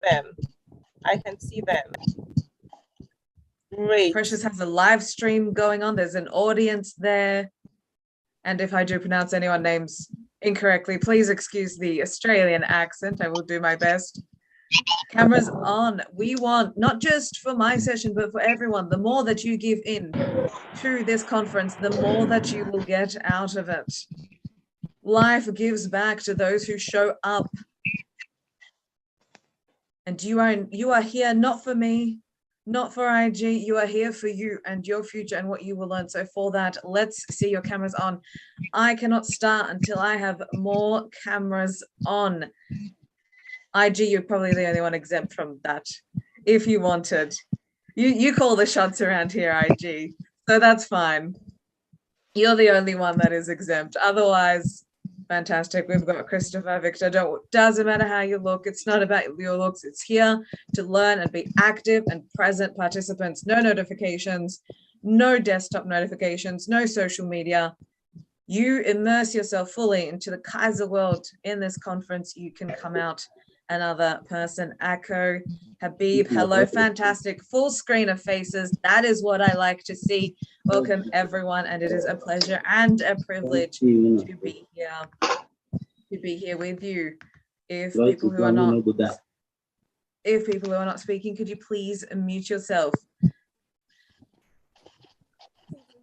them. I can see them. Great. Precious has a live stream going on. There's an audience there. And if I do pronounce anyone's names incorrectly, please excuse the Australian accent. I will do my best. Cameras on. We want, not just for my session, but for everyone, the more that you give in to this conference, the more that you will get out of it. Life gives back to those who show up. And you are here not for me, not for IG, you are here for you and your future and what you will learn. So for that, let's see your cameras on. I cannot start until I have more cameras on. IG, you're probably the only one exempt from that, if you wanted. You call the shots around here, IG, so that's fine. You're the only one that is exempt. Otherwise, fantastic. We've got Christopher, Victor. Doesn't matter how you look. It's not about your looks. It's here to learn and be active and present participants. No notifications, no desktop notifications, no social media. You immerse yourself fully into the Kaiser world in this conference. You can come out another person. Akko, Habib, hello, fantastic. Full screen of faces. That is what I like to see. Welcome everyone, and it is a pleasure and a privilege to be here with you. If people who are not speaking, could you please mute yourself?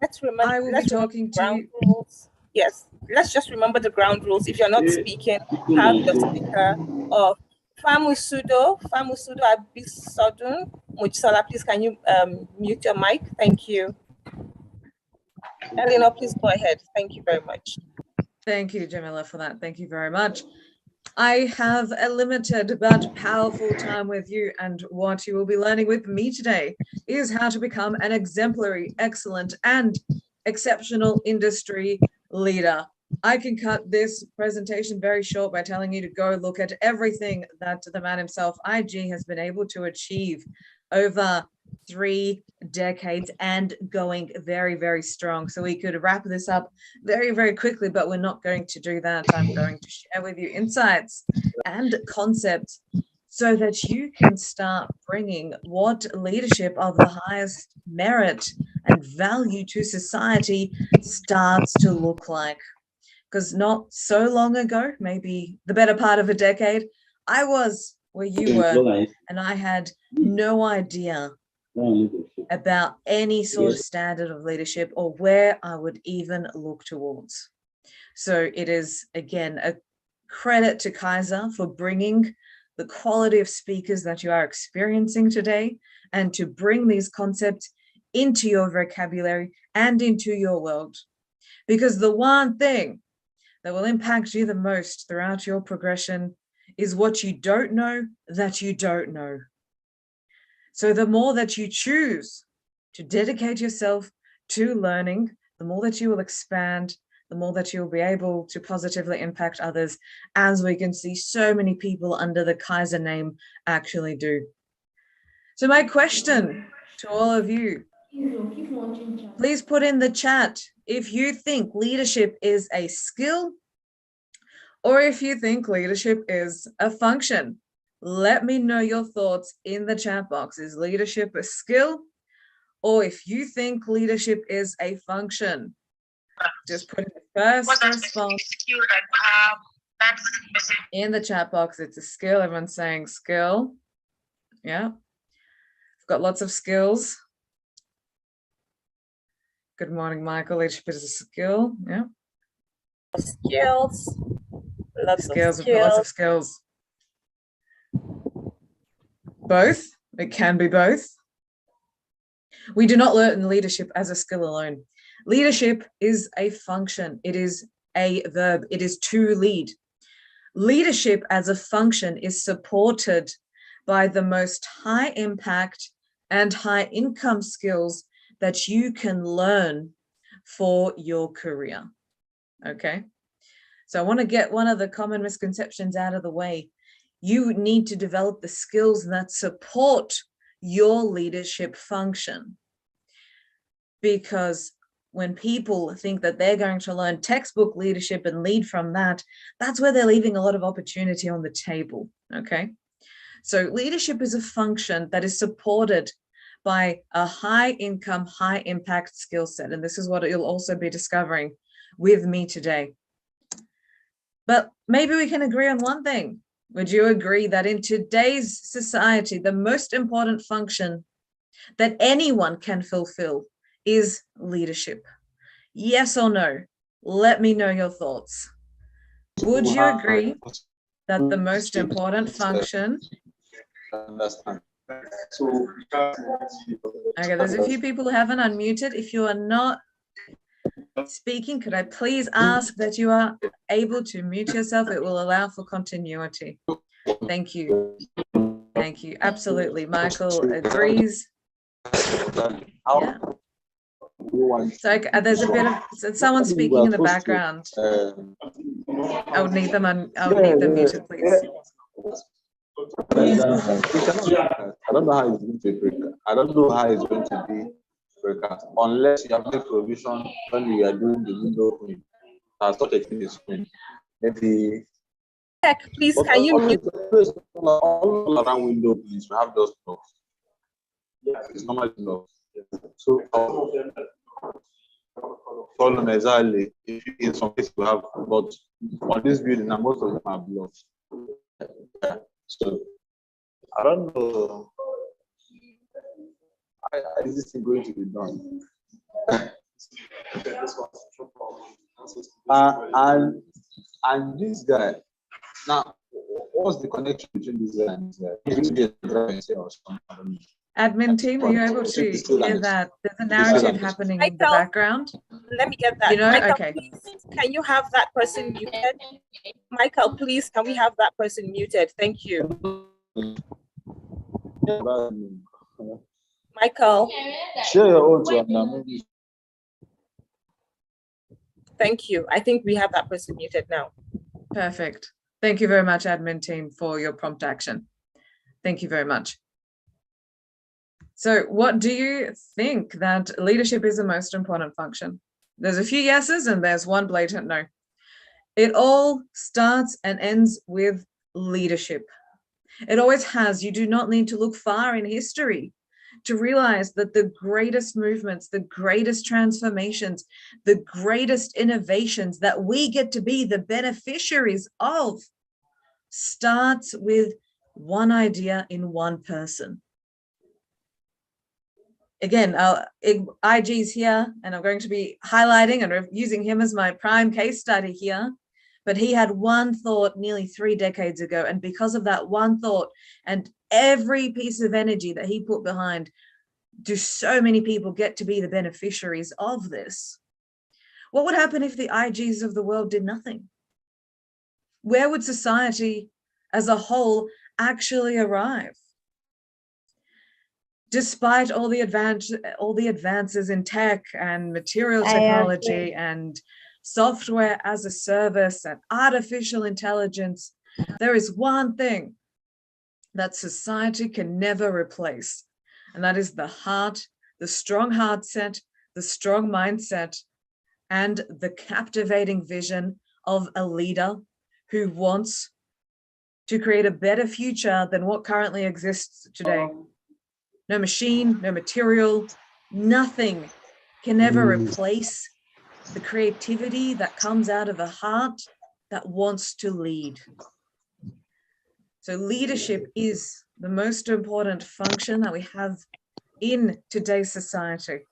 Let's remember. I will be talking to you. Rules. Yes, let's just remember the ground rules. If you're not speaking, have your speaker off. Famusudo Abisodun Mujisola, please can you mute your mic? Thank you. Eleanor, please go ahead. Thank you very much. Thank you, Jamila, for that. Thank you very much. I have a limited but powerful time with you, and what you will be learning with me today is how to become an exemplary, excellent, and exceptional industry leader. I can cut this presentation very short by telling you to go look at everything that the man himself, IG, has been able to achieve over 3 decades and going very, very strong. So we could wrap this up very, very quickly, but we're not going to do that. I'm going to share with you insights and concepts so that you can start bringing what leadership of the highest merit and value to society starts to look like. Because not so long ago, maybe the better part of a decade, I was where you were, and I had no idea about any sort of standard of leadership or where I would even look towards. So it is, again, a credit to Kaiser for bringing the quality of speakers that you are experiencing today and to bring these concepts into your vocabulary and into your world. Because the one thing that will impact you the most throughout your progression is what you don't know that you don't know. So the more that you choose to dedicate yourself to learning, the more that you will expand, the more that you'll be able to positively impact others, as we can see so many people under the Kaiser name actually do. So my question to all of you, please put in the chat if you think leadership is a skill or if you think leadership is a function. Let me know your thoughts in the chat box. Is leadership a skill? Or if you think leadership is a function, just put in the first response in the chat box. It's a skill. Everyone's saying skill. Yeah. I've got lots of skills. Good morning, Michael. Leadership is a skill. Yeah. Skills. Lots of skills. Both. It can be both. We do not learn leadership as a skill alone. Leadership is a function. It is a verb. It is to lead. Leadership as a function is supported by the most high impact and high income skills that you can learn for your career. Okay. So I want to get one of the common misconceptions out of the way. You need to develop the skills that support your leadership function. Because when people think that they're going to learn textbook leadership and lead from that, that's where they're leaving a lot of opportunity on the table, okay? So leadership is a function that is supported by a high income, high impact skill set. And this is what you'll also be discovering with me today. But maybe we can agree on one thing. Would you agree that in today's society, the most important function that anyone can fulfill is leadership? Yes or no? Let me know your thoughts. Would you agree that the most important function? Okay, there's a few people who haven't unmuted. If you are not speaking, could I please ask that you are able to mute yourself? It will allow for continuity. Thank you. Thank you. Absolutely. Michael agrees. Yeah. So there's a bit of someone speaking in the background. I would need them muted, please. I don't know how it's going to break. I don't know how it's going to be broadcast unless you have made provision when we are doing the window opening. That's not a thing is going. Maybe. Heck, please, can you mute? All around window openings, we have those blocks. Yeah, it's normal blocks. So, problem exactly. If in some cases we have, but on this building, now most of them are blocks. So I don't know. How is this thing going to be done? And this guy, now, what's the connection between this guy and this guy? Admin team, are you able to hear that? There's a narrative happening in the background. Let me get that. You know, Michael, okay. Please, can you have that person muted? Michael, please, can we have that person muted? Thank you. Michael. Share your own. Thank you. I think we have that person muted now. Perfect. Thank you very much, admin team, for your prompt action. Thank you very much. So what do you think that leadership is the most important function? There's a few yeses and there's one blatant no. It all starts and ends with leadership. It always has. You do not need to look far in history to realize that the greatest movements, the greatest transformations, the greatest innovations that we get to be the beneficiaries of starts with one idea in one person. Again, IG's here, and I'm going to be highlighting and using him as my prime case study here. But he had one thought nearly 3 decades ago. And because of that one thought and every piece of energy that he put behind, do so many people get to be the beneficiaries of this? What would happen if the IGs of the world did nothing? Where would society as a whole actually arrive? Despite all the advances in tech and material technology and software as a service and artificial intelligence, there is one thing that society can never replace, and that is the heart, the strong heart set, the strong mindset, and the captivating vision of a leader who wants to create a better future than what currently exists today. No machine, no material, nothing can ever replace the creativity that comes out of a heart that wants to lead. So leadership is the most important function that we have in today's society,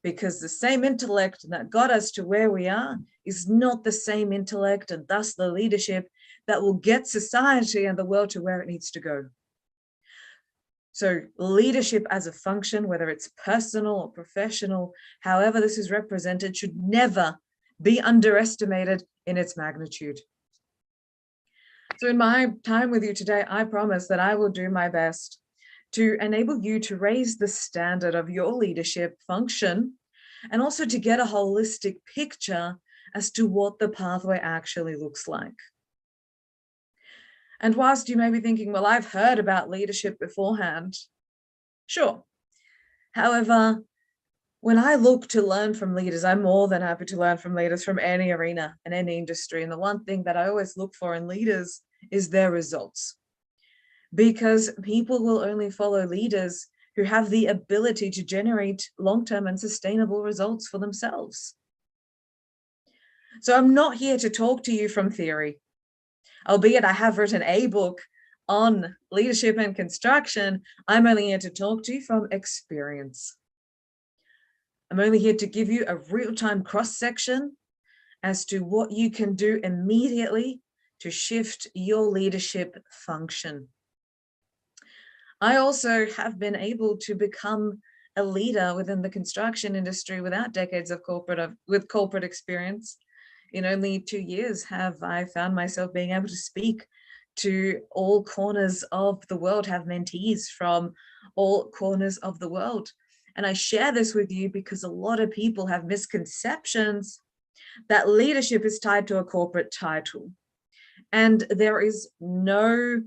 because the same intellect that got us to where we are is not the same intellect and thus the leadership that will get society and the world to where it needs to go. So leadership as a function, whether it's personal or professional, however this is represented, should never be underestimated in its magnitude. So in my time with you today, I promise that I will do my best to enable you to raise the standard of your leadership function and also to get a holistic picture as to what the pathway actually looks like. And whilst you may be thinking, well, I've heard about leadership beforehand, sure. However, when I look to learn from leaders, I'm more than happy to learn from leaders from any arena and any industry. And the one thing that I always look for in leaders is their results. because people will only follow leaders who have the ability to generate long-term and sustainable results for themselves. So I'm not here to talk to you from theory, albeit I have written a book on leadership and construction. I'm only here to talk to you from experience. I'm only here to give you a real-time cross-section as to what you can do immediately to shift your leadership function. I also have been able to become a leader within the construction industry without decades of corporate experience. In only 2 years have I found myself being able to speak to all corners of the world, have mentees from all corners of the world. And I share this with you because a lot of people have misconceptions that leadership is tied to a corporate title. And there is no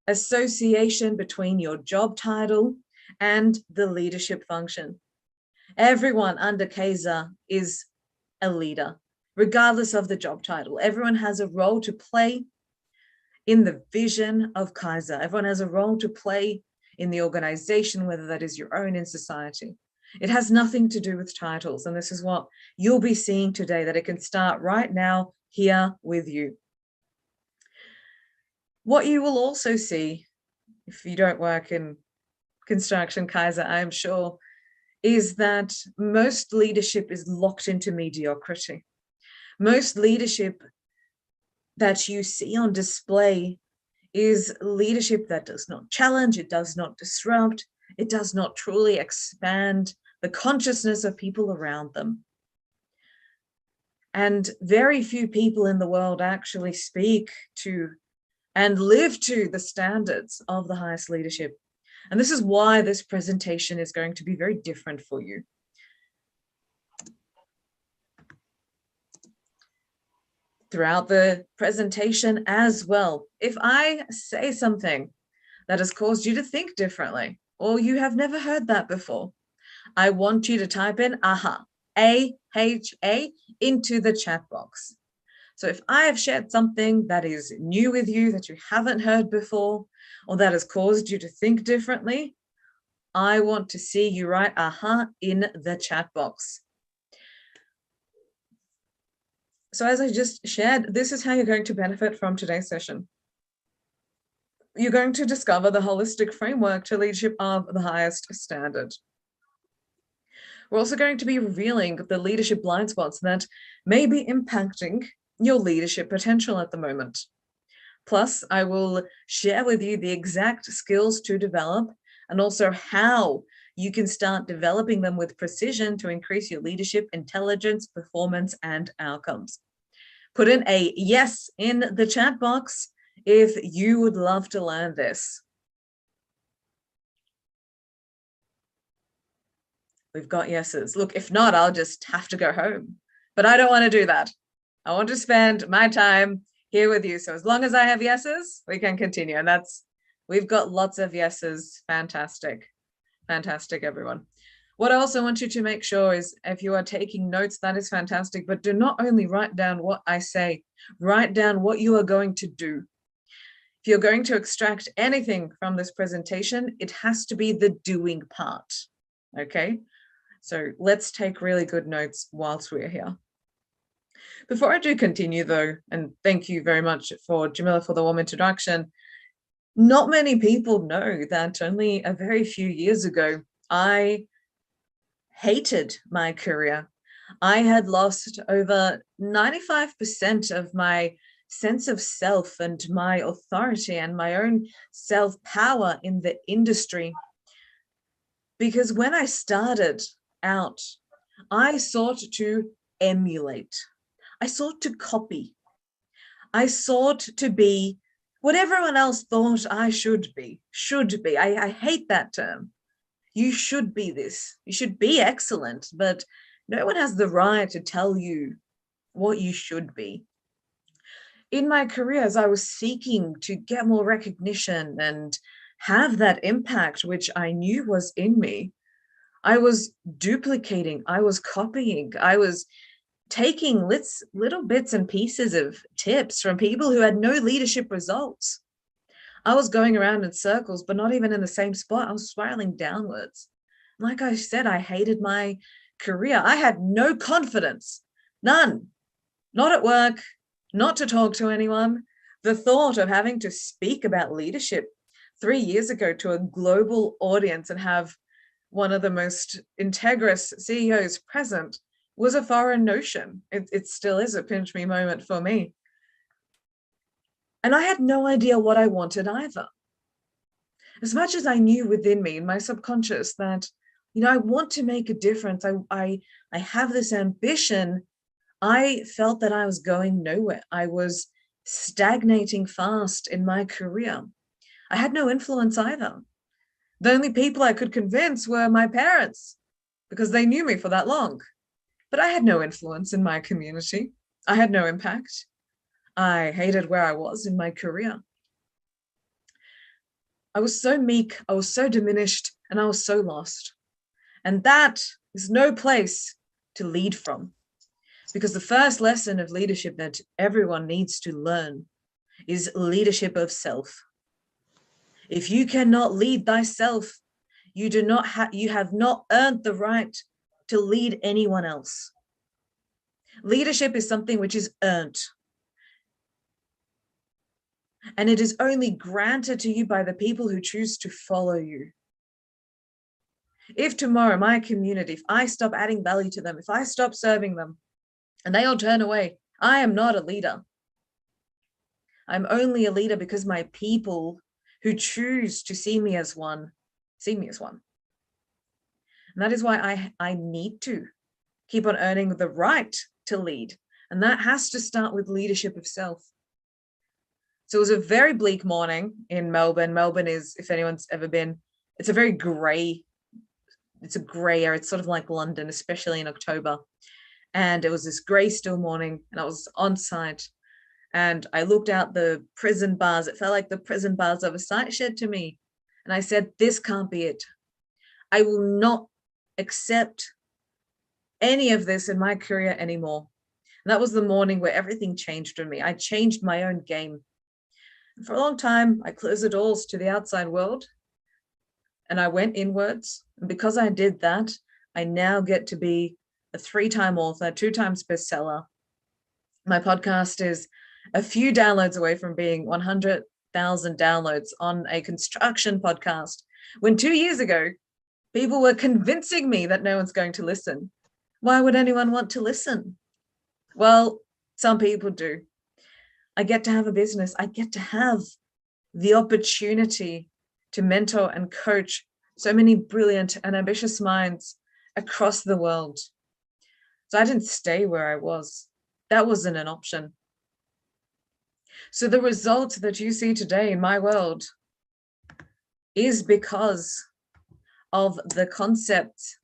association between your job title and the leadership function. Everyone under Kaiser is a leader, regardless of the job title. Everyone has a role to play in the vision of Kaiser. Everyone has a role to play in the organization, whether that is your own in society. It has nothing to do with titles. And this is what you'll be seeing today, that it can start right now here with you. What you will also see, if you don't work in construction, Kaiser, I am sure, is that most leadership is locked into mediocrity. Most leadership that you see on display is leadership that does not challenge, it does not disrupt, it does not truly expand the consciousness of people around them. And very few people in the world actually speak to and live to the standards of the highest leadership. And this is why this presentation is going to be very different for you. Throughout the presentation as well, if I say something that has caused you to think differently, or you have never heard that before, I want you to type in AHA, A-H-A, into the chat box. So if I have shared something that is new with you, that you haven't heard before, or that has caused you to think differently, I want to see you write AHA in the chat box. So as I just shared, this is how you're going to benefit from today's session. You're going to discover the holistic framework to leadership of the highest standard. We're also going to be revealing the leadership blind spots that may be impacting your leadership potential at the moment. Plus, I will share with you the exact skills to develop and also how you can start developing them with precision to increase your leadership, intelligence, performance, and outcomes. Put in a yes in the chat box if you would love to learn this. We've got yeses. Look, if not, I'll just have to go home. But I don't want to do that. I want to spend my time here with you. So as long as I have yeses, we can continue. And we've got lots of yeses. Fantastic. Fantastic, everyone. What I also want you to make sure is if you are taking notes, that is fantastic. But do not only write down what I say, write down what you are going to do. If you're going to extract anything from this presentation, it has to be the doing part. Okay? So let's take really good notes whilst we're here. Before I do continue though, and thank you very much for Jamila for the warm introduction, not many people know that only a very few years ago, I hated my career. I had lost over 95% of my sense of self and my authority and my own self-power in the industry. Because when I started out, I sought to emulate. I sought to copy. I sought to be what everyone else thought I should be. I hate that term. You should be this. You should be excellent, but no one has the right to tell you what you should be. In my career, as I was seeking to get more recognition and have that impact, which I knew was in me, I was duplicating, I was copying, I was taking little bits and pieces of tips from people who had no leadership results. I was going around in circles, but not even in the same spot. I was spiraling downwards. Like I said, I hated my career. I had no confidence, none, not at work, not to talk to anyone. The thought of having to speak about leadership 3 years ago to a global audience and have one of the most integrous CEOs present was a foreign notion. It still is a pinch me moment for me. And I had no idea what I wanted either. As much as I knew within me, in my subconscious, that, I want to make a difference. I have this ambition. I felt that I was going nowhere. I was stagnating fast in my career. I had no influence either. The only people I could convince were my parents because they knew me for that long. But I had no influence in my community. I had no impact. I hated where I was in my career. I was so meek, I was so diminished, and I was so lost. And that is no place to lead from. Because the first lesson of leadership that everyone needs to learn is leadership of self. If you cannot lead thyself, you have not earned the right to lead anyone else. Leadership is something which is earned. And it is only granted to you by the people who choose to follow you. If tomorrow my community, if I stop adding value to them, if I stop serving them, and they all turn away, I am not a leader. I'm only a leader because my people who choose to see me as one, see me as one. And that is why I need to keep on earning the right to lead. And that has to start with leadership of self. So it was a very bleak morning in Melbourne. Melbourne is, if anyone's ever been, it's a very grey, it's a grey area. It's sort of like London, especially in October. And it was this grey still morning and I was on site and I looked out the prison bars. It felt like the prison bars of a site shed to me. And I said, this can't be it. I will not accept any of this in my career anymore. And that was the morning where everything changed for me. I changed my own game. For a long time, I closed the doors to the outside world and I went inwards. And because I did that, I now get to be a 3-time author, 2 times bestseller. My podcast is a few downloads away from being 100,000 downloads on a construction podcast. When 2 years ago, people were convincing me that no one's going to listen. Why would anyone want to listen? Well, some people do. I get to have a business. I get to have the opportunity to mentor and coach so many brilliant and ambitious minds across the world. So I didn't stay where I was. That wasn't an option. So the result that you see today in my world is because of the concepts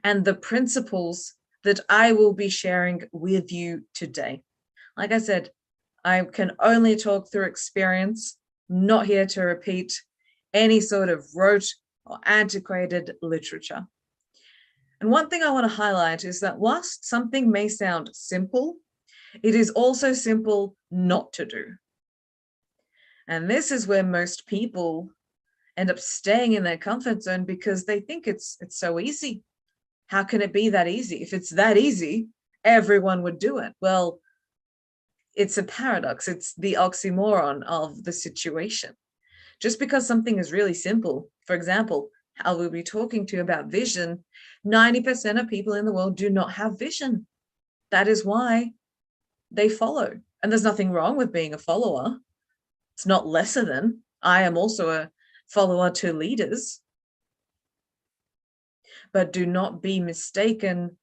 and the principles that I will be sharing with you today. Like I said, I can only talk through experience, not here to repeat any sort of rote or antiquated literature. And one thing I want to highlight is that whilst something may sound simple, it is also simple not to do. And this is where most people end up staying in their comfort zone because they think it's so easy. How can it be that easy? If it's that easy, everyone would do it. Well, it's a paradox. It's the oxymoron of the situation. Just because something is really simple, for example, how we'll be talking to you about vision, 90% of people in the world do not have vision. That is why they follow. And there's nothing wrong with being a follower. It's not lesser than. I am also a follower to leaders. But do not be mistaken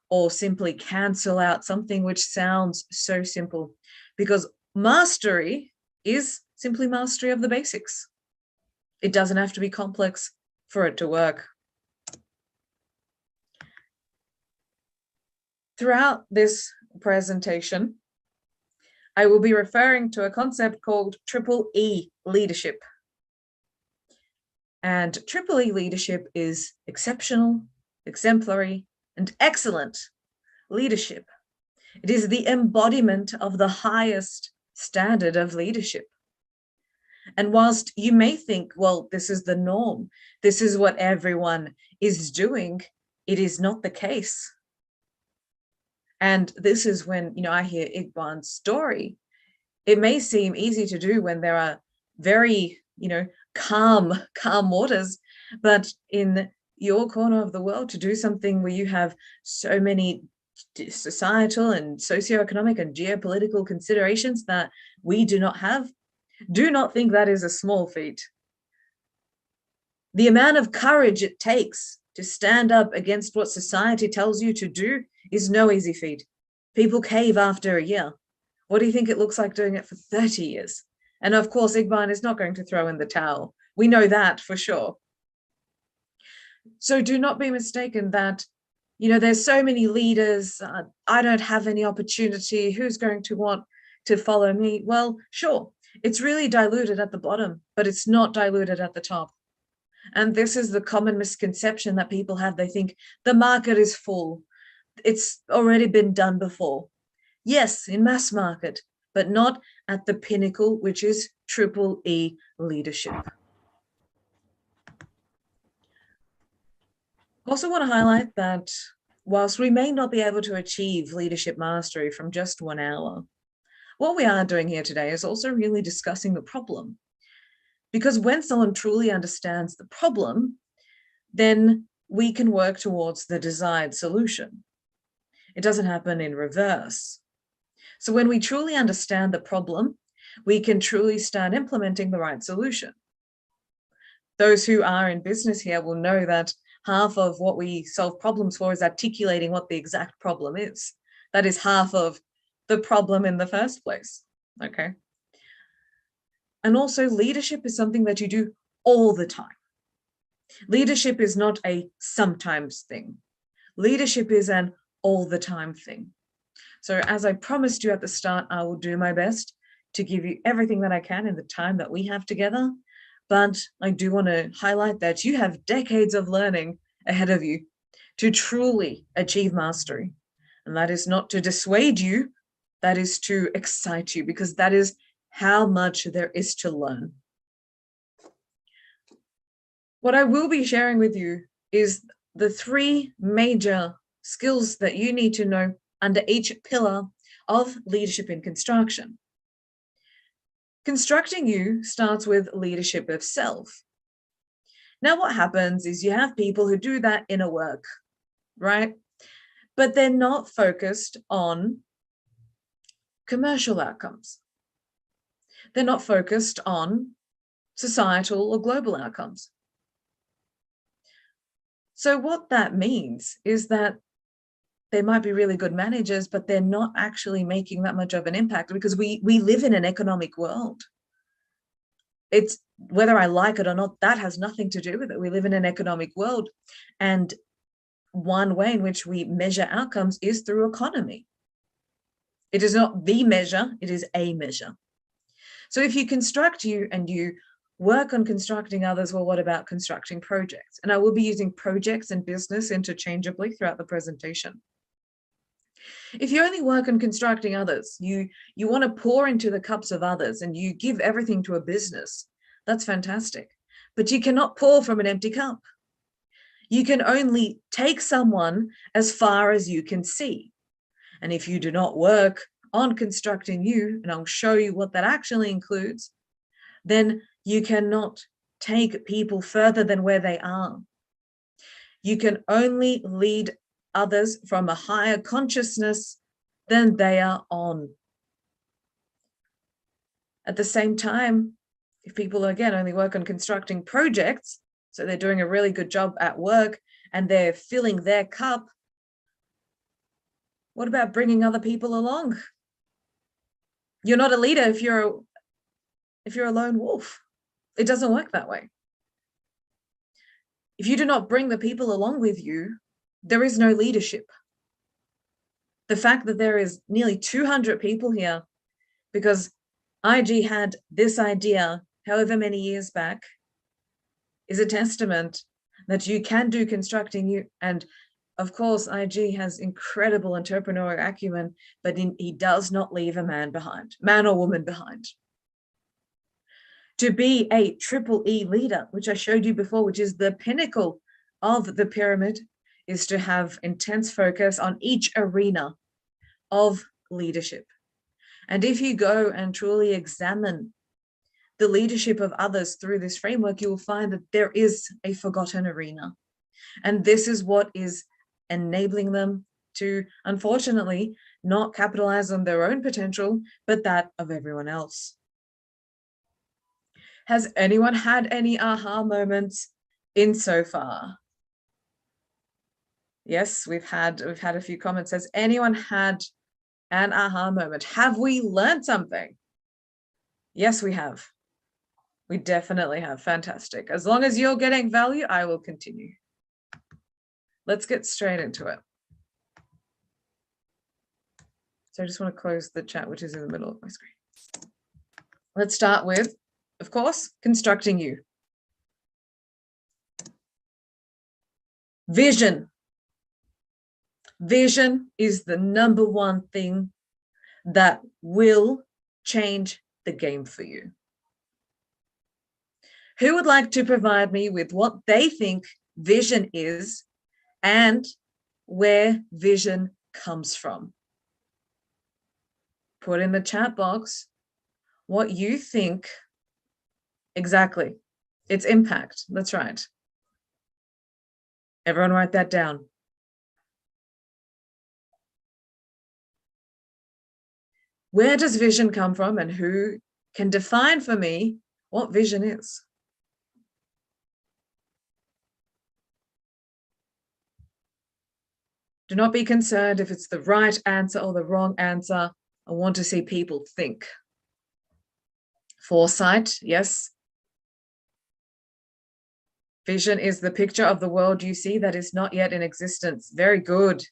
or simply cancel out something which sounds so simple, because mastery is simply mastery of the basics. It doesn't have to be complex for it to work. Throughout this presentation, I will be referring to a concept called Triple E leadership. And Triple E leadership is exceptional, exemplary, and excellent leadership. It is the embodiment of the highest standard of leadership. And whilst you may think, well, this is the norm, this is what everyone is doing, it is not the case. And this is when, I hear Iqbal's story. It may seem easy to do when there are very, calm waters, but in your corner of the world, to do something where you have so many societal and socioeconomic and geopolitical considerations that we do not have, do not think that is a small feat. The amount of courage it takes to stand up against what society tells you to do is no easy feat. People cave after a year. What do you think it looks like doing it for 30 years? And of course, Iqbal is not going to throw in the towel. We know that for sure. So do not be mistaken that, there's so many leaders. I don't have any opportunity. Who's going to want to follow me? Well, sure, it's really diluted at the bottom, but it's not diluted at the top. And this is the common misconception that people have. They think the market is full. It's already been done before. Yes, in mass market, but not at the pinnacle, which is triple E leadership. I also want to highlight that whilst we may not be able to achieve leadership mastery from just 1 hour, what we are doing here today is also really discussing the problem. Because when someone truly understands the problem, then we can work towards the desired solution. It doesn't happen in reverse. So when we truly understand the problem, we can truly start implementing the right solution. Those who are in business here will know that half of what we solve problems for is articulating what the exact problem is. That is half of the problem in the first place, okay? And also leadership is something that you do all the time. Leadership is not a sometimes thing. Leadership is an all the time thing. So as I promised you at the start, I will do my best to give you everything that I can in the time that we have together. But I do want to highlight that you have decades of learning ahead of you to truly achieve mastery. And that is not to dissuade you, that is to excite you, because that is how much there is to learn. What I will be sharing with you is the 3 major skills that you need to know under each pillar of leadership in construction. Constructing you starts with leadership of self. Now what happens is you have people who do that inner work, right? But they're not focused on commercial outcomes. They're not focused on societal or global outcomes. So what that means is that they might be really good managers, but they're not actually making that much of an impact, because we live in an economic world. It's whether I like it or not, that has nothing to do with it. We live in an economic world, and one way in which we measure outcomes is through economy. It is not the measure, it is a measure. So if you construct you and you work on constructing others, well, what about constructing projects? And I will be using projects and business interchangeably throughout the presentation. If you only work on constructing others, you want to pour into the cups of others and you give everything to a business, that's fantastic. But you cannot pour from an empty cup. You can only take someone as far as you can see. And if you do not work on constructing you, and I'll show you what that actually includes, then you cannot take people further than where they are. You can only lead others from a higher consciousness than they are on. At the same time, if people, again, only work on constructing projects, so they're doing a really good job at work and they're filling their cup, what about bringing other people along? You're not a leader if you're a lone wolf. It doesn't work that way. If you do not bring the people along with you, there is no leadership. The fact that there is nearly 200 people here because IG had this idea however many years back is a testament that you can do constructing you. And of course, IG has incredible entrepreneurial acumen, but he does not leave a man behind, man or woman behind. To be a triple E leader, which I showed you before, which is the pinnacle of the pyramid, is to have intense focus on each arena of leadership. And if you go and truly examine the leadership of others through this framework, you will find that there is a forgotten arena. And this is what is enabling them to, unfortunately, not capitalize on their own potential, but that of everyone else. Has anyone had any aha moments in so far? Yes, we've had a few comments. Has anyone had an aha moment? Have we learned something? Yes, we have. We definitely have. Fantastic. As long as you're getting value, I will continue. Let's get straight into it. So I just want to close the chat, which is in the middle of my screen. Let's start with, of course, constructing you. Vision. Vision is the number one thing that will change the game for you. Who would like to provide me with what they think vision is and where vision comes from? Put in the chat box what you think exactly. It's impact. That's right. Everyone write that down. Where does vision come from, and who can define for me what vision is? Do not be concerned if it's the right answer or the wrong answer. I want to see people think. Foresight, yes. Vision is the picture of the world you see that is not yet in existence. Very good.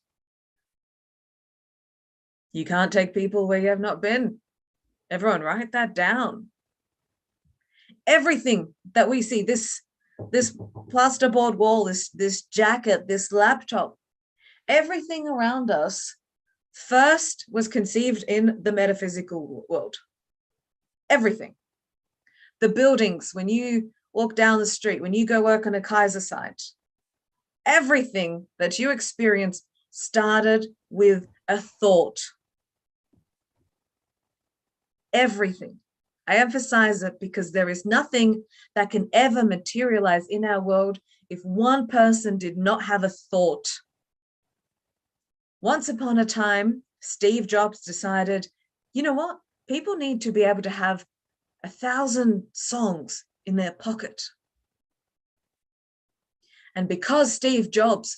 You can't take people where you have not been. Everyone, write that down. Everything that we see, this plasterboard wall, this jacket, this laptop, everything around us first was conceived in the metaphysical world. Everything. The buildings, when you walk down the street, when you go work on a Kaiser site, everything that you experience started with a thought. Everything. I emphasize it because there is nothing that can ever materialize in our world if one person did not have a thought. Once upon a time, Steve Jobs decided, you know what? People need to be able to have 1,000 songs in their pocket. And because Steve Jobs,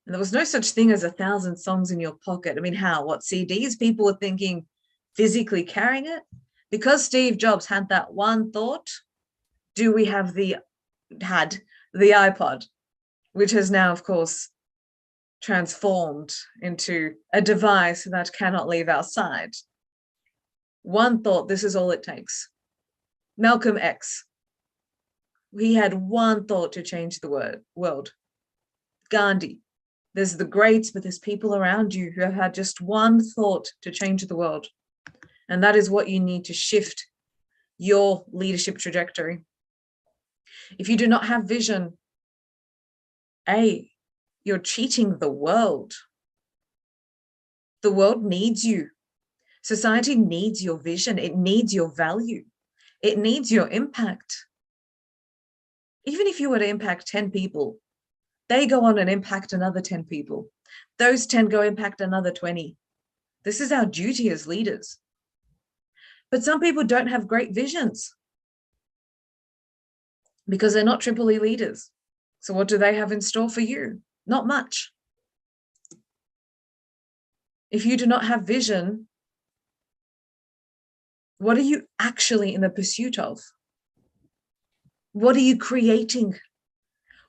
and there was no such thing as 1,000 songs in your pocket. I mean, how? What, CDs? People were thinking physically carrying it? Because Steve Jobs had that one thought, we had the iPod, which has now, of course, transformed into a device that cannot leave our side. One thought, this is all it takes. Malcolm X, he had one thought to change the world. Gandhi, there's the greats, but there's people around you who have had just one thought to change the world. And that is what you need to shift your leadership trajectory. If you do not have vision, you're cheating the world. The world needs you. Society needs your vision. It needs your value. It needs your impact. Even if you were to impact 10 people, they go on and impact another 10 people. Those 10 go impact another 20. This is our duty as leaders. But some people don't have great visions because they're not triple E leaders. So what do they have in store for you? Not much. If you do not have vision, what are you actually in the pursuit of? What are you creating?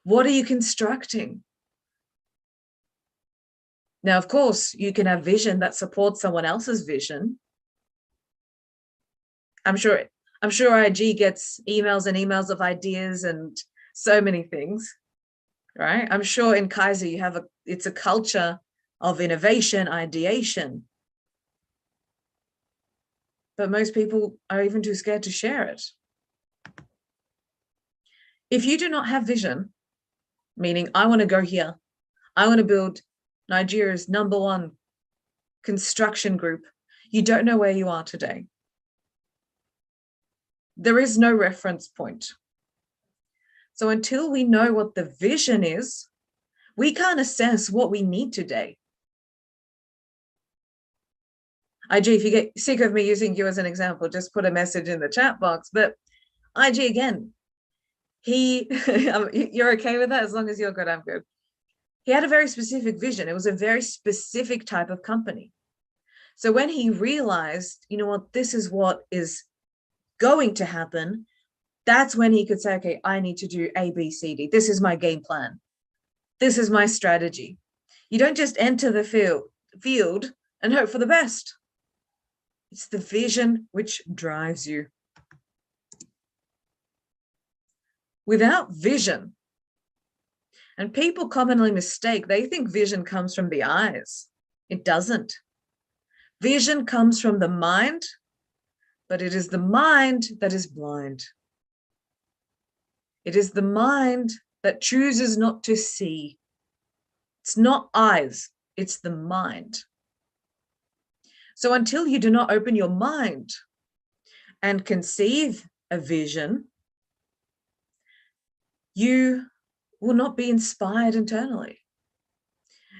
What are you constructing? Now, of course, you can have vision that supports someone else's vision. I'm sure IG gets emails and emails of ideas and so many things, right? I'm sure in Kaiser you have it's a culture of innovation, ideation. But most people are even too scared to share it. If you do not have vision, meaning I want to go here, I want to build Nigeria's #1 construction group, you don't know where you are today. There is no reference point. So until we know what the vision is, we can't assess what we need today. IG, if you get sick of me using you as an example, just put a message in the chat box. But IG, again, you're okay with that? As long as you're good, I'm good. He had a very specific vision. It was a very specific type of company. So when he realized, you know what, this is what is going to happen, that's when he could say, okay, I need to do A, B, C, D. This is my game plan. This is my strategy. You don't just enter the field and hope for the best. It's the vision which drives you. Without vision, and people commonly mistake, they think vision comes from the eyes. It doesn't. Vision comes from the mind, but it is the mind that is blind. It is the mind that chooses not to see. It's not eyes, it's the mind. So until you do not open your mind and conceive a vision, you will not be inspired internally.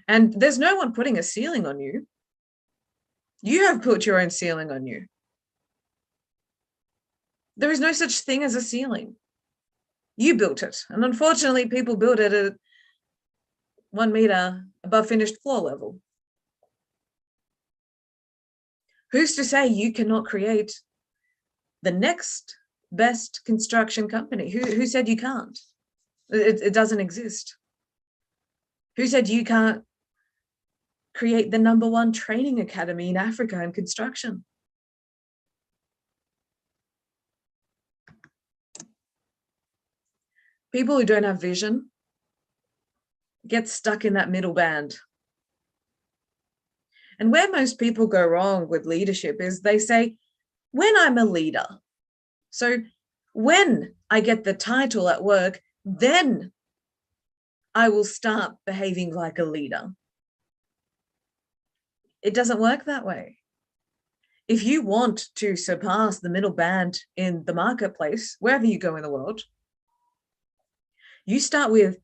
And there's no one putting a ceiling on you. You have put your own ceiling on you. There is no such thing as a ceiling. You built it. And unfortunately, people build it at 1 meter above finished floor level. Who's to say you cannot create the next best construction company? Who said you can't? It doesn't exist. Who said you can't create the #1 training academy in Africa in construction? People who don't have vision get stuck in that middle band. And where most people go wrong with leadership is they say, when I'm a leader, so when I get the title at work, then I will start behaving like a leader. It doesn't work that way. If you want to surpass the middle band in the marketplace, wherever you go in the world, you start with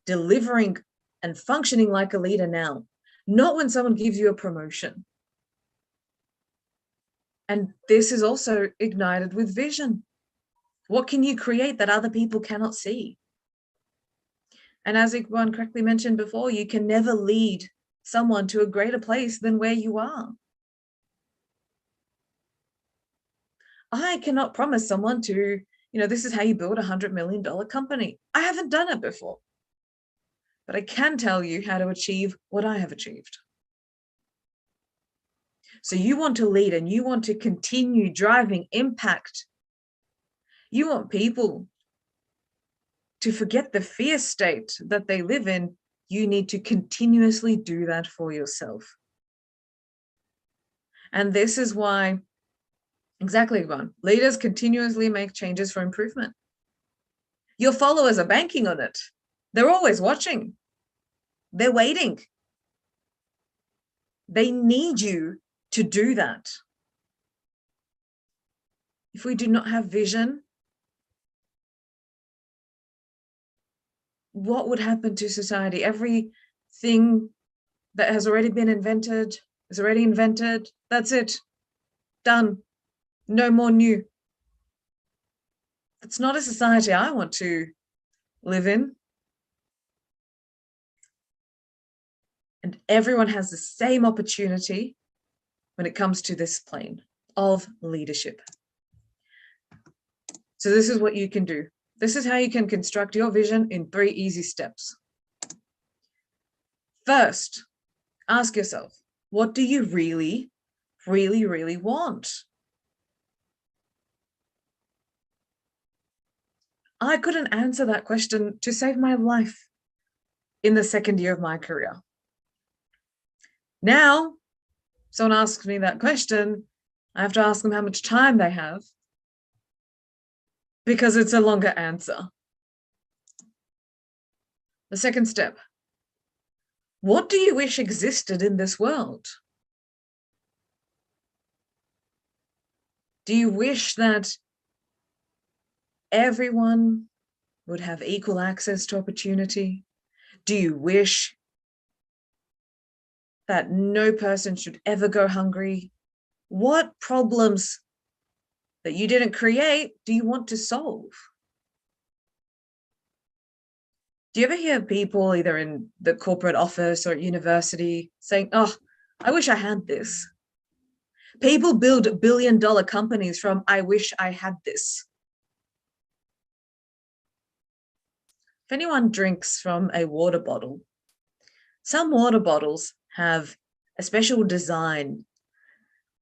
delivering and functioning like a leader now, not when someone gives you a promotion. And this is also ignited with vision. What can you create that other people cannot see? And as Iqbal correctly mentioned before, you can never lead someone to a greater place than where you are. I cannot promise someone to, this is how you build $100 million company. I haven't done it before. But I can tell you how to achieve what I have achieved. So you want to lead and you want to continue driving impact. You want people to forget the fear state that they live in. You need to continuously do that for yourself. And this is why, exactly, Yvonne, leaders continuously make changes for improvement. Your followers are banking on it. They're always watching. They're waiting. They need you to do that. If we do not have vision, what would happen to society? Everything that has already been invented is already invented. That's it. Done. No more new. That's not a society I want to live in. And everyone has the same opportunity when it comes to this plane of leadership. So this is what you can do. This is how you can construct your vision in 3 easy steps. First, ask yourself, what do you really, really, really want? I couldn't answer that question to save my life in the 2nd year of my career. Now, someone asks me that question, I have to ask them how much time they have, because it's a longer answer. The second step. What do you wish existed in this world? Do you wish that everyone would have equal access to opportunity? Do you wish that no person should ever go hungry? What problems that you didn't create do you want to solve? Do you ever hear people either in the corporate office or at university saying, oh, I wish I had this? People build billion-dollar companies from, I wish I had this. If anyone drinks from a water bottle, some water bottles have a special design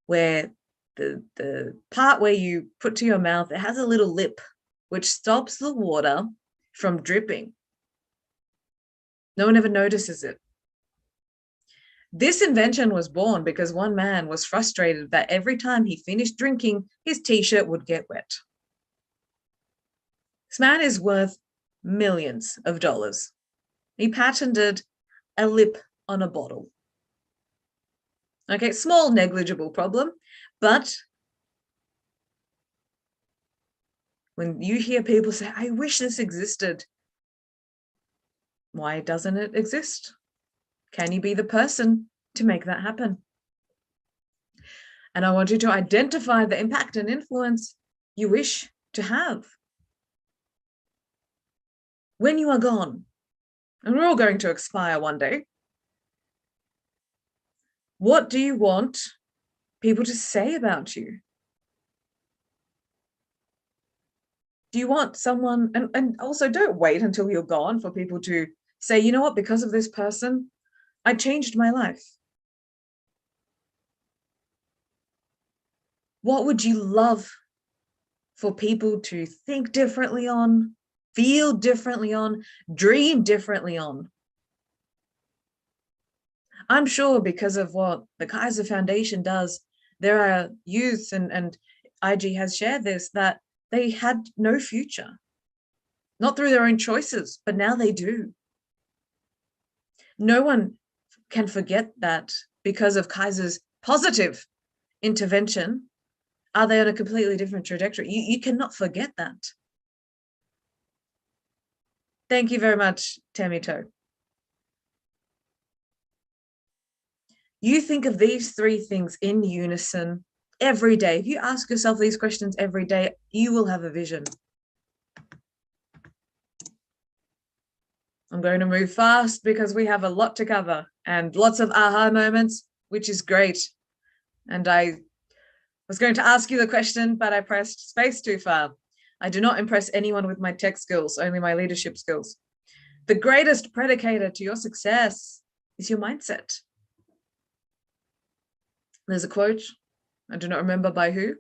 where the part where you put to your mouth, it has a little lip which stops the water from dripping. No one ever notices it. This invention was born because one man was frustrated that every time he finished drinking, his t-shirt would get wet. This man is worth millions of dollars. He patented a lip on a bottle. Okay, small negligible problem, but when you hear people say, I wish this existed, why doesn't it exist? Can you be the person to make that happen? And I want you to identify the impact and influence you wish to have. When you are gone, and we're all going to expire one day, what do you want people to say about you? Do you want someone, and also don't wait until you're gone for people to say, you know what, because of this person, I changed my life. What would you love for people to think differently on, feel differently on, dream differently on? I'm sure because of what the Kaiser Foundation does, there are youths, and IG has shared this, that they had no future, not through their own choices, but now they do. No one can forget that because of Kaiser's positive intervention, are they on a completely different trajectory? You cannot forget that. Thank you very much, Tamito. You think of these three things in unison every day. If you ask yourself these questions every day, you will have a vision. I'm going to move fast because we have a lot to cover and lots of aha moments, which is great. And I was going to ask you the question, but I pressed space too far. I do not impress anyone with my tech skills, only my leadership skills. The greatest predicator to your success is your mindset. There's a quote, I do not remember by who,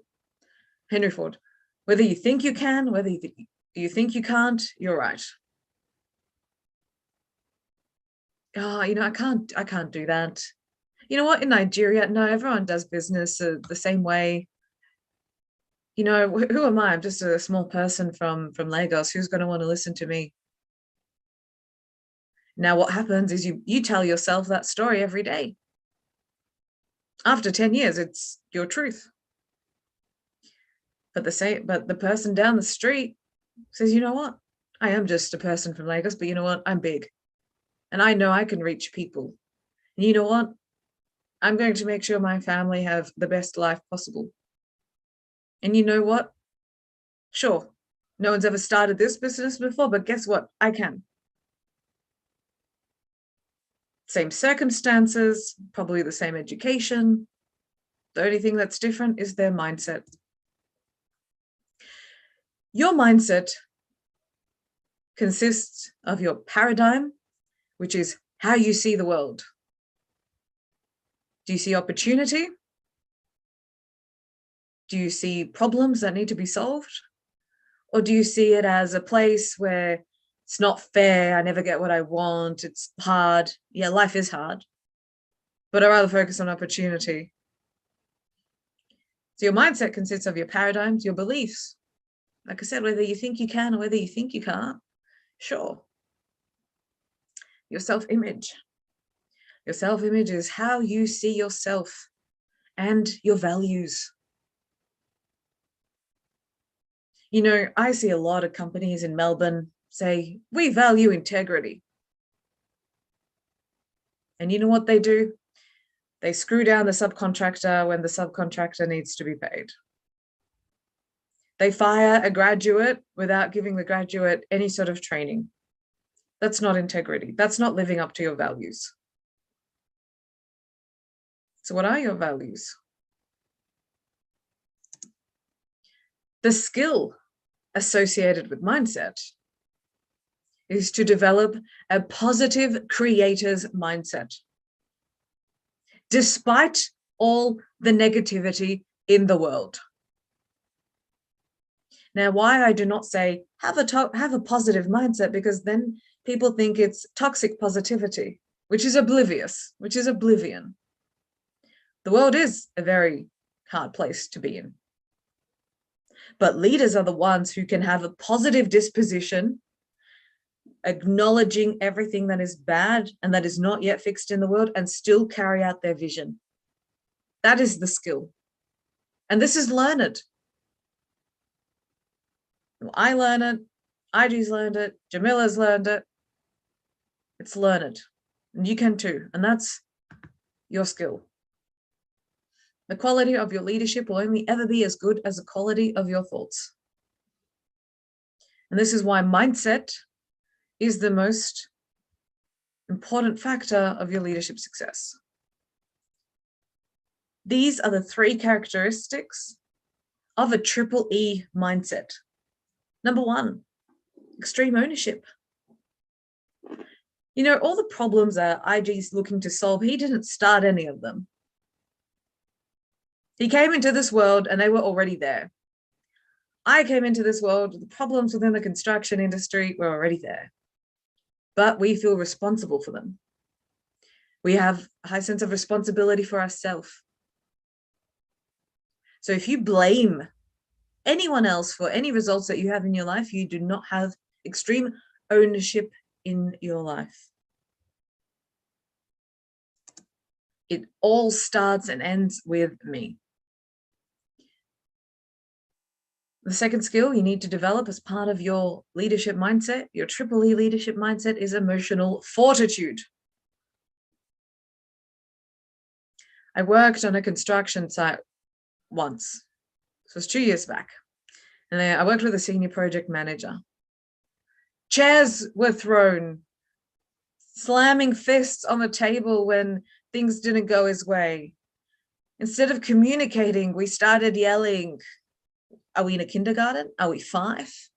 Henry Ford. Whether you think you can, whether you think you can't, you're right. Oh, you know, I can't do that. You know what, in Nigeria, no, everyone does business the same way. You know, who am I? I'm just a small person from Lagos. Who's going to want to listen to me? Now, what happens is you tell yourself that story every day. After 10 years, it's your truth. But the person down the street says, you know what? I am just a person from Lagos, but you know what? I'm big. And I know I can reach people. And you know what? I'm going to make sure my family have the best life possible. And you know what? Sure, no one's ever started this business before, but guess what? I can. Same circumstances, probably the same education. The only thing that's different is their mindset. Your mindset consists of your paradigm, which is how you see the world. Do you see opportunity? Do you see problems that need to be solved? Or do you see it as a place where it's not fair, I never get what I want, it's hard? Yeah, life is hard, but I rather focus on opportunity. So your mindset consists of your paradigms, your beliefs. Like I said, whether you think you can or whether you think you can't, sure. your self-image. Your self-image is how you see yourself and your values. You know, I see a lot of companies in Melbourne say, we value integrity. And you know what they do? They screw down the subcontractor when the subcontractor needs to be paid. They fire a graduate without giving the graduate any sort of training. That's not integrity. That's not living up to your values. So what are your values? The skill associated with mindset is to develop a positive creator's mindset, despite all the negativity in the world. Now, why I do not say have a positive mindset, because then people think it's toxic positivity, which is oblivious, which is oblivion. The world is a very hard place to be in. But leaders are the ones who can have a positive disposition, acknowledging everything that is bad and that is not yet fixed in the world, and still carry out their vision. That is the skill. And this is learned. I learn it, IG's learned it, Jamila's learned it. It's learned. And you can too. And that's your skill. The quality of your leadership will only ever be as good as the quality of your thoughts. And this is why mindset is the most important factor of your leadership success. These are the three characteristics of a triple E mindset. Number one, extreme ownership. You know, all the problems that IG's looking to solve, he didn't start any of them. He came into this world and they were already there. I came into this world, the problems within the construction industry were already there, but we feel responsible for them. We have a high sense of responsibility for ourselves. So if you blame anyone else for any results that you have in your life, you do not have extreme ownership in your life. It all starts and ends with me. The second skill you need to develop as part of your leadership mindset, your triple E leadership mindset, is emotional fortitude. I worked on a construction site once. This was 2 years back. And I worked with a senior project manager. Chairs were thrown, slamming fists on the table when things didn't go his way. Instead of communicating, we started yelling. Are we in a kindergarten? Are we 5?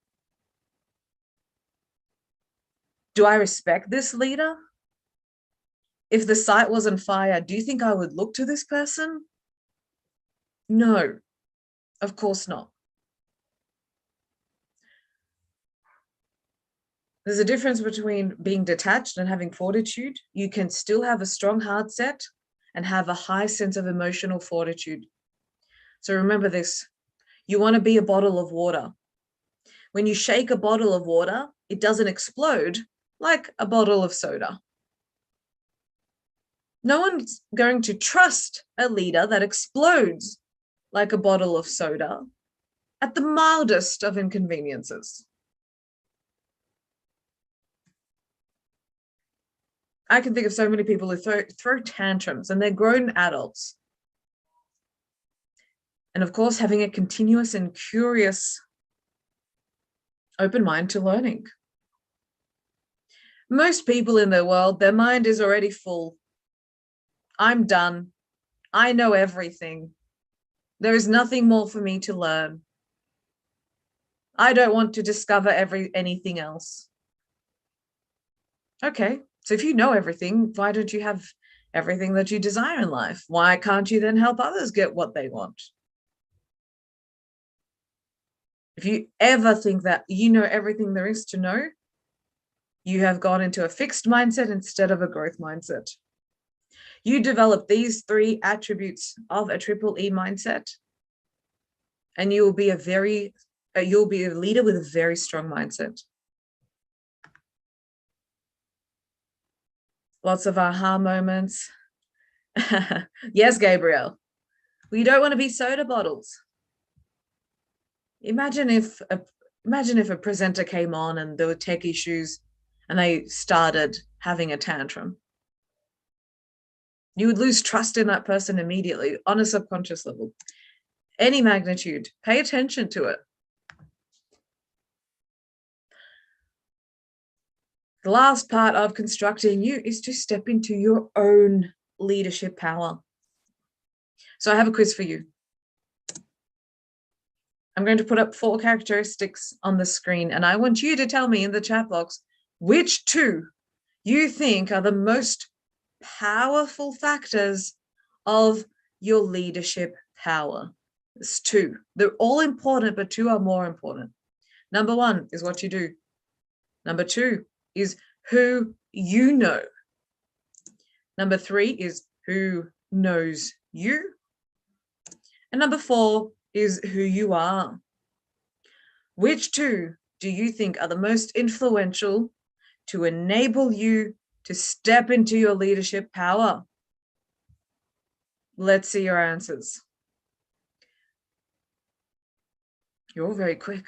Do I respect this leader? If the site was on fire, do you think I would look to this person? No, of course not. There's a difference between being detached and having fortitude. You can still have a strong heart set and have a high sense of emotional fortitude. So remember this. You want to be a bottle of water. When you shake a bottle of water, it doesn't explode like a bottle of soda. No one's going to trust a leader that explodes like a bottle of soda at the mildest of inconveniences. I can think of so many people who throw tantrums, and they're grown adults. And of course, having a continuous and curious open mind to learning. Most people in the world, their mind is already full. I'm done. I know everything. There is nothing more for me to learn. I don't want to discover anything else. Okay, so if you know everything, why don't you have everything that you desire in life? Why can't you then help others get what they want? If you ever think that you know everything there is to know, you have gone into a fixed mindset instead of a growth mindset. You develop these 3 attributes of a triple E mindset, and you will be you'll be a leader with a very strong mindset. Lots of aha moments. Yes, Gabriel. We don't want to be soda bottles. Imagine if a presenter came on and there were tech issues and they started having a tantrum. You would lose trust in that person immediately on a subconscious level. Any magnitude, pay attention to it. The last part of constructing you is to step into your own leadership power. So I have a quiz for you. I'm going to put up 4 characteristics on the screen, and I want you to tell me in the chat box which 2 you think are the most powerful factors of your leadership power. There's 2. They're all important, but 2 are more important. Number 1 is what you do. Number 2 is who you know. Number 3 is who knows you. And number 4 is who you are. Which 2 do you think are the most influential to enable you to step into your leadership power? Let's see your answers. You're all very quick.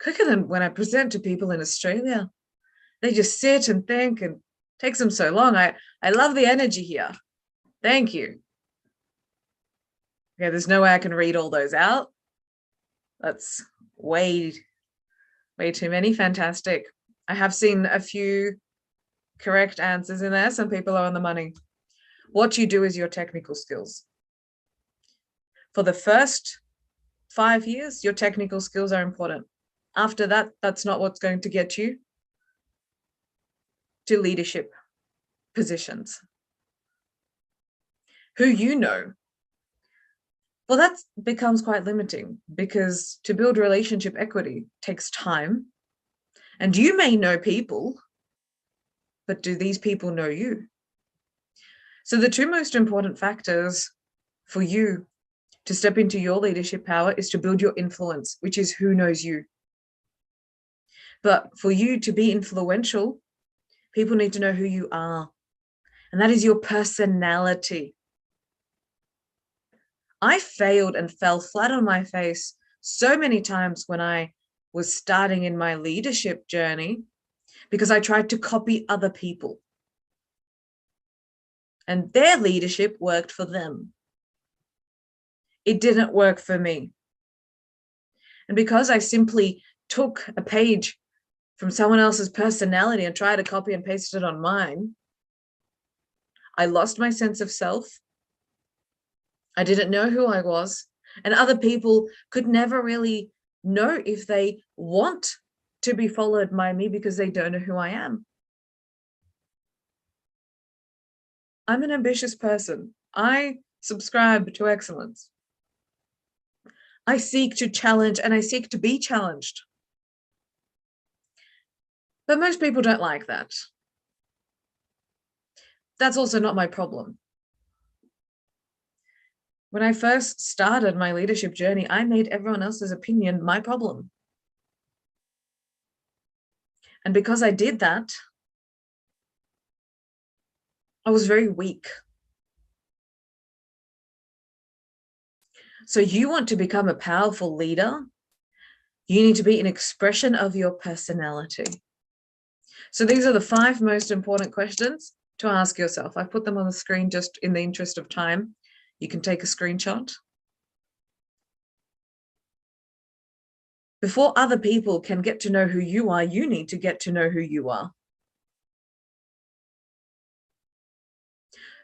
Quicker than when I present to people in Australia. They just sit and think, and it takes them so long. I love the energy here. Thank you. Okay, there's no way I can read all those out. That's way too many. Fantastic. I have seen a few correct answers in there. Some people are on the money. What you do is your technical skills. For the first 5 years, your technical skills are important. After that, that's not what's going to get you to leadership positions. Who you know. Well, that becomes quite limiting, because to build relationship equity takes time. And you may know people, but do these people know you? So the 2 most important factors for you to step into your leadership power is to build your influence, which is who knows you. But for you to be influential, people need to know who you are. And that is your personality. I failed and fell flat on my face so many times when I was starting in my leadership journey, because I tried to copy other people. And their leadership worked for them. It didn't work for me. And because I simply took a page from someone else's personality and tried to copy and paste it on mine, I lost my sense of self. I didn't know who I was, and other people could never really know if they want to be followed by me because they don't know who I am. I'm an ambitious person. I subscribe to excellence. I seek to challenge, and I seek to be challenged. But most people don't like that. That's also not my problem. When I first started my leadership journey, I made everyone else's opinion my problem. And because I did that, I was very weak. So you want to become a powerful leader, you need to be an expression of your personality. So these are the 5 most important questions to ask yourself. I've put them on the screen just in the interest of time. You can take a screenshot. Before other people can get to know who you are, you need to get to know who you are.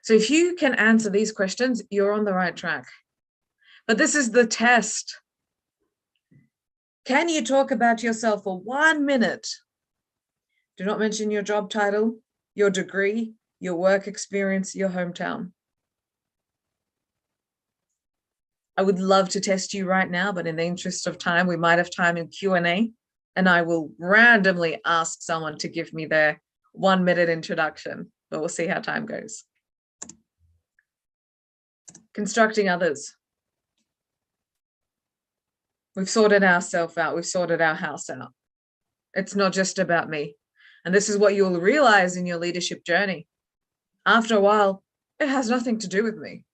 So if you can answer these questions, you're on the right track. But this is the test. Can you talk about yourself for 1 minute? Do not mention your job title, your degree, your work experience, your hometown. I would love to test you right now, but in the interest of time, we might have time in Q&A, and I will randomly ask someone to give me their 1 minute introduction, but we'll see how time goes. Constructing others. We've sorted ourselves out. We've sorted our house out. It's not just about me. And this is what you'll realize in your leadership journey. After a while, it has nothing to do with me.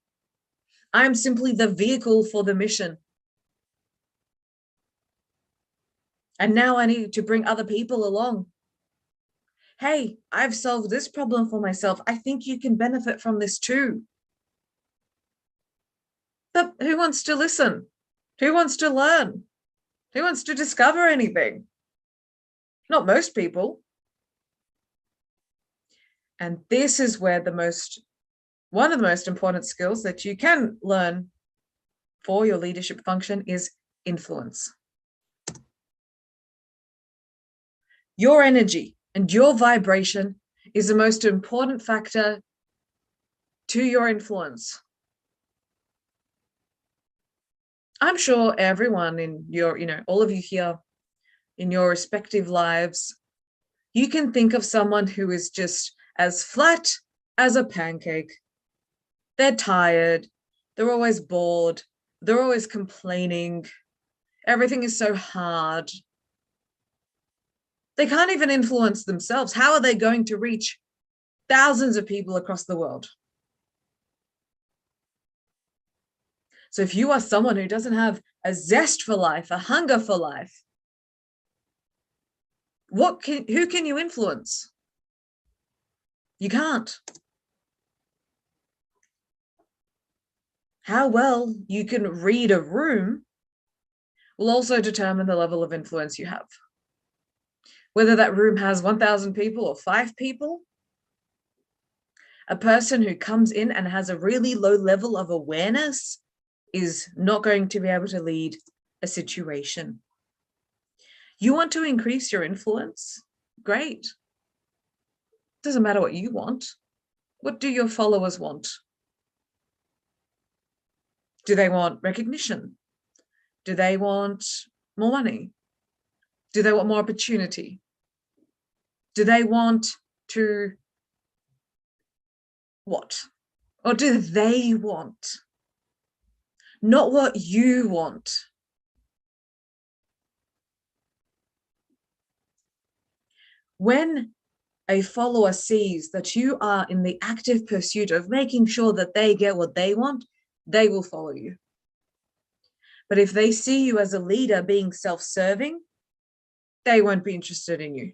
I am simply the vehicle for the mission. And now I need to bring other people along. Hey, I've solved this problem for myself. I think you can benefit from this too. But who wants to listen? Who wants to learn? Who wants to discover anything? Not most people. And this is where one of the most important skills that you can learn for your leadership function is influence. Your energy and your vibration is the most important factor to your influence. I'm sure everyone in your, all of you here in your respective lives, you can think of someone who is just as flat as a pancake. They're tired. They're always bored. They're always complaining. Everything is so hard. They can't even influence themselves. How are they going to reach thousands of people across the world? So if you are someone who doesn't have a zest for life, a hunger for life, who can you influence? You can't. How well you can read a room will also determine the level of influence you have. Whether that room has 1,000 people or 5 people, a person who comes in and has a really low level of awareness is not going to be able to lead a situation. You want to increase your influence? Great. Doesn't matter what you want. What do your followers want? Do they want recognition? Do they want more money? Do they want more opportunity? Do they want to what? Or do they want? Not what you want. When a follower sees that you are in the active pursuit of making sure that they get what they want, they will follow you. But if they see you as a leader being self-serving, they won't be interested in you.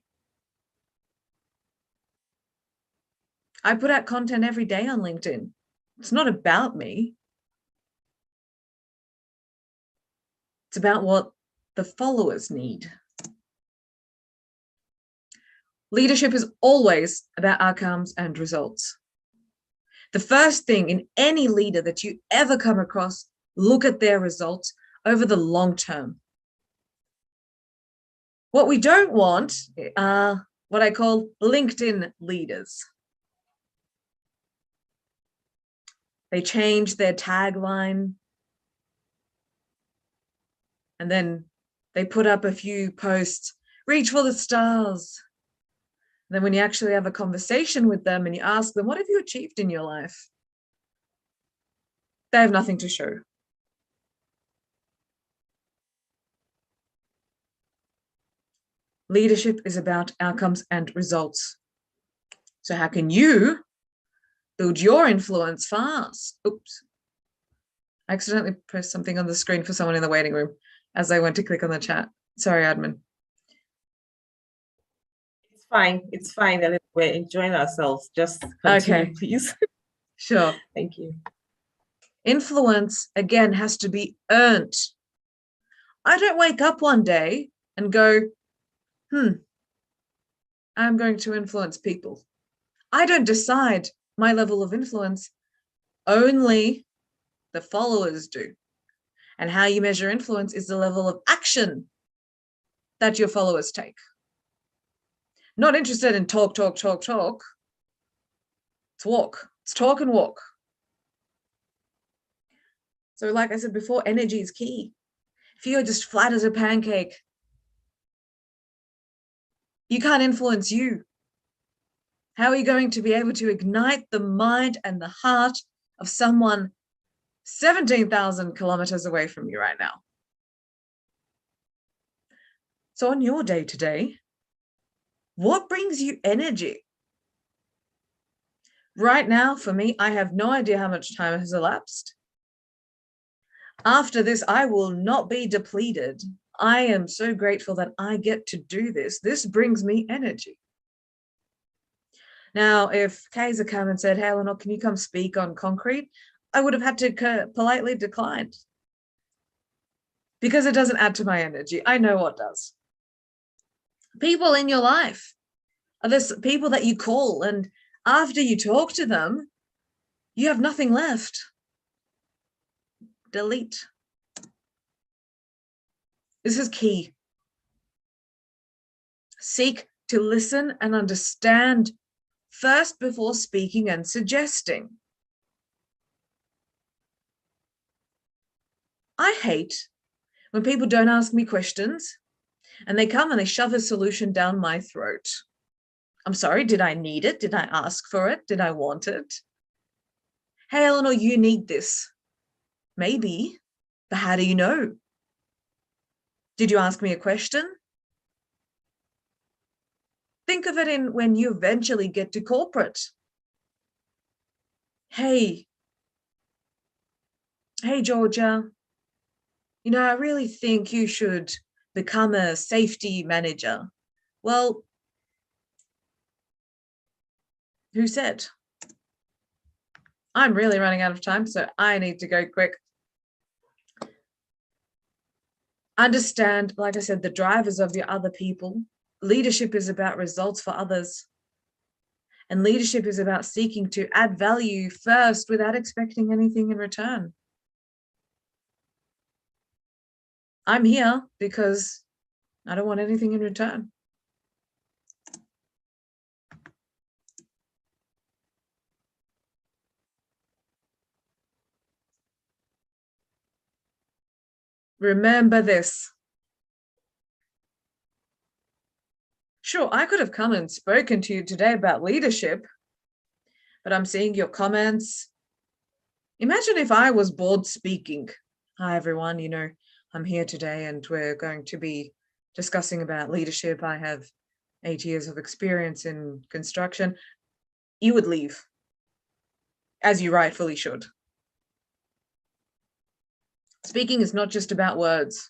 I put out content every day on LinkedIn. It's not about me. It's about what the followers need. Leadership is always about outcomes and results. The first thing in any leader that you ever come across, look at their results over the long term. What we don't want are what I call LinkedIn leaders. They change their tagline and then they put up a few posts, reach for the stars. And then when you actually have a conversation with them and you ask them, what have you achieved in your life? They have nothing to show. Leadership is about outcomes and results. So how can you build your influence fast? Oops. I accidentally pressed something on the screen for someone in the waiting room as I went to click on the chat. Sorry, admin. It's fine. It's fine. We're enjoying ourselves. Just continue, okay, please. Sure. Thank you. Influence, again, has to be earned. I don't wake up one day and go, I'm going to influence people. I don't decide my level of influence. Only the followers do. And how you measure influence is the level of action that your followers take. Not interested in talk, talk, talk, talk. It's walk. It's talk and walk. So like I said before, energy is key. If you're just flat as a pancake, you can't influence you. How are you going to be able to ignite the mind and the heart of someone 17,000 kilometers away from you right now? So on your day today, What brings you energy? Right now, for me, I have no idea how much time has elapsed. After this, I will not be depleted. I am so grateful that I get to do this. This brings me energy. Now, if Kaiser come and said, hey, Eleanor, can you come speak on concrete? I would have had to politely decline because it doesn't add to my energy. I know what does. People in your life are the people that you call, and after you talk to them, you have nothing left. Delete. This is key. Seek to listen and understand first before speaking and suggesting. I hate when people don't ask me questions and they come and they shove a solution down my throat. I'm sorry, did I need it? Did I ask for it? Did I want it? Hey, Eleanor, you need this. Maybe, but how do you know? Did you ask me a question? Think of it in when you eventually get to corporate. Hey, Georgia, you know, I really think you should become a safety manager. Well, who said? I'm really running out of time, so I need to go quick. Understand, like I said, the drivers of your other people. Leadership is about results for others. And leadership is about seeking to add value first without expecting anything in return. I'm here because I don't want anything in return. Remember this. Sure, I could have come and spoken to you today about leadership, but I'm seeing your comments. Imagine if I was bored speaking. Hi, everyone. You know, I'm here today and we're going to be discussing about leadership. I have 8 years of experience in construction. You would leave, as you rightfully should. Speaking is not just about words.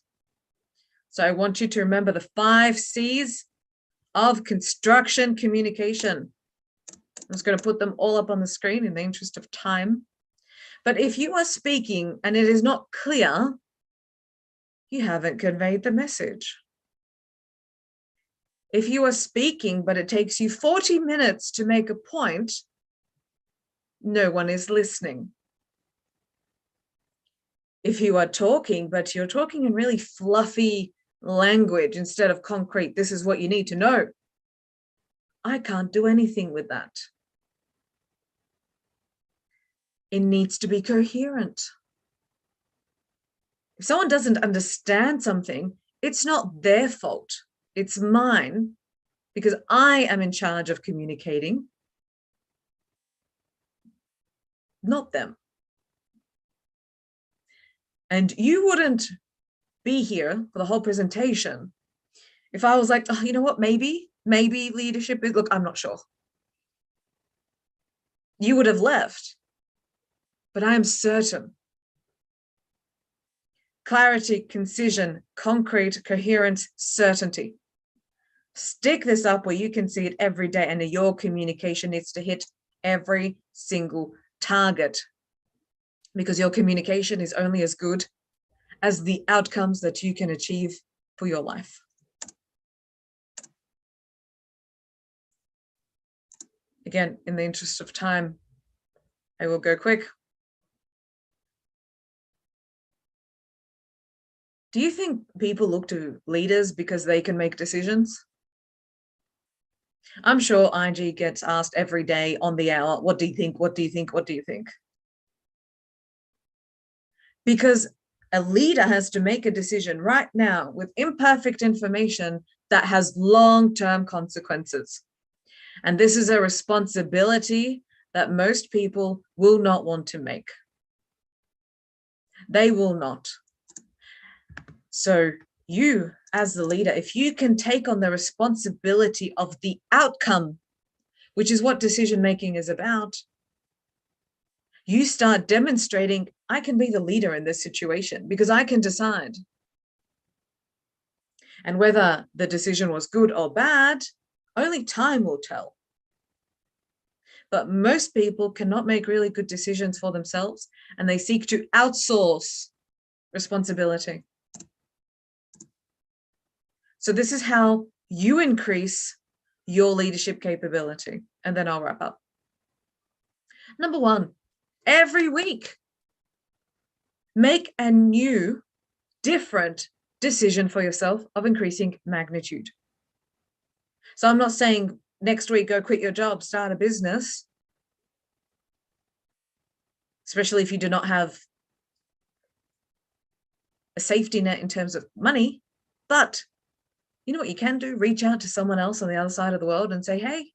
So I want you to remember the 5 C's of construction communication. I'm just going to put them all up on the screen in the interest of time. But if you are speaking and it is not clear, you haven't conveyed the message. If you are speaking, but it takes you 40 minutes to make a point, no one is listening. If you are talking, but you're talking in really fluffy language instead of concrete, this is what you need to know, I can't do anything with that. It needs to be coherent. If someone doesn't understand something, it's not their fault. It's mine, because I am in charge of communicating, not them. And you wouldn't be here for the whole presentation if I was like, oh, you know what, maybe leadership is, look, I'm not sure. You would have left, but I am certain. Clarity, concision, concrete, coherence, certainty. Stick this up where you can see it every day, and your communication needs to hit every single target, because your communication is only as good as the outcomes that you can achieve for your life. Again, in the interest of time, I will go quick. Do you think people look to leaders because they can make decisions? I'm sure IG gets asked every day on the hour, what do you think? What do you think? What do you think? Because a leader has to make a decision right now with imperfect information that has long-term consequences. And this is a responsibility that most people will not want to make. They will not. So you as the leader, if you can take on the responsibility of the outcome, which is what decision making is about, you start demonstrating, I can be the leader in this situation because I can decide. And whether the decision was good or bad, only time will tell. But most people cannot make really good decisions for themselves, and they seek to outsource responsibility. So this is how you increase your leadership capability. And then I'll wrap up. Number one, every week, make a new, different decision for yourself of increasing magnitude. So I'm not saying next week, go quit your job, start a business, especially if you do not have a safety net in terms of money. But you know what you can do? Reach out to someone else on the other side of the world and say, hey,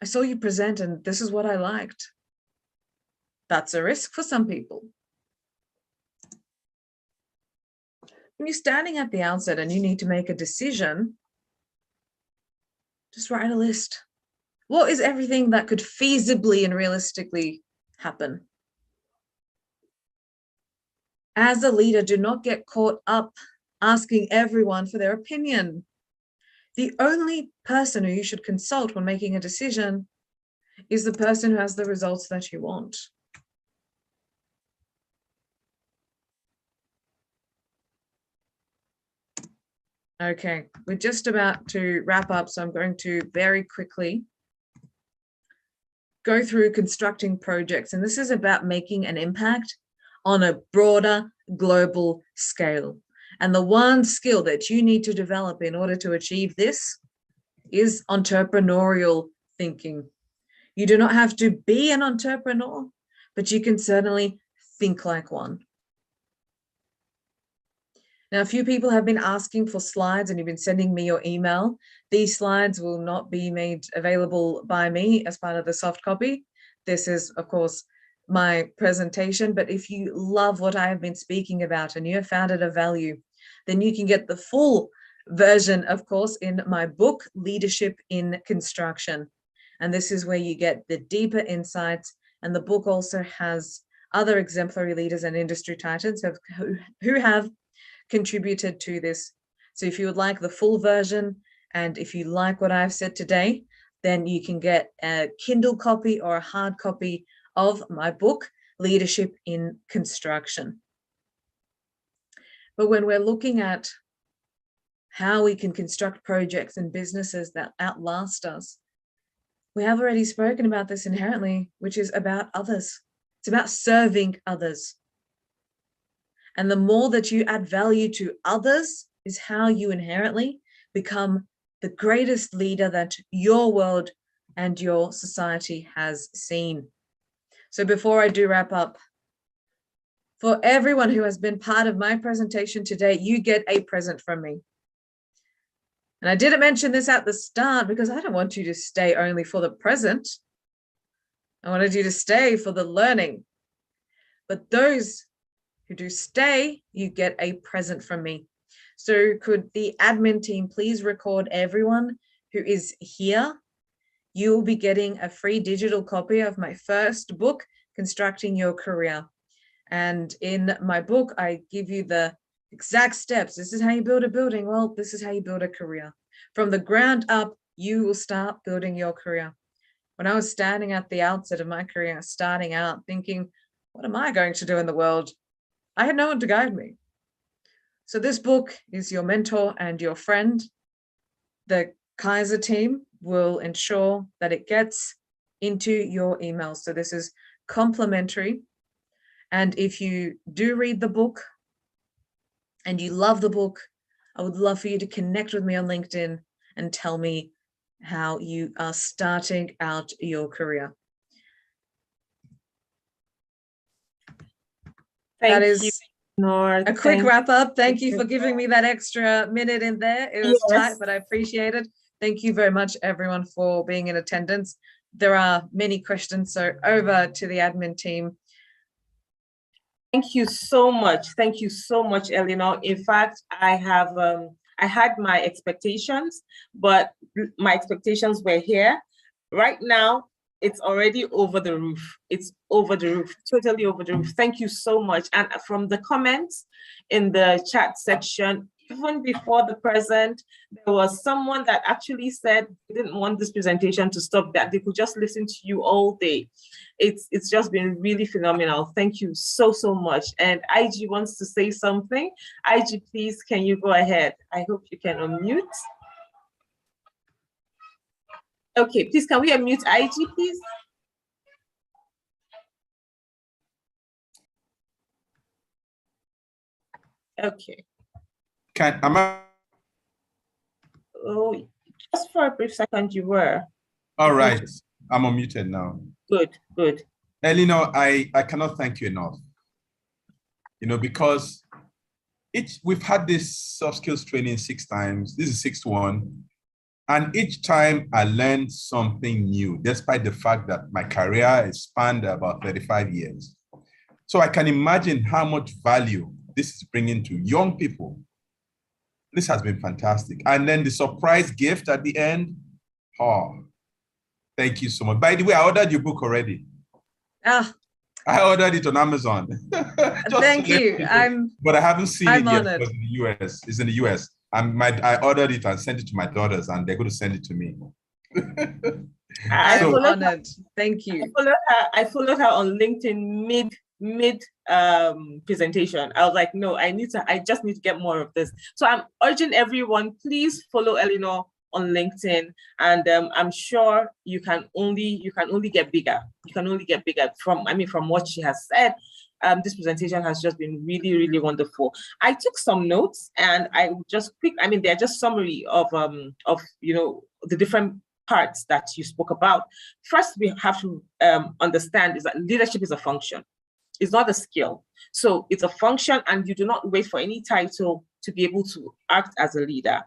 I saw you present and this is what I liked. That's a risk for some people. When you're standing at the outset and you need to make a decision, just write a list. What is everything that could feasibly and realistically happen? As a leader, do not get caught up asking everyone for their opinion. The only person who you should consult when making a decision is the person who has the results that you want. Okay, we're just about to wrap up, so I'm going to very quickly go through constructing projects. And this is about making an impact on a broader global scale. And the one skill that you need to develop in order to achieve this is entrepreneurial thinking. You do not have to be an entrepreneur, but you can certainly think like one. Now, a few people have been asking for slides and you've been sending me your email. These slides will not be made available by me as part of the soft copy. This is, of course, my presentation, but if you love what I have been speaking about and you have found it of value, then you can get the full version, of course, in my book, Leadership in Construction. And this is where you get the deeper insights. And the book also has other exemplary leaders and industry titans who have contributed to this. So if you would like the full version, and if you like what I've said today, then you can get a Kindle copy or a hard copy of my book, Leadership in Construction. But when we're looking at how we can construct projects and businesses that outlast us, we have already spoken about this inherently, which is about others. It's about serving others. And the more that you add value to others is how you inherently become the greatest leader that your world and your society has seen. So before I do wrap up, for everyone who has been part of my presentation today, you get a present from me. And I didn't mention this at the start because I don't want you to stay only for the present. I wanted you to stay for the learning. But those who do stay, you get a present from me. So could the admin team please record everyone who is here? You will be getting a free digital copy of my first book, Constructing Your Career. And in my book, I give you the exact steps. This is how you build a building. Well, this is how you build a career. From the ground up, you will start building your career. When I was standing at the outset of my career, starting out thinking, what am I going to do in the world? I had no one to guide me. So this book is your mentor and your friend. The Kaiser team will ensure that it gets into your emails. So this is complimentary. And if you do read the book and you love the book, I would love for you to connect with me on LinkedIn and tell me how you are starting out your career. That is a quick wrap up. Thank you for giving me that extra minute in there. It was tight, but I appreciate it. Thank you very much, everyone, for being in attendance. There are many questions, so over to the admin team. Thank you so much. Thank you so much, Eleanor. In fact, I had my expectations, but my expectations were here. Right now, it's already over the roof. It's over the roof, totally over the roof. Thank you so much. And from the comments in the chat section, even before the present, there was someone that actually said they didn't want this presentation to stop, that they could just listen to you all day. It's just been really phenomenal. Thank you so, so much. And IG wants to say something. IG, please, can you go ahead? I hope you can unmute. Okay, please, can we unmute IG, please? Okay. Am I? Oh, just for a brief second, you were. All right, I'm unmuted now. Good, good. Eleanor, I cannot thank you enough. You know, because we've had this soft skills training 6 times. This is 6th one. And each time I learned something new, despite the fact that my career has spanned about 35 years. So I can imagine how much value this is bringing to young people. This has been fantastic. And then the surprise gift at the end. Oh, thank you so much. By the way, I ordered your book already. Ah, I ordered it on Amazon. thank you. But I haven't seen it yet honored. because in the US. It's in the US. I ordered it and sent it to my daughters, and they're going to send it to me. I'm honored. Thank you. I followed her on LinkedIn mid presentation. I was like, no, I just need to get more of this. So I'm urging everyone, please follow Eleanor on LinkedIn, and I'm sure you can only get bigger. You can only get bigger from what she has said. This presentation has just been really, really wonderful. I took some notes, and I just they're just summary of the different parts that you spoke about. First, we have to understand is that leadership is a function. It's not a skill. So it's a function, and you do not wait for any title to be able to act as a leader.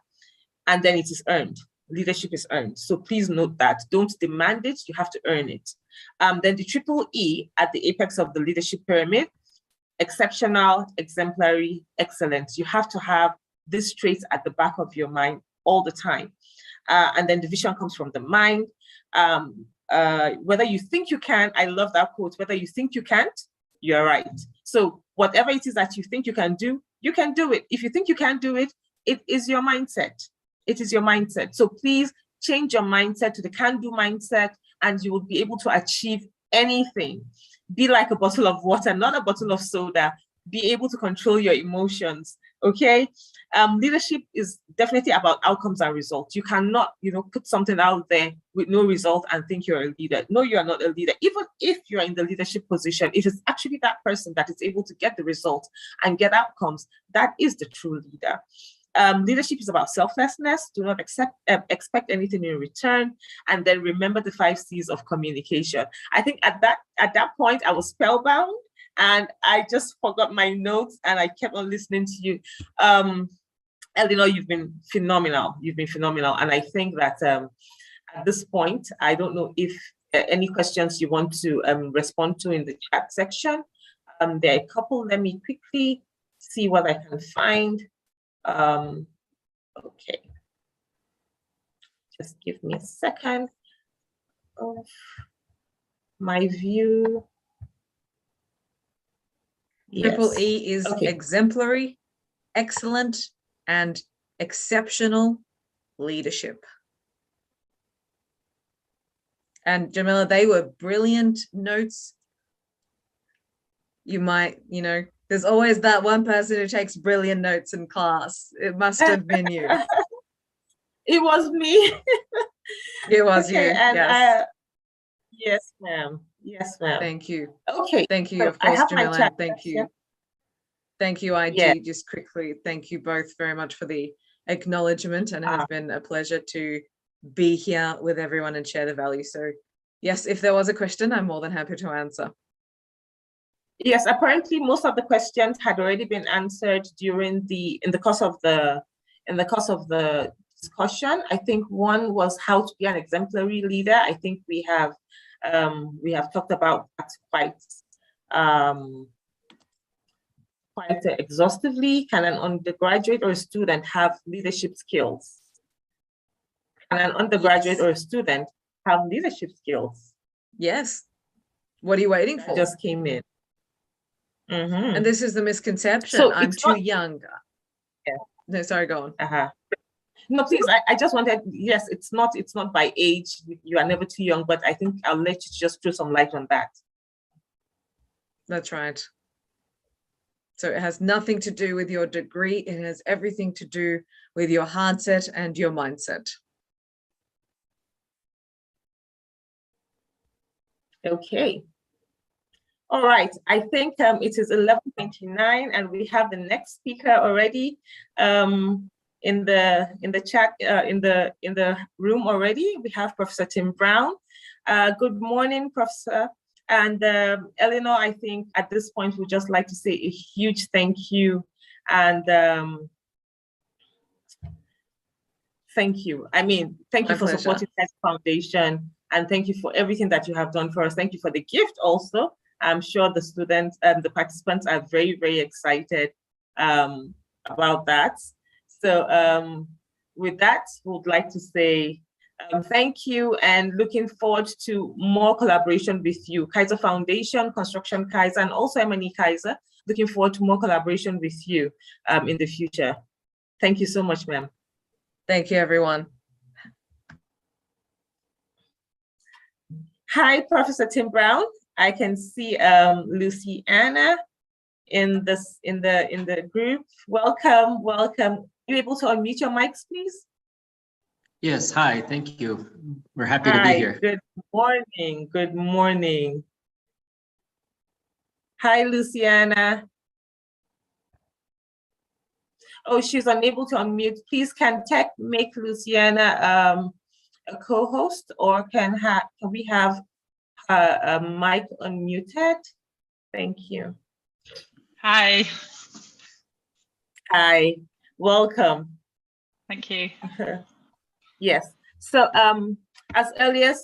And then it is earned. Leadership is earned. So please note that. Don't demand it, you have to earn it. Then the triple E at the apex of the leadership pyramid: exceptional, exemplary, excellent. You have to have these traits at the back of your mind all the time. And then the vision comes from the mind. Whether you think you can, I love that quote, whether you think you can't, you're right. So whatever it is that you think you can do it. If you think you can't do it, it is your mindset. It is your mindset. So please change your mindset to the can-do mindset, and you will be able to achieve anything. Be like a bottle of water, not a bottle of soda. Be able to control your emotions, okay? Leadership is definitely about outcomes and results. You cannot, put something out there with no result and think you're a leader. No, you are not a leader. Even if you're in the leadership position, it is actually that person that is able to get the results and get outcomes. That is the true leader. Leadership is about selflessness. Do not expect anything in return. And then remember the 5 C's of communication. I think at that point, I was spellbound, and I just forgot my notes, and I kept on listening to you. Eleanor, you've been phenomenal. You've been phenomenal. And I think that at this point, I don't know if any questions you want to respond to in the chat section. There are a couple. Let me quickly see what I can find. Okay. Just give me a second of my view. Triple E is exemplary, excellent, and exceptional leadership. And Jamila, they were brilliant notes. You might, there's always that one person who takes brilliant notes in class. It must have been you. It was me. It was you. And yes. Yes, ma'am. Yes, ma'am. Thank you. Okay. Thank you, of course, Jamila. Thank you. Thank you, IG. Yeah. Just quickly, thank you both very much for the acknowledgement, and it has been a pleasure to be here with everyone and share the value. So yes, if there was a question, I'm more than happy to answer. Yes, apparently most of the questions had already been answered in the course of the discussion. I think one was how to be an exemplary leader. I think we have talked about that quite exhaustively. Can an undergraduate or a student have leadership skills? Can an undergraduate or a student have leadership skills? Yes. What are you waiting for? Just came in. And this is the misconception. So I'm it's too not- young. Yeah. No, sorry, go on. No, please, I just wanted, yes, it's not by age. You are never too young, but I think I'll let you just throw some light on that. That's right. So it has nothing to do with your degree. It has everything to do with your heart set and your mindset. Okay. All right. I think it is 11:29 and we have the next speaker already in the chat, in the room already. We have Professor Tim Brown. Good morning, Professor. And Eleanor, I think at this point, we'd just like to say a huge thank you. And thank you. I mean, thank you for supporting the Foundation. And thank you for everything that you have done for us. Thank you for the gift also. I'm sure the students and the participants are very, very excited about that. So with that, we would like to say thank you and looking forward to more collaboration with you. Kaiser Foundation, Construction Kaiser, and also M&E Kaiser. Looking forward to more collaboration with you in the future. Thank you so much, ma'am. Thank you, everyone. Hi, Professor Tim Brown. I can see Luciana in the group. Welcome, welcome. Are you able to unmute your mics, please? Yes, hi, thank you. We're happy to be here. Good morning, good morning. Hi, Luciana. Oh, she's unable to unmute. Please, can tech make Luciana a co-host, or can we have a mic unmuted? Thank you. Hi. Hi, welcome. Thank you. Yes, so as earlier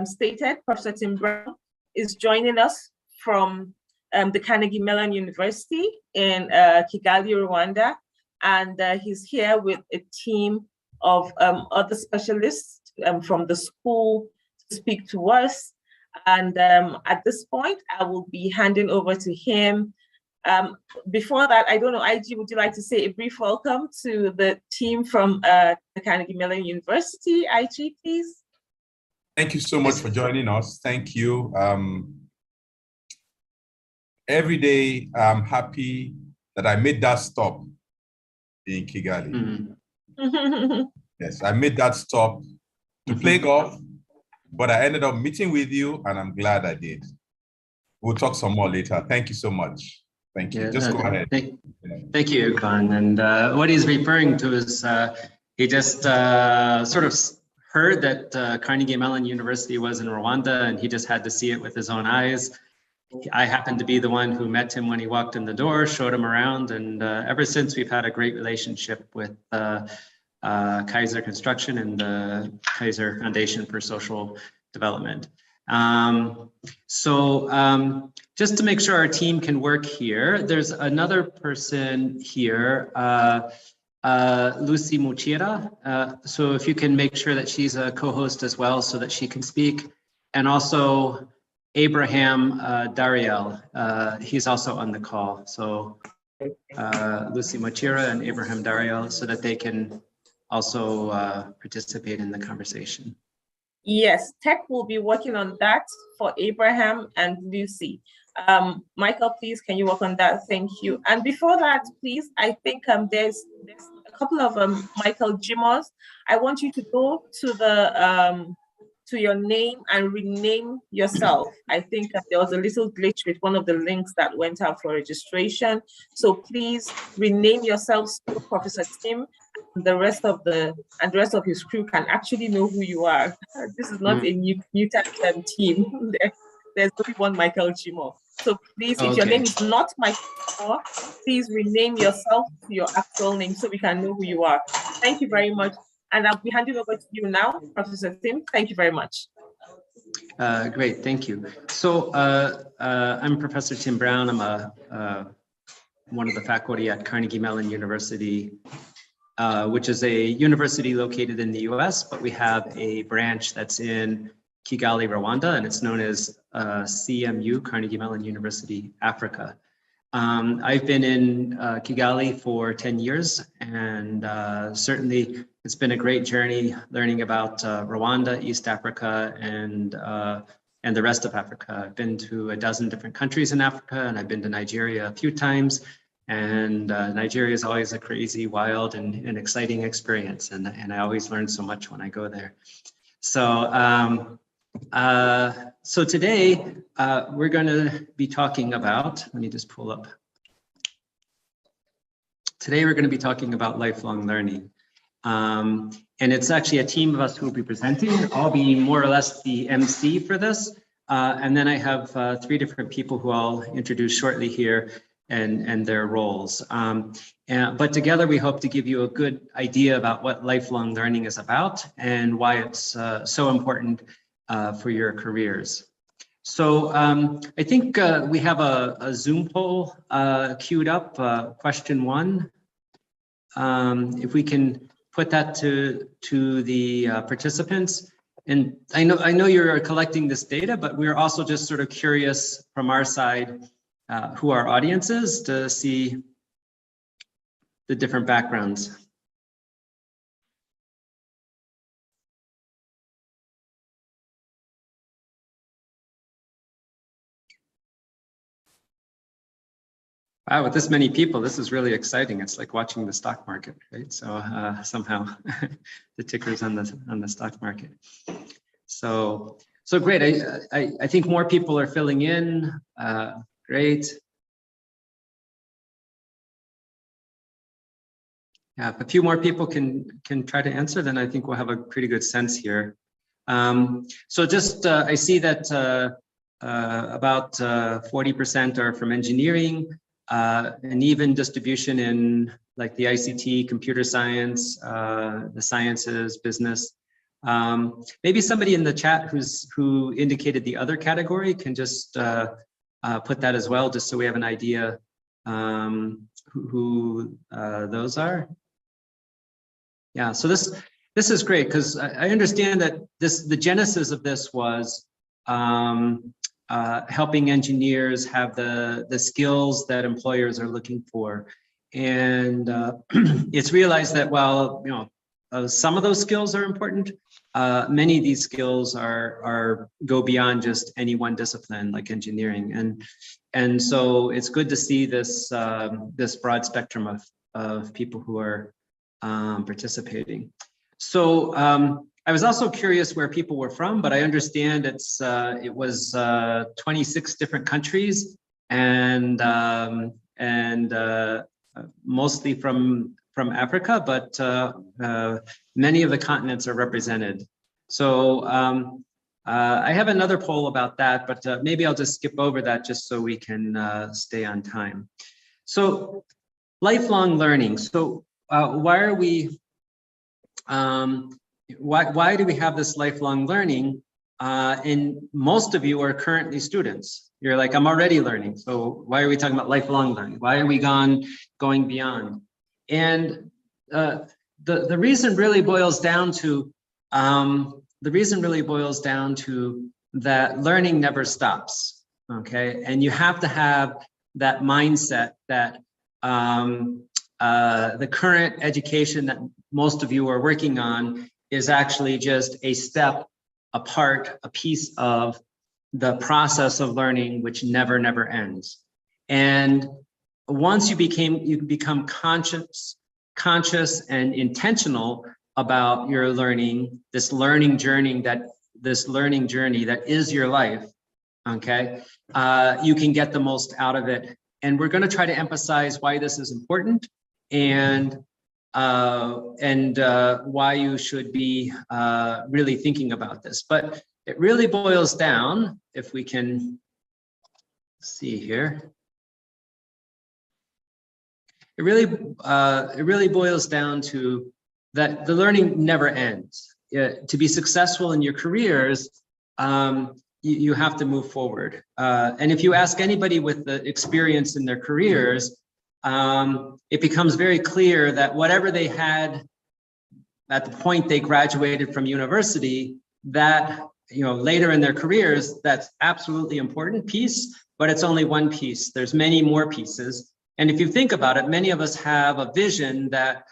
stated, Professor Tim Brown is joining us from the Carnegie Mellon University in Kigali, Rwanda, and he's here with a team of other specialists from the school to speak to us. And at this point, I will be handing over to him. Before that, I don't know, IG, would you like to say a brief welcome to the team from the Carnegie Mellon University? IG, please. Thank you so much for joining us. Thank you. Every day, I'm happy that I made that stop in Kigali. Yes, I made that stop to play golf, but I ended up meeting with you, and I'm glad I did. We'll talk some more later. Thank you so much. Thank you. Yeah, just go ahead. Thank you, Kwan. And what he's referring to is he just sort of heard that Carnegie Mellon University was in Rwanda, and he just had to see it with his own eyes. I happened to be the one who met him when he walked in the door, showed him around, and ever since we've had a great relationship with Kaiser Construction and the Kaiser Foundation for Social Development. Just to make sure our team can work here, there's another person here, Lucy Muchira. So if you can make sure that she's a co-host as well so that she can speak. And also Abraham Dariel, he's also on the call. So Lucy Muchira and Abraham Dariel so that they can also participate in the conversation. Yes, tech will be working on that for Abraham and Lucy. Michael, please, can you work on that? Thank you. And before that, please, I think there's a couple of Michael Jimos. I want you to go to the to your name and rename yourself. I think there was a little glitch with one of the links that went out for registration. So please rename yourself to Professor Tim. The rest of his crew can actually know who you are. This is not a mutant team. There's only one Michael Jimo. So please, if your name is not Michael Jimo, please rename yourself to your actual name so we can know who you are. Thank you very much. And I'll be handing over to you now, Professor Tim. Thank you very much. Great, thank you. So I'm Professor Tim Brown. I'm a one of the faculty at Carnegie Mellon University, which is a university located in the US, but we have a branch that's in Kigali, Rwanda, and it's known as CMU, Carnegie Mellon University, Africa. I've been in Kigali for 10 years, and certainly it's been a great journey learning about Rwanda, East Africa, and the rest of Africa. I've been to a dozen different countries in Africa, and I've been to Nigeria a few times. And Nigeria is always a crazy, wild, and exciting experience, and I always learn so much when I go there. So so today we're going to be talking about, let me just pull up. Today we're going to be talking about lifelong learning. And it's actually a team of us who will be presenting. I'll be more or less the MC for this. And then I have 3 different people who I'll introduce shortly here and their roles. But together we hope to give you a good idea about what lifelong learning is about and why it's so important for your careers. So I think we have a Zoom poll queued up, question 1. If we can put that to the participants. And I know you're collecting this data, but we're also just sort of curious from our side who our audience is to see the different backgrounds. Wow, with this many people, this is really exciting. It's like watching the stock market, right? So somehow the ticker's on the stock market. So great. I think more people are filling in. Great. Yeah, if a few more people can try to answer, then I think we'll have a pretty good sense here. So just I see that about 40% are from engineering. An even distribution in like the ICT, computer science, the sciences, business. Maybe somebody in the chat who indicated the other category can just put that as well, just so we have an idea who those are. Yeah, so this is great because I understand that the genesis of this was helping engineers have the skills that employers are looking for. And it's realized that while some of those skills are important, many of these skills go beyond just any one discipline like engineering. And so it's good to see this this broad spectrum of people who are participating. So I was also curious where people were from, but I understand it was 26 different countries and mostly from Africa, but many of the continents are represented. So I have another poll about that, but maybe I'll just skip over that just so we can stay on time. So lifelong learning. So why are we? Why do we have this lifelong learning? And most of you are currently students. You're like, I'm already learning. So why are we talking about lifelong learning? Why are we going beyond? And the reason really boils down to that learning never stops. Okay, and you have to have that mindset that the current education that most of you are working on is actually just a step, a piece of the process of learning, which never ends. And once you become conscious and intentional about your learning, this learning journey that is your life, okay, you can get the most out of it. And we're going to try to emphasize why this is important and why you should be really thinking about this. But it really boils down, if we can see here, it really boils down to that the learning never ends. To be successful in your careers, you have to move forward. And if you ask anybody with the experience in their careers, it becomes very clear that whatever they had at the point they graduated from university, that, later in their careers, that's absolutely important piece, but it's only one piece. There's many more pieces. And if you think about it, many of us have a vision that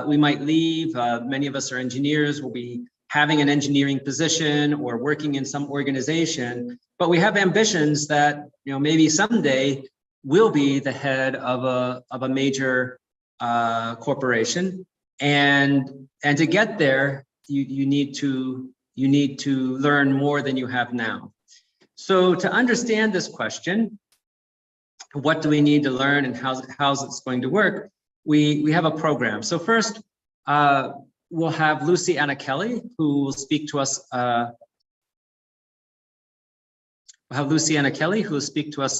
we might leave. Many of us are engineers, will be having an engineering position or working in some organization, but we have ambitions that, maybe someday we'll be the head of a major corporation. And to get there, you need to learn more than you have now. So to understand this question, what do we need to learn and how's it's going to work? We have a program. So first, we'll have Luciana Kelly, who will speak to us.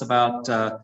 About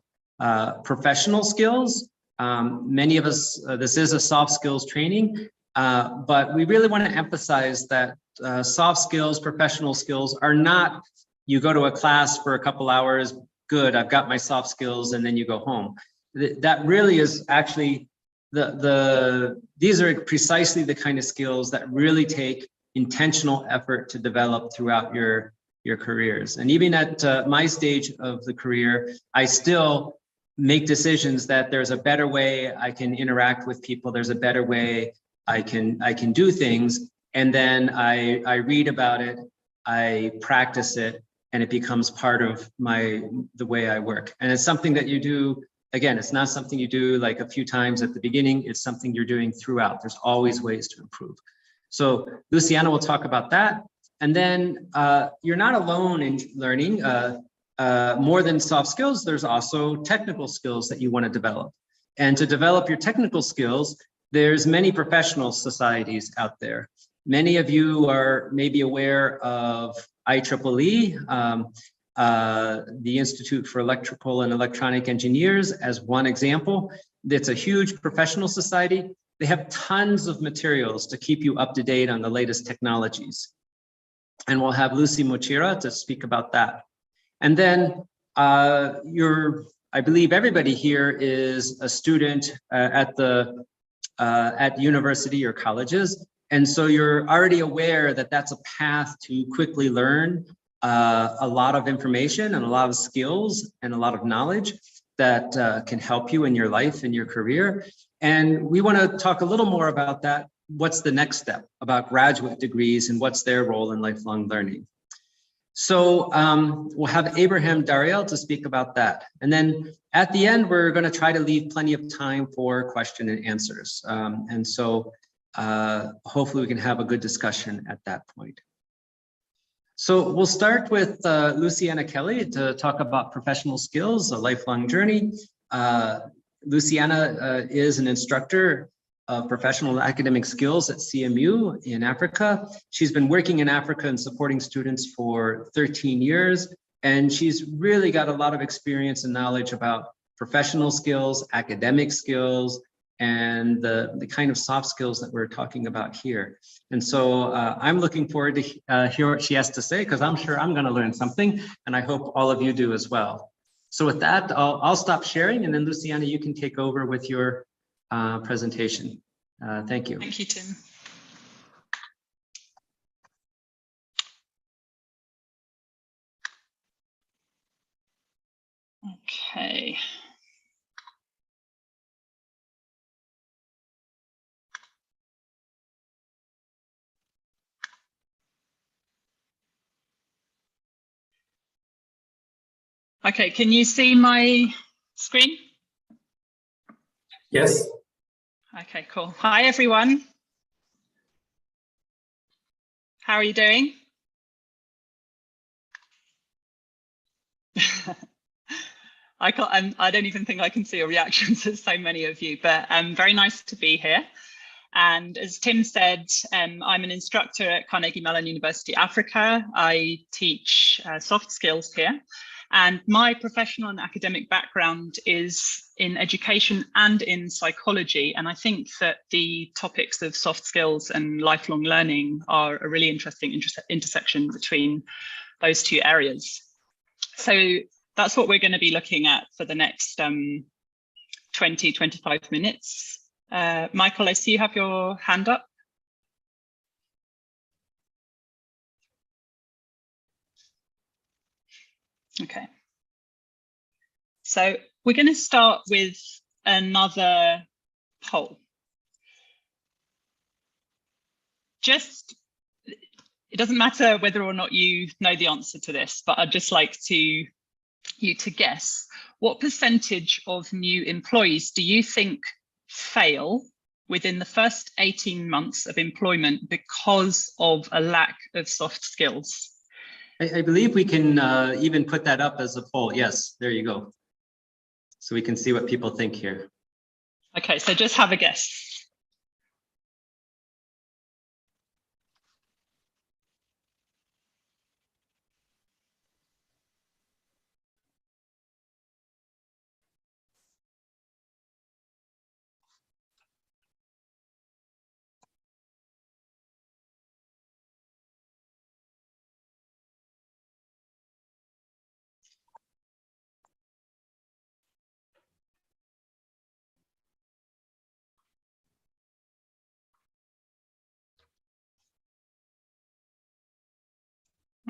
professional skills. Many of us, this is a soft skills training, but we really want to emphasize that soft skills, professional skills are not, you go to a class for a couple hours, good, I've got my soft skills, and then you go home. That really is actually these are precisely the kind of skills that really take intentional effort to develop throughout your careers. And even at my stage of the career, I still make decisions that there's a better way I can interact with people. There's a better way I can do things. And then I read about it, I practice it, and it becomes part of the way I work. And it's something that you do. Again, it's not something you do like a few times at the beginning. It's something you're doing throughout. There's always ways to improve. So Luciana will talk about that. And then you're not alone in learning. More than soft skills, there's also technical skills that you want to develop. And to develop your technical skills, there's many professional societies out there. Many of you are maybe aware of IEEE, the Institute for Electrical and Electronic Engineers as one example. It's a huge professional society. They have tons of materials to keep you up to date on the latest technologies. And we'll have Lucy Mochira to speak about that. And then I believe everybody here is a student at university or colleges. And so you're already aware that that's a path to quickly learn a lot of information and a lot of skills and a lot of knowledge that can help you in your life and your career. And we want to talk a little more about that. What's the next step about graduate degrees and what's their role in lifelong learning? So we'll have Abraham Dariel to speak about that. And then at the end, we're going to try to leave plenty of time for question and answers. And so hopefully we can have a good discussion at that point. So we'll start with Luciana Kelly to talk about professional skills, a lifelong journey. Luciana is an instructor of professional academic skills at CMU in Africa. She's been working in Africa and supporting students for 13 years. And she's really got a lot of experience and knowledge about professional skills, academic skills, and the kind of soft skills that we're talking about here. And so I'm looking forward to hear what she has to say, because I'm sure I'm going to learn something, and I hope all of you do as well. So with that, I'll stop sharing, and then Luciana, you can take over with your presentation. Thank you. Thank you, Tim. Okay. Okay, can you see my screen? Yes. Okay, cool. Hi, everyone. How are you doing? I don't even think I can see your reactions. There's so many of you, but very nice to be here. And as Tim said, I'm an instructor at Carnegie Mellon University, Africa. I teach soft skills here. And my professional and academic background is in education and in psychology. And I think that the topics of soft skills and lifelong learning are a really interesting intersection between those two areas. So that's what we're going to be looking at for the next 20, 25 minutes. Michael, I see you have your hand up. Okay. So we're going to start with another poll. Just, it doesn't matter whether or not you know the answer to this, but I'd just like you to guess, what percentage of new employees do you think fail within the first 18 months of employment because of a lack of soft skills? I believe we can even put that up as a poll. Yes, there you go. So we can see what people think here. Okay, so just have a guess.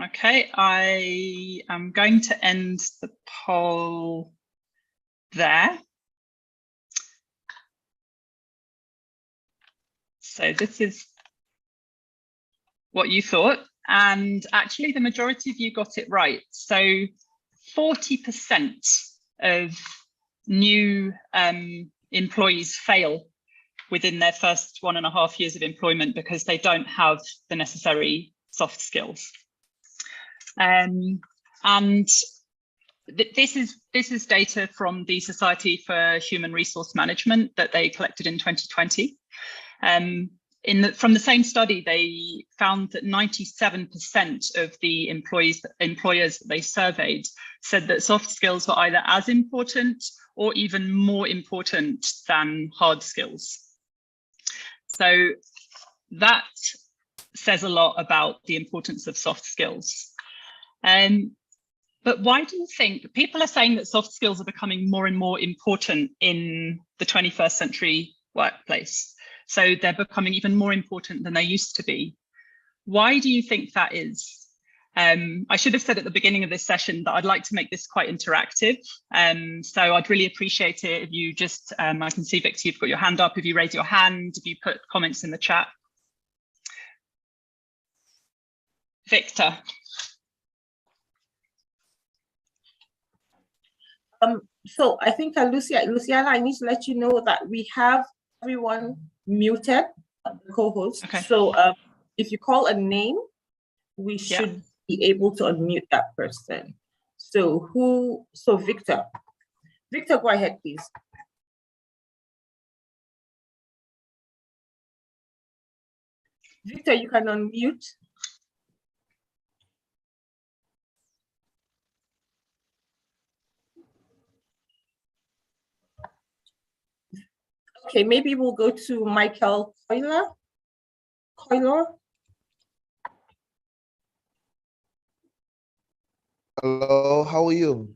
Okay, I am going to end the poll there. So this is what you thought, and actually the majority of you got it right. So 40% of new employees fail within their first 1.5 years of employment because they don't have the necessary soft skills. And this is data from the Society for Human Resource Management that they collected in 2020. From the same study, they found that 97% of the employers that they surveyed said that soft skills were either as important or even more important than hard skills. So that says a lot about the importance of soft skills. But why do you think people are saying that soft skills are becoming more and more important in the 21st century workplace? So they're becoming even more important than they used to be. Why do you think that is? I should have said at the beginning of this session that I'd like to make this quite interactive. So I'd really appreciate it if you just, I can see Victor, you've got your hand up. If you raise your hand, if you put comments in the chat. Victor. So I think Luciana, I need to let you know that we have everyone muted, the co-host. Okay. So if you call a name, we should be able to unmute that person. So Victor, go ahead, please. Victor, you can unmute. Okay, maybe we'll go to Michael Coiler. Hello, how are you?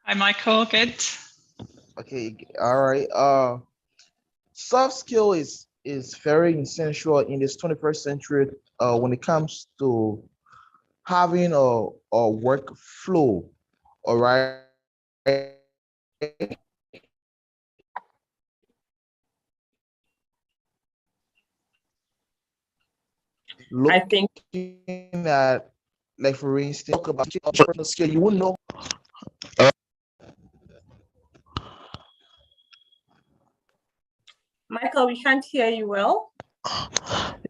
Hi, Michael, good. Okay, all right. Soft skill is very essential in this 21st century when it comes to having a workflow, all right? I think that, like for instance, talk about personal skill, you wouldn't know. Michael, we can't hear you well.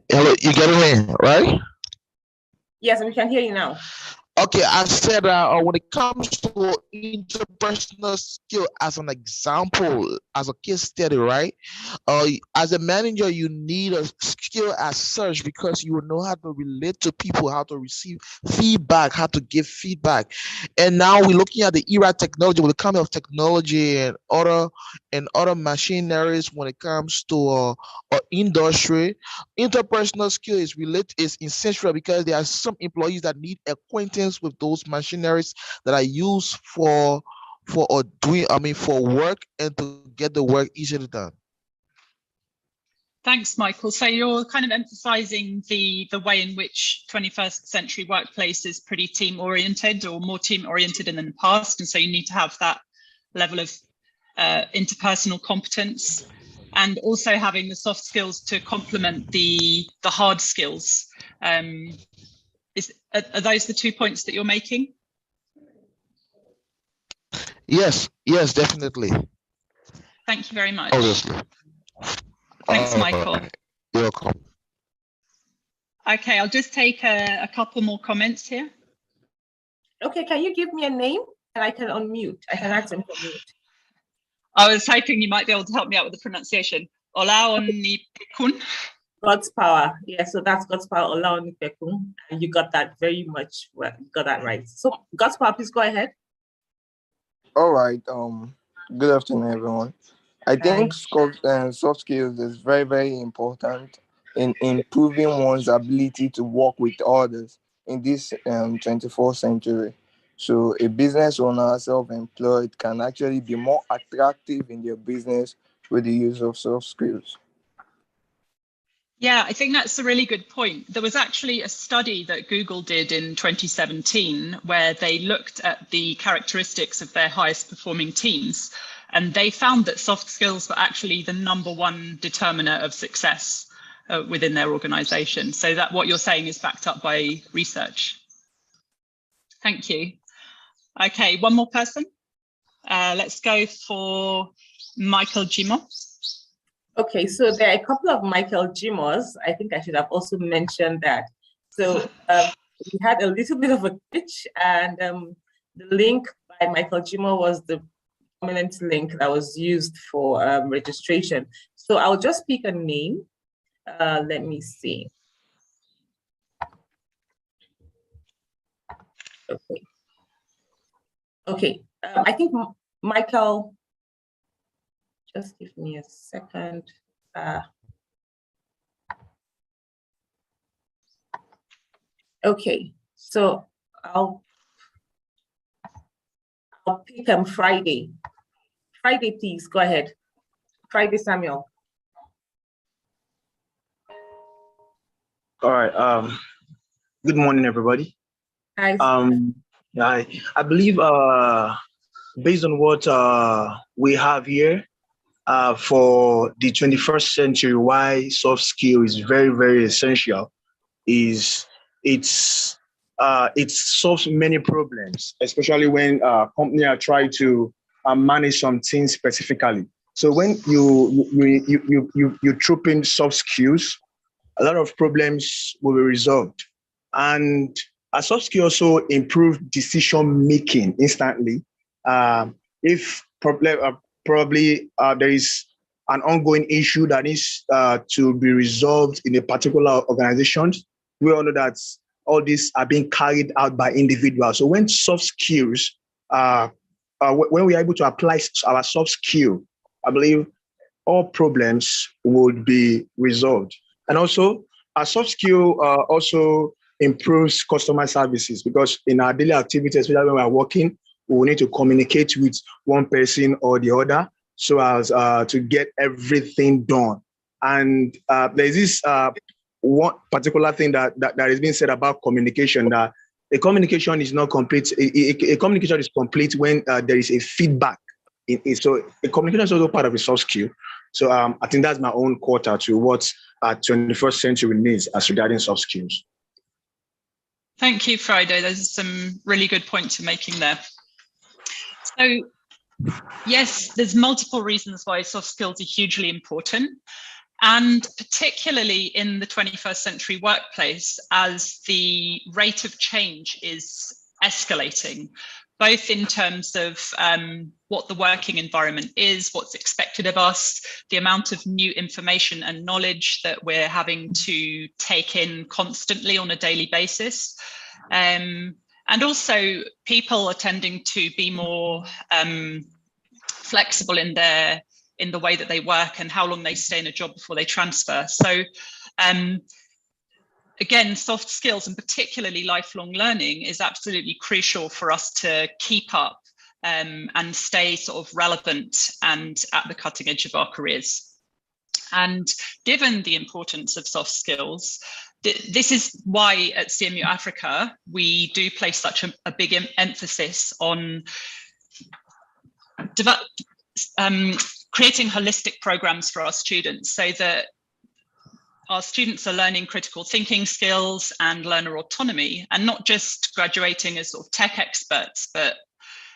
Hello, you get me, right? Yes, we can hear you now. Okay, I said when it comes to interpersonal skill, as an example, as a case study, right? As a manager, you need a skill as such because you will know how to relate to people, how to receive feedback, how to give feedback. And now we're looking at the era of technology, with the coming of technology and other machineries when it comes to industry. Interpersonal skill is essential because there are some employees that need acquaintance with those machineries that are used for for for work and to get the work easily done. Thanks, Michael. So you're kind of emphasizing the way in which 21st century workplace is pretty team oriented, or more team oriented than in the past. And so you need to have that level of interpersonal competence, and also having the soft skills to complement the hard skills. Are those the 2 points that you're making? Yes, definitely. Thank you very much. Obviously. Thanks, Michael. You're welcome. Okay, I'll just take a couple more comments here. Okay, can you give me a name and I can unmute? I can ask them to mute. I was hoping you might be able to help me out with the pronunciation. Olaonipekun. God's power. Yeah, so that's God's power. Olaonipekun. And you got that very much well. You got that right. So God's power, please go ahead. All right. Good afternoon, everyone. I think soft skills is very, very important in improving one's ability to work with others in this 21st century. So a business owner, self-employed, can actually be more attractive in their business with the use of soft skills. Yeah, I think that's a really good point. There was actually a study that Google did in 2017 where they looked at the characteristics of their highest performing teams, and they found that soft skills were actually the #1 determiner of success within their organization. So that what you're saying is backed up by research. Thank you. Okay, one more person. Let's go for Michael Jimo. Okay, so there are a couple of Michael Jimos. I think I should have also mentioned that. So we had a little bit of a glitch, and the link by Michael Jimo was the dominant link that was used for registration. So I'll just pick a name. Let me see. Okay. Okay, I think Michael, just give me a second. Okay, so I'll pick Friday. Friday, please, go ahead. Friday, Samuel. All right. Good morning, everybody. Hi. I believe based on what we have here for the 21st century, why soft skill is very, very essential is it solves many problems, especially when companies are trying to manage some things specifically. So when you troop in soft skills, a lot of problems will be resolved. And a soft skill also improves decision making instantly. If probably there is an ongoing issue that needs to be resolved in a particular organization, we all know that all these are being carried out by individuals. So when soft skills, when we are able to apply our soft skill, I believe all problems would be resolved. And also, our soft skill also improves customer services, because in our daily activities, especially when we are working, we will need to communicate with one person or the other so as to get everything done. And there's this one particular thing that is being said about communication, that a communication is not complete. A communication is complete when there is a feedback in it. So a communication is also part of a soft skill. So I think that's my own quarter to what 21st century needs as regarding soft skills. Thank you, Friday. Those are some really good points you're making there. So yes, there's multiple reasons why soft skills are hugely important, and particularly in the 21st century workplace, as the rate of change is escalating, both in terms of what the working environment is, what's expected of us, the amount of new information and knowledge that we're having to take in constantly on a daily basis. And also people are tending to be more flexible in the way that they work and how long they stay in a job before they transfer. So again, soft skills and particularly lifelong learning is absolutely crucial for us to keep up and stay sort of relevant and at the cutting edge of our careers. And given the importance of soft skills, this is why at CMU Africa, we do place such a big emphasis on creating holistic programs for our students, so that our students are learning critical thinking skills and learner autonomy, and not just graduating as sort of tech experts, but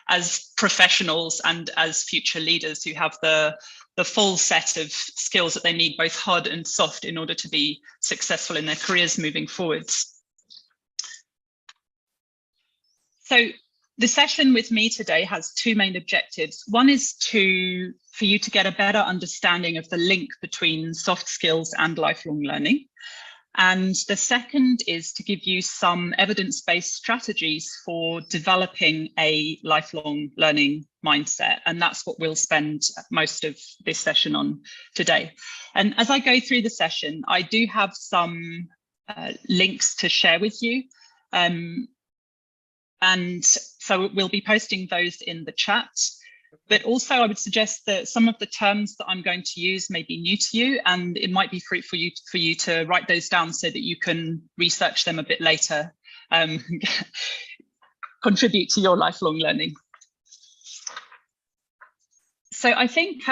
as professionals and as future leaders who have the full set of skills that they need, both hard and soft, in order to be successful in their careers moving forwards. So the session with me today has two main objectives. One is for you to get a better understanding of the link between soft skills and lifelong learning. And the second is to give you some evidence-based strategies for developing a lifelong learning mindset. And that's what we'll spend most of this session on today. And as I go through the session, I do have some links to share with you. And so we'll be posting those in the chat. But also I would suggest that some of the terms that I'm going to use may be new to you, and it might be fruitful for you to write those down so that you can research them a bit later, contribute to your lifelong learning. So I think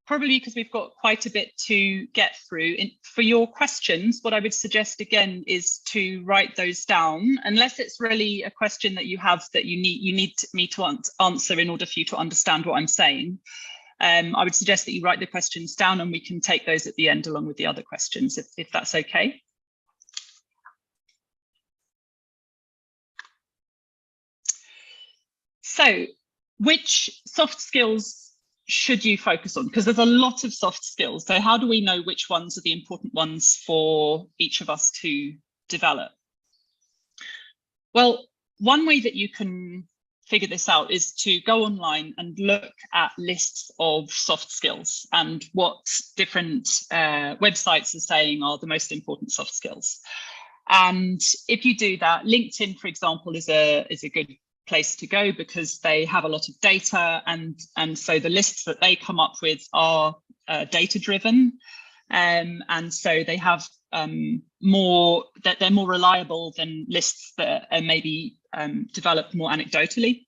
probably because we've got quite a bit to get through, for your questions, what I would suggest again is to write those down, unless it's really a question that you have that you need me to answer in order for you to understand what I'm saying. I would suggest that you write the questions down and we can take those at the end along with the other questions, if that's okay. So, which soft skills should you focus on? Because there's a lot of soft skills. So how do we know which ones are the important ones for each of us to develop? Well, one way that you can figure this out is to go online and look at lists of soft skills and what different websites are saying are the most important soft skills. And if you do that, LinkedIn, for example, is a good place to go because they have a lot of data, and so the lists that they come up with are data driven, and so they have more, that they're more reliable than lists that are maybe developed more anecdotally.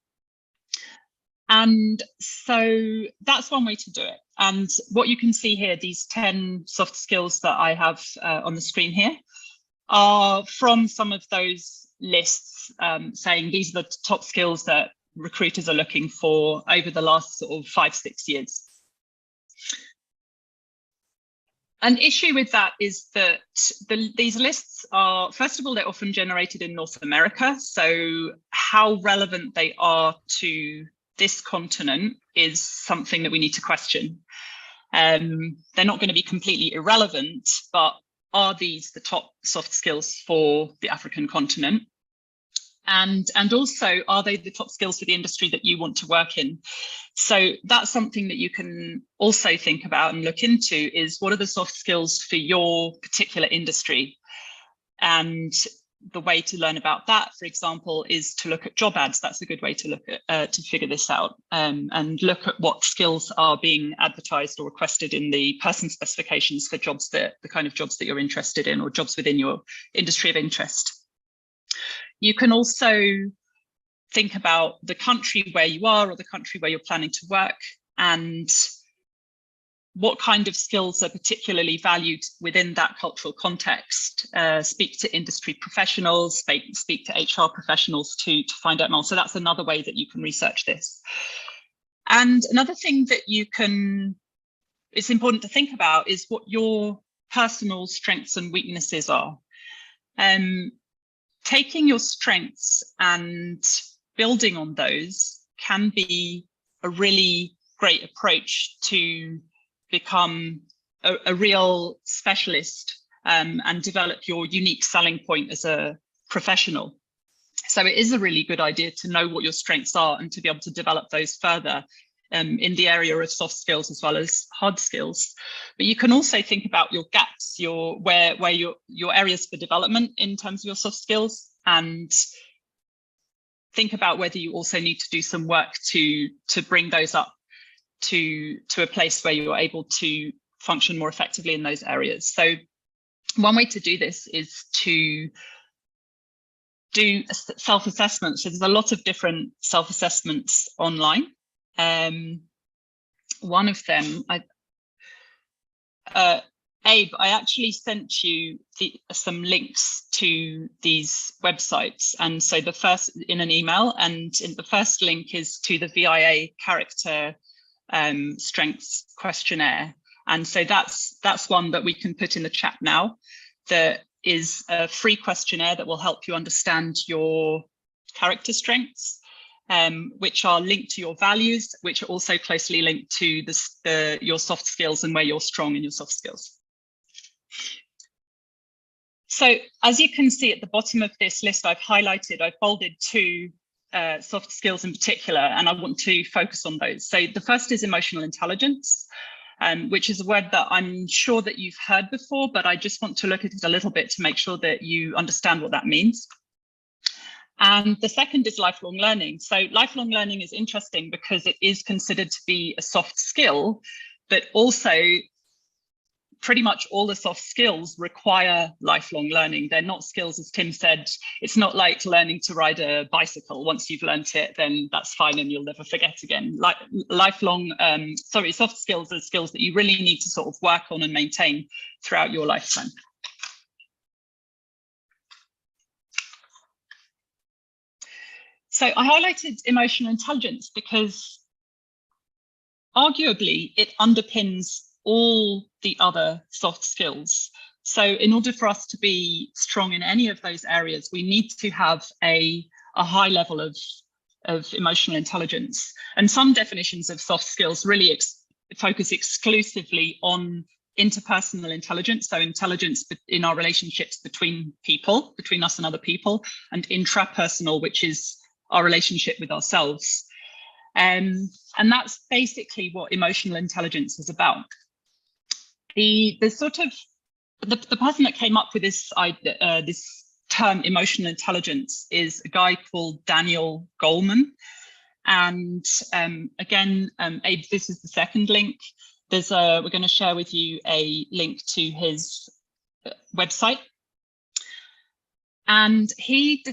And so that's one way to do it. And what you can see here, these 10 soft skills that I have on the screen here, are from some of those lists, saying these are the top skills that recruiters are looking for over the last sort of 5-6 years. An issue with that is that these lists are, first of all, they're often generated in North America. So how relevant they are to this continent is something that we need to question. They're not going to be completely irrelevant, but are these the top soft skills for the African continent? And also, are they the top skills for the industry that you want to work in? So that's something that you can also think about and look into, is what are the soft skills for your particular industry? And the way to learn about that, for example, is to look at job ads. That's a good way to look at to figure this out, and look at what skills are being advertised or requested in the person specifications for jobs, that the kind of jobs that you're interested in, or jobs within your industry of interest. You can also think about the country where you are, or the country where you're planning to work, and what kind of skills are particularly valued within that cultural context. Speak to industry professionals, speak to HR professionals to find out more. So that's another way that you can research this. And another thing that it's important to think about is what your personal strengths and weaknesses are. Taking your strengths and building on those can be a really great approach to become a real specialist, and develop your unique selling point as a professional. So it is a really good idea to know what your strengths are and to be able to develop those further in the area of soft skills as well as hard skills. But you can also think about your gaps, your areas for development in terms of your soft skills, and think about whether you also need to do some work to bring those up to a place where you're able to function more effectively in those areas. So one way to do this is to do self-assessments. So there's a lot of different self-assessments online. One of them, Abe, I actually sent you some links to these websites. And so the first in an email, and the first link is to the VIA character strengths questionnaire. And so that's one that we can put in the chat now. That is a free questionnaire that will help you understand your character strengths, which are linked to your values, which are also closely linked to your soft skills and where you're strong in your soft skills. So as you can see at the bottom of this list, I've bolded two soft skills in particular, and I want to focus on those. So the first is emotional intelligence, which is a word that I'm sure that you've heard before, but I just want to look at it a little bit to make sure that you understand what that means. And the second is lifelong learning. So lifelong learning is interesting because it is considered to be a soft skill, but also pretty much all the soft skills require lifelong learning. They're not skills, as Tim said, it's not like learning to ride a bicycle. Once you've learnt it, then that's fine and you'll never forget again. Like soft skills are skills that you really need to sort of work on and maintain throughout your lifetime. So I highlighted emotional intelligence because arguably it underpins all the other soft skills. So in order for us to be strong in any of those areas, we need to have a high level of emotional intelligence. And some definitions of soft skills really focus exclusively on interpersonal intelligence, so intelligence in our relationships between people, between us and other people, and intrapersonal, which is our relationship with ourselves. And that's basically what emotional intelligence is about. The person that came up with this term emotional intelligence is a guy called Daniel Goleman. And again, Abe, this is the second link. We're going to share with you a link to his website. And he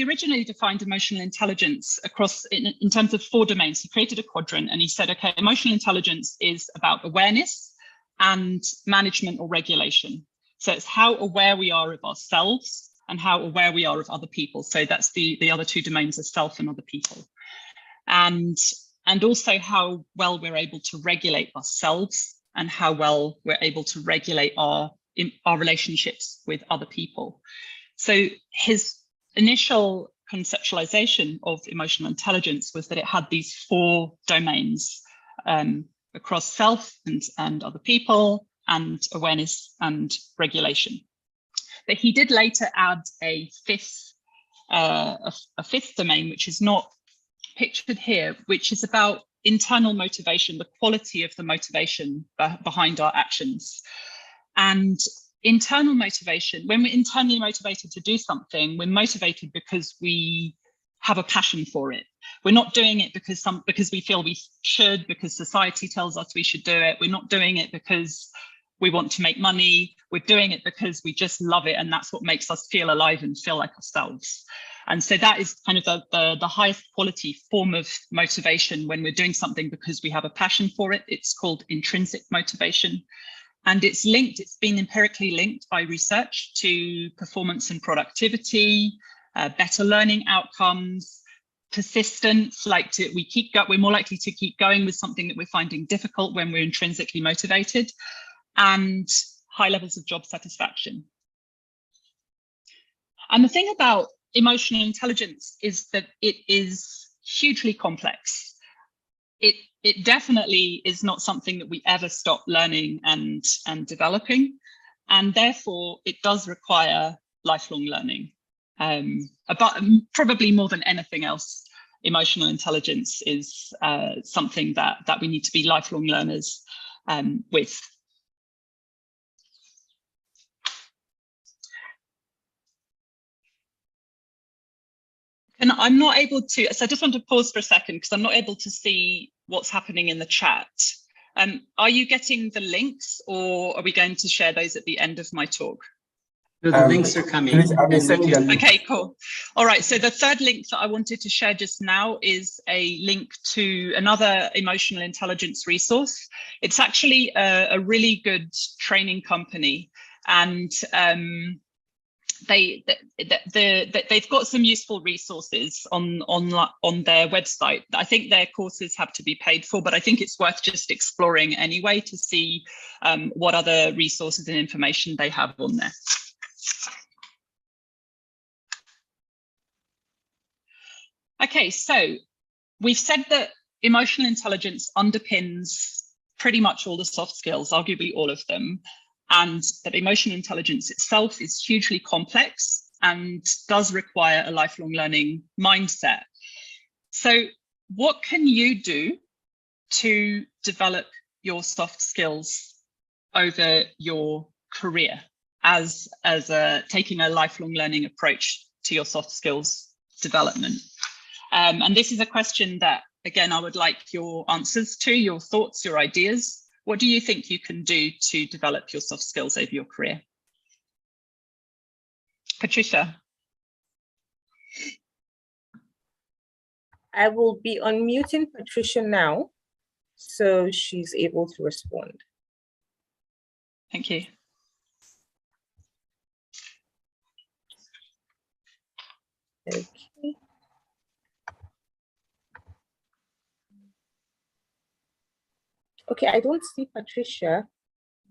originally defined emotional intelligence across in terms of 4 domains. He created a quadrant and he said, okay, emotional intelligence is about awareness and management or regulation. So it's how aware we are of ourselves and how aware we are of other people. So that's the other 2 domains are self and other people. And also how well we're able to regulate ourselves and how well we're able to regulate our relationships with other people. So his initial conceptualization of emotional intelligence was that it had these 4 domains across self and other people and awareness and regulation. But he did later add a fifth domain, which is not pictured here, which is about internal motivation, the quality of the motivation behind our actions. And internal motivation, when we're internally motivated to do something, we're motivated because we have a passion for it. We're not doing it because we feel we should, because society tells us we should do it. We're not doing it because we want to make money. We're doing it because we just love it, and that's what makes us feel alive and feel like ourselves. And so that is kind of the highest quality form of motivation when we're doing something because we have a passion for it. It's called intrinsic motivation. And it's been empirically linked by research to performance and productivity, better learning outcomes, persistence, we're more likely to keep going with something that we're finding difficult when we're intrinsically motivated, and high levels of job satisfaction. And the thing about emotional intelligence is that it is hugely complex. It definitely is not something that we ever stop learning and developing, and therefore it does require lifelong learning. But probably more than anything else, emotional intelligence is something that we need to be lifelong learners with. And I'm not able to, so I just want to pause for a second because I'm not able to see what's happening in the chat. Are you getting the links, or are we going to share those at the end of my talk? No, the links are coming. Please, I've been sending the link. Okay, cool. All right, so the third link that I wanted to share just now is a link to another emotional intelligence resource. It's actually a really good training company, and they've got some useful resources on their website. I think their courses have to be paid for, but I think it's worth just exploring anyway to see what other resources and information they have on there. Okay, so we've said that emotional intelligence underpins pretty much all the soft skills, arguably all of them, and that emotional intelligence itself is hugely complex and does require a lifelong learning mindset. So what can you do to develop your soft skills over your career as taking a lifelong learning approach to your soft skills development? And this is a question that, again, I would like your answers to, your thoughts, your ideas. What do you think you can do to develop your soft skills over your career? Patricia. I will be unmuting Patricia now, so she's able to respond. Thank you. Okay. Okay, I don't see Patricia.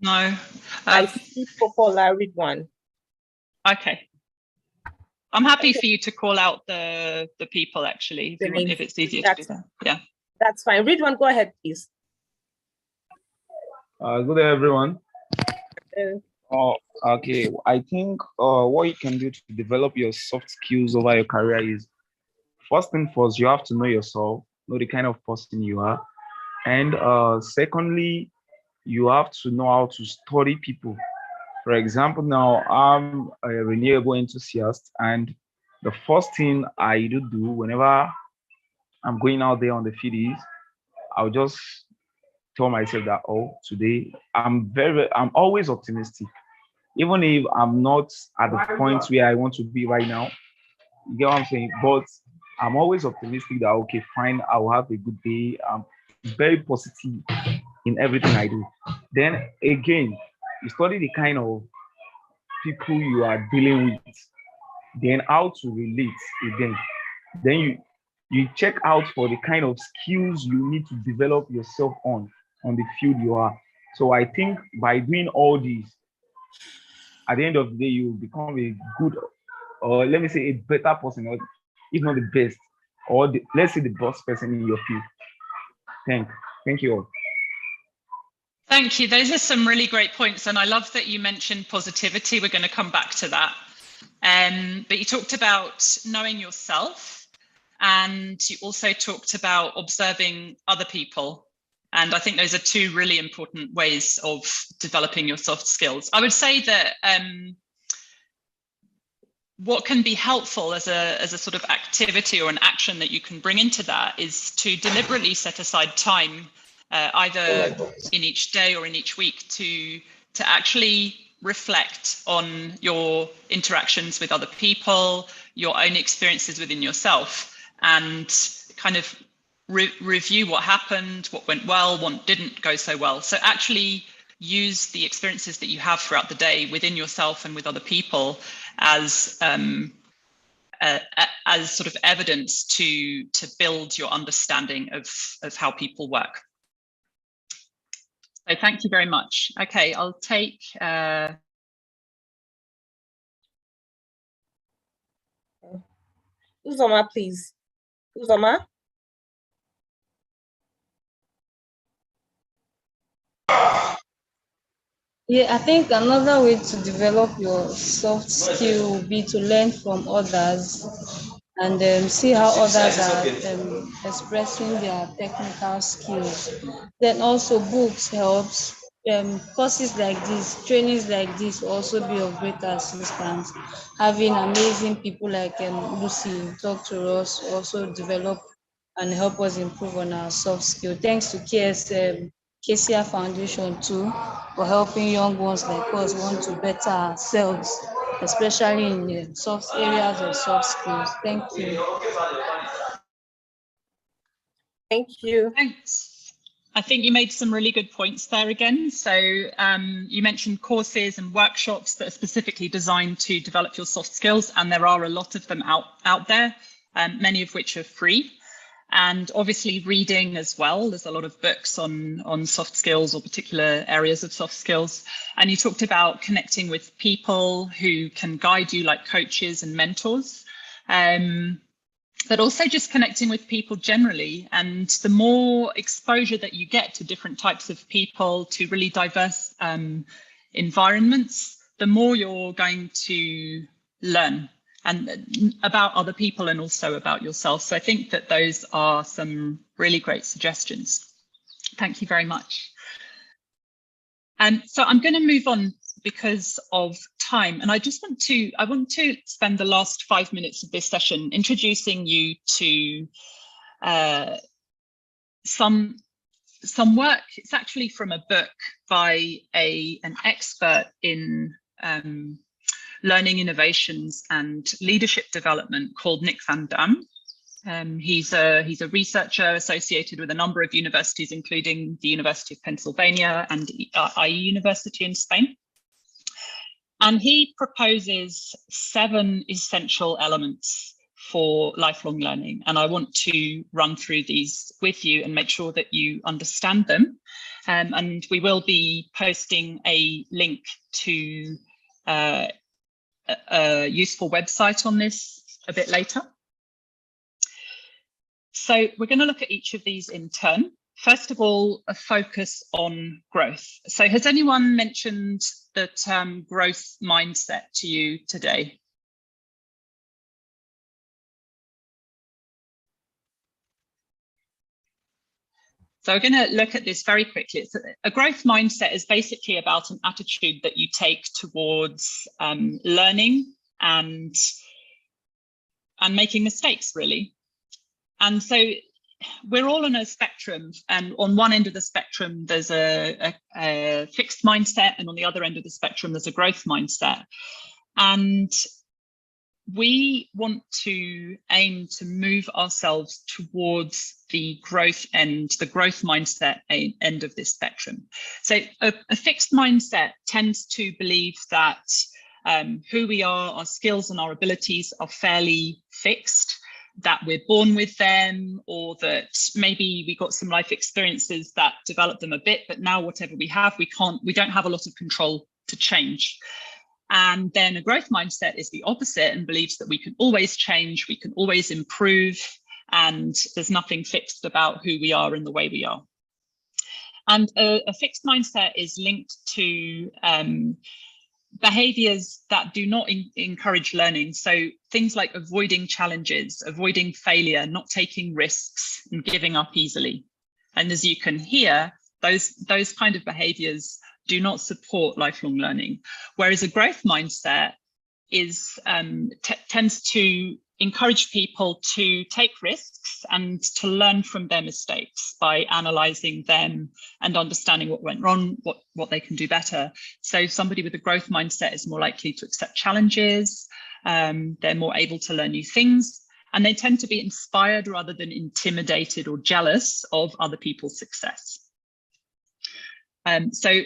No. I see Popola, read one. Okay. I'm happy for you to call out the people, actually, if it's easier to do that. Yeah. That's fine. Read one, go ahead, please. Good day, everyone. Okay, I think what you can do to develop your soft skills over your career is, first thing first, you have to know yourself, know the kind of person you are. And secondly, you have to know how to study people. For example, now I'm a renewable enthusiast, and the first thing I do whenever I'm going out there on the field is I'll just tell myself that, oh, today I'm always optimistic. Even if I'm not at the point where I want to be right now, you get what I'm saying? But I'm always optimistic that, okay, fine, I'll have a good day. I'm very positive in everything I do. Then again, you study the kind of people you are dealing with, then how to relate with them. Then you check out for the kind of skills you need to develop yourself on the field you are. So I think by doing all these, at the end of the day, you become a good, or let me say a better person, or if not the best, or let's say the best person in your field. Thank you all. Thank you. Those are some really great points. And I love that you mentioned positivity. We're going to come back to that. But you talked about knowing yourself, and you also talked about observing other people. And I think those are two really important ways of developing your soft skills. I would say that what can be helpful as a sort of activity or an action that you can bring into that is to deliberately set aside time, either in each day or in each week, to actually reflect on your interactions with other people, your own experiences within yourself, and kind of review what happened, what went well, what didn't go so well. So actually use the experiences that you have throughout the day within yourself and with other people as sort of evidence to build your understanding of how people work. So thank you very much. Okay, I'll take Uzoma, please. Uzoma. Yeah, I think another way to develop your soft skill would be to learn from others and see how others are expressing their technical skills. Then also books helps. courses like this, trainings like this will also be of great assistance. Having amazing people like Lucy talk to us, also develop and help us improve on our soft skill. Thanks to KCR Foundation too for helping young ones like us want to better ourselves, especially in the soft areas of soft skills. Thank you. Thank you. Thanks. I think you made some really good points there again. So you mentioned courses and workshops that are specifically designed to develop your soft skills, and there are a lot of them out there, many of which are free. And obviously reading as well. There's a lot of books on soft skills or particular areas of soft skills. And you talked about connecting with people who can guide you, like coaches and mentors. But also just connecting with people generally. And the more exposure that you get to different types of people, to really diverse environments, the more you're going to learn and about other people and also about yourself. So I think that those are some really great suggestions. Thank you very much. And so I'm going to move on because of time, and I want to spend the last 5 minutes of this session introducing you to some work. It's actually from a book by an expert in learning innovations and leadership development called Nick van Dam. He's a researcher associated with a number of universities, including the University of Pennsylvania and IE University in Spain. And he proposes 7 essential elements for lifelong learning. And I want to run through these with you and make sure that you understand them. And we will be posting a link to a useful website on this a bit later. So we're going to look at each of these in turn. First of all, a focus on growth. So has anyone mentioned the term growth mindset to you today? So we're going to look at this very quickly. A growth mindset is basically about an attitude that you take towards learning and making mistakes, really. And so we're all on a spectrum, and on one end of the spectrum, there's a fixed mindset, and on the other end of the spectrum, there's a growth mindset. And we want to aim to move ourselves towards the growth end, the growth mindset end of this spectrum. So a fixed mindset tends to believe that who we are, our skills and our abilities are fairly fixed, that we're born with them, or that maybe we got some life experiences that developed them a bit, but now whatever we have, we don't have a lot of control to change. And then a growth mindset is the opposite and believes that we can always change, we can always improve, and there's nothing fixed about who we are and the way we are. And a fixed mindset is linked to behaviors that do not encourage learning. So things like avoiding challenges, avoiding failure, not taking risks, and giving up easily. And as you can hear, those kind of behaviors do not support lifelong learning. Whereas a growth mindset is tends to encourage people to take risks and to learn from their mistakes by analyzing them and understanding what went wrong, what they can do better. So somebody with a growth mindset is more likely to accept challenges, they're more able to learn new things, and they tend to be inspired rather than intimidated or jealous of other people's success. So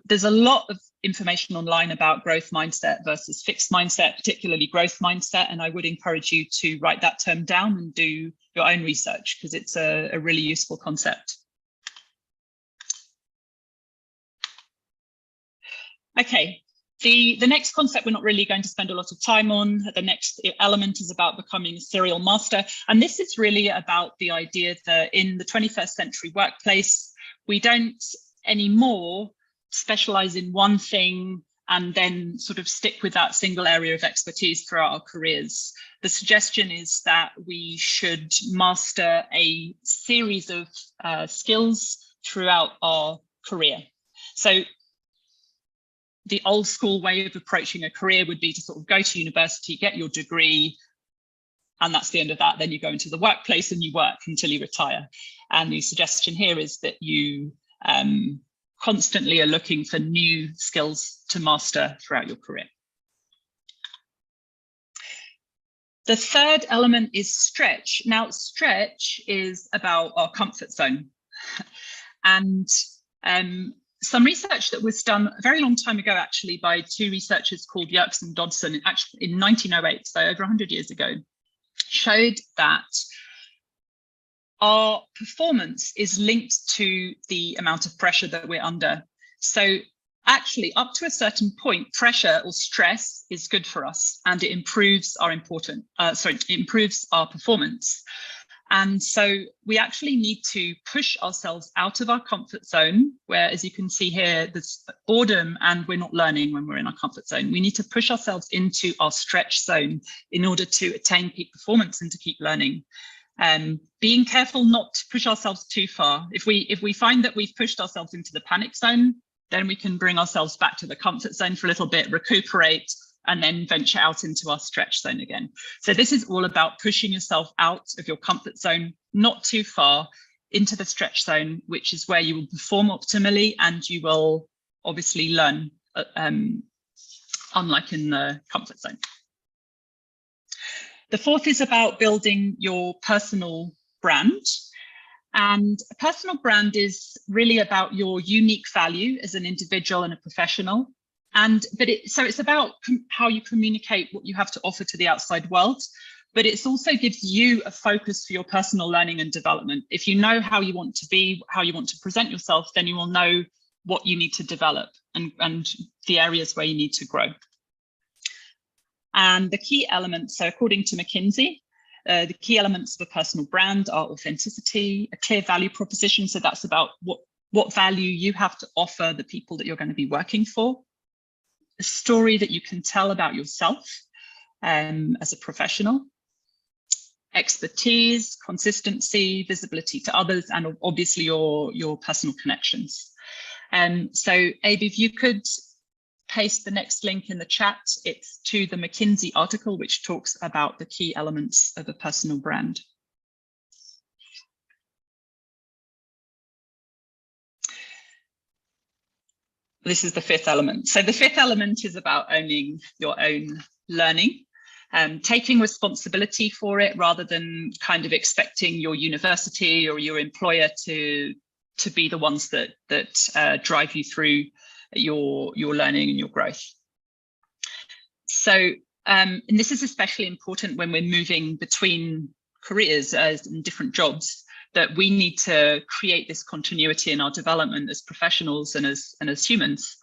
there's a lot of information online about growth mindset versus fixed mindset, particularly growth mindset, and I would encourage you to write that term down and do your own research because it's a really useful concept. Okay, the next concept we're not really going to spend a lot of time on. The next element is about becoming a serial master, and this is really about the idea that in the 21st century workplace, we don't anymore specialize in one thing and then sort of stick with that single area of expertise throughout our careers. The suggestion is that we should master a series of skills throughout our career. So the old school way of approaching a career would be to sort of go to university, get your degree, and that's the end of that. Then you go into the workplace and you work until you retire. And the suggestion here is that you constantly are looking for new skills to master throughout your career. The third element is stretch. Now, stretch is about our comfort zone. And some research that was done a very long time ago, actually, by two researchers called Yerkes and Dodson, actually in 1908, so over 100 years ago, showed that our performance is linked to the amount of pressure that we're under. So actually, up to a certain point, pressure or stress is good for us, and it improves our improves our performance. And so we actually need to push ourselves out of our comfort zone, where, as you can see here, there's boredom and we're not learning when we're in our comfort zone. We need to push ourselves into our stretch zone in order to attain peak performance and to keep learning. Being careful not to push ourselves too far. If we find that we've pushed ourselves into the panic zone, then we can bring ourselves back to the comfort zone for a little bit, recuperate, and then venture out into our stretch zone again. So this is all about pushing yourself out of your comfort zone, not too far, into the stretch zone, which is where you will perform optimally and you will obviously learn, unlike in the comfort zone. The fourth is about building your personal brand. And a personal brand is really about your unique value as an individual and a professional. So it's about how you communicate what you have to offer to the outside world, but it also gives you a focus for your personal learning and development. If you know how you want to be, how you want to present yourself, then you will know what you need to develop and the areas where you need to grow. And the key elements, so according to McKinsey, the key elements of a personal brand are authenticity, a clear value proposition. So that's about what value you have to offer the people that you're going to be working for, a story that you can tell about yourself as a professional, expertise, consistency, visibility to others, and obviously your personal connections. So Abe, if you could paste the next link in the chat, it's to the McKinsey article, which talks about the key elements of a personal brand. This is the fifth element. So the fifth element is about owning your own learning, taking responsibility for it rather than kind of expecting your university or your employer to be the ones that drive you through your learning and your growth. So, and this is especially important when we're moving between careers and different jobs, that we need to create this continuity in our development as professionals and as humans.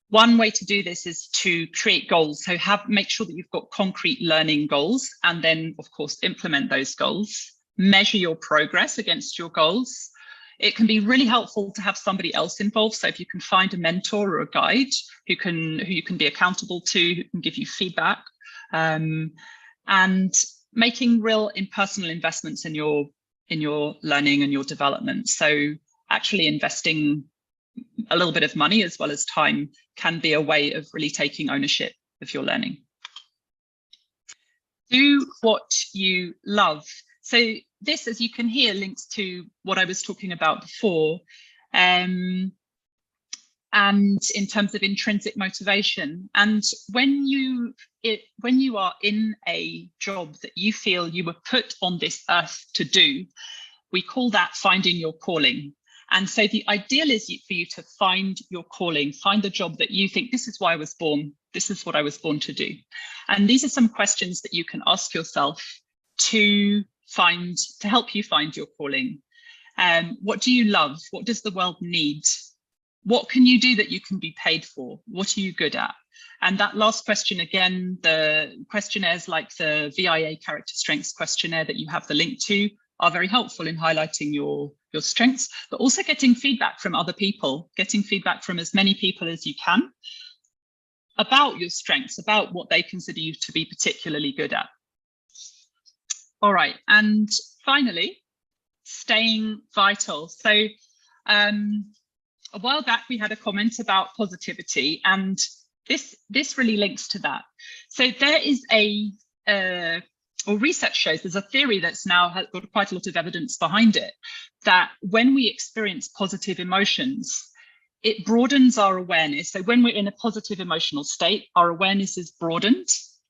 One way to do this is to create goals. So make sure that you've got concrete learning goals, and then of course implement those goals, measure your progress against your goals. It can be really helpful to have somebody else involved. So if you can find a mentor or a guide who you can be accountable to, who can give you feedback, and making real impersonal investments in your learning and your development. So actually investing a little bit of money as well as time can be a way of really taking ownership of your learning. Do what you love. So this, as you can hear, links to what I was talking about before. And in terms of intrinsic motivation, and when you are in a job that you feel you were put on this earth to do, we call that finding your calling. And so the ideal is for you to find your calling, find the job that you think, this is why I was born, this is what I was born to do. And these are some questions that you can ask yourself to help you find your calling. What do you love? What does the world need? What can you do that you can be paid for? What are you good at? And that last question, again, the questionnaires like the VIA Character Strengths questionnaire that you have the link to are very helpful in highlighting your strengths, but also getting feedback from other people, getting feedback from as many people as you can about your strengths, about what they consider you to be particularly good at. All right, and finally, staying vital. So a while back we had a comment about positivity, and this really links to that. So there is or research shows there's a theory that's now has got quite a lot of evidence behind it, that when we experience positive emotions, it broadens our awareness. So when we're in a positive emotional state, our awareness is broadened,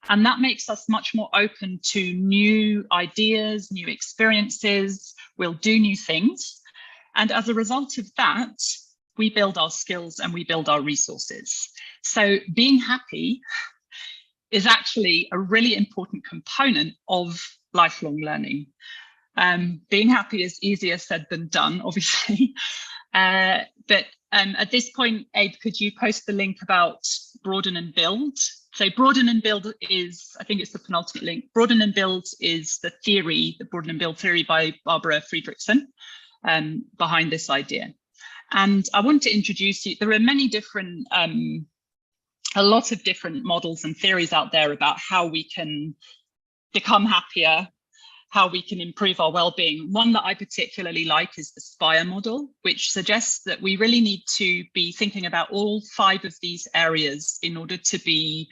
and that makes us much more open to new ideas, new experiences. We'll do new things. And as a result of that, we build our skills and we build our resources. So being happy is actually a really important component of lifelong learning. Being happy is easier said than done, obviously. But at this point, Abe, could you post the link about broaden and build? So broaden and build is, I think it's the penultimate link. Broaden and build is the theory, the broaden and build theory by Barbara Friedrichsen behind this idea. And I want to introduce you, there are many different, a lot of different models and theories out there about how we can become happier, how we can improve our well-being. One that I particularly like is the SPIRE model, which suggests that we really need to be thinking about all 5 of these areas in order to be,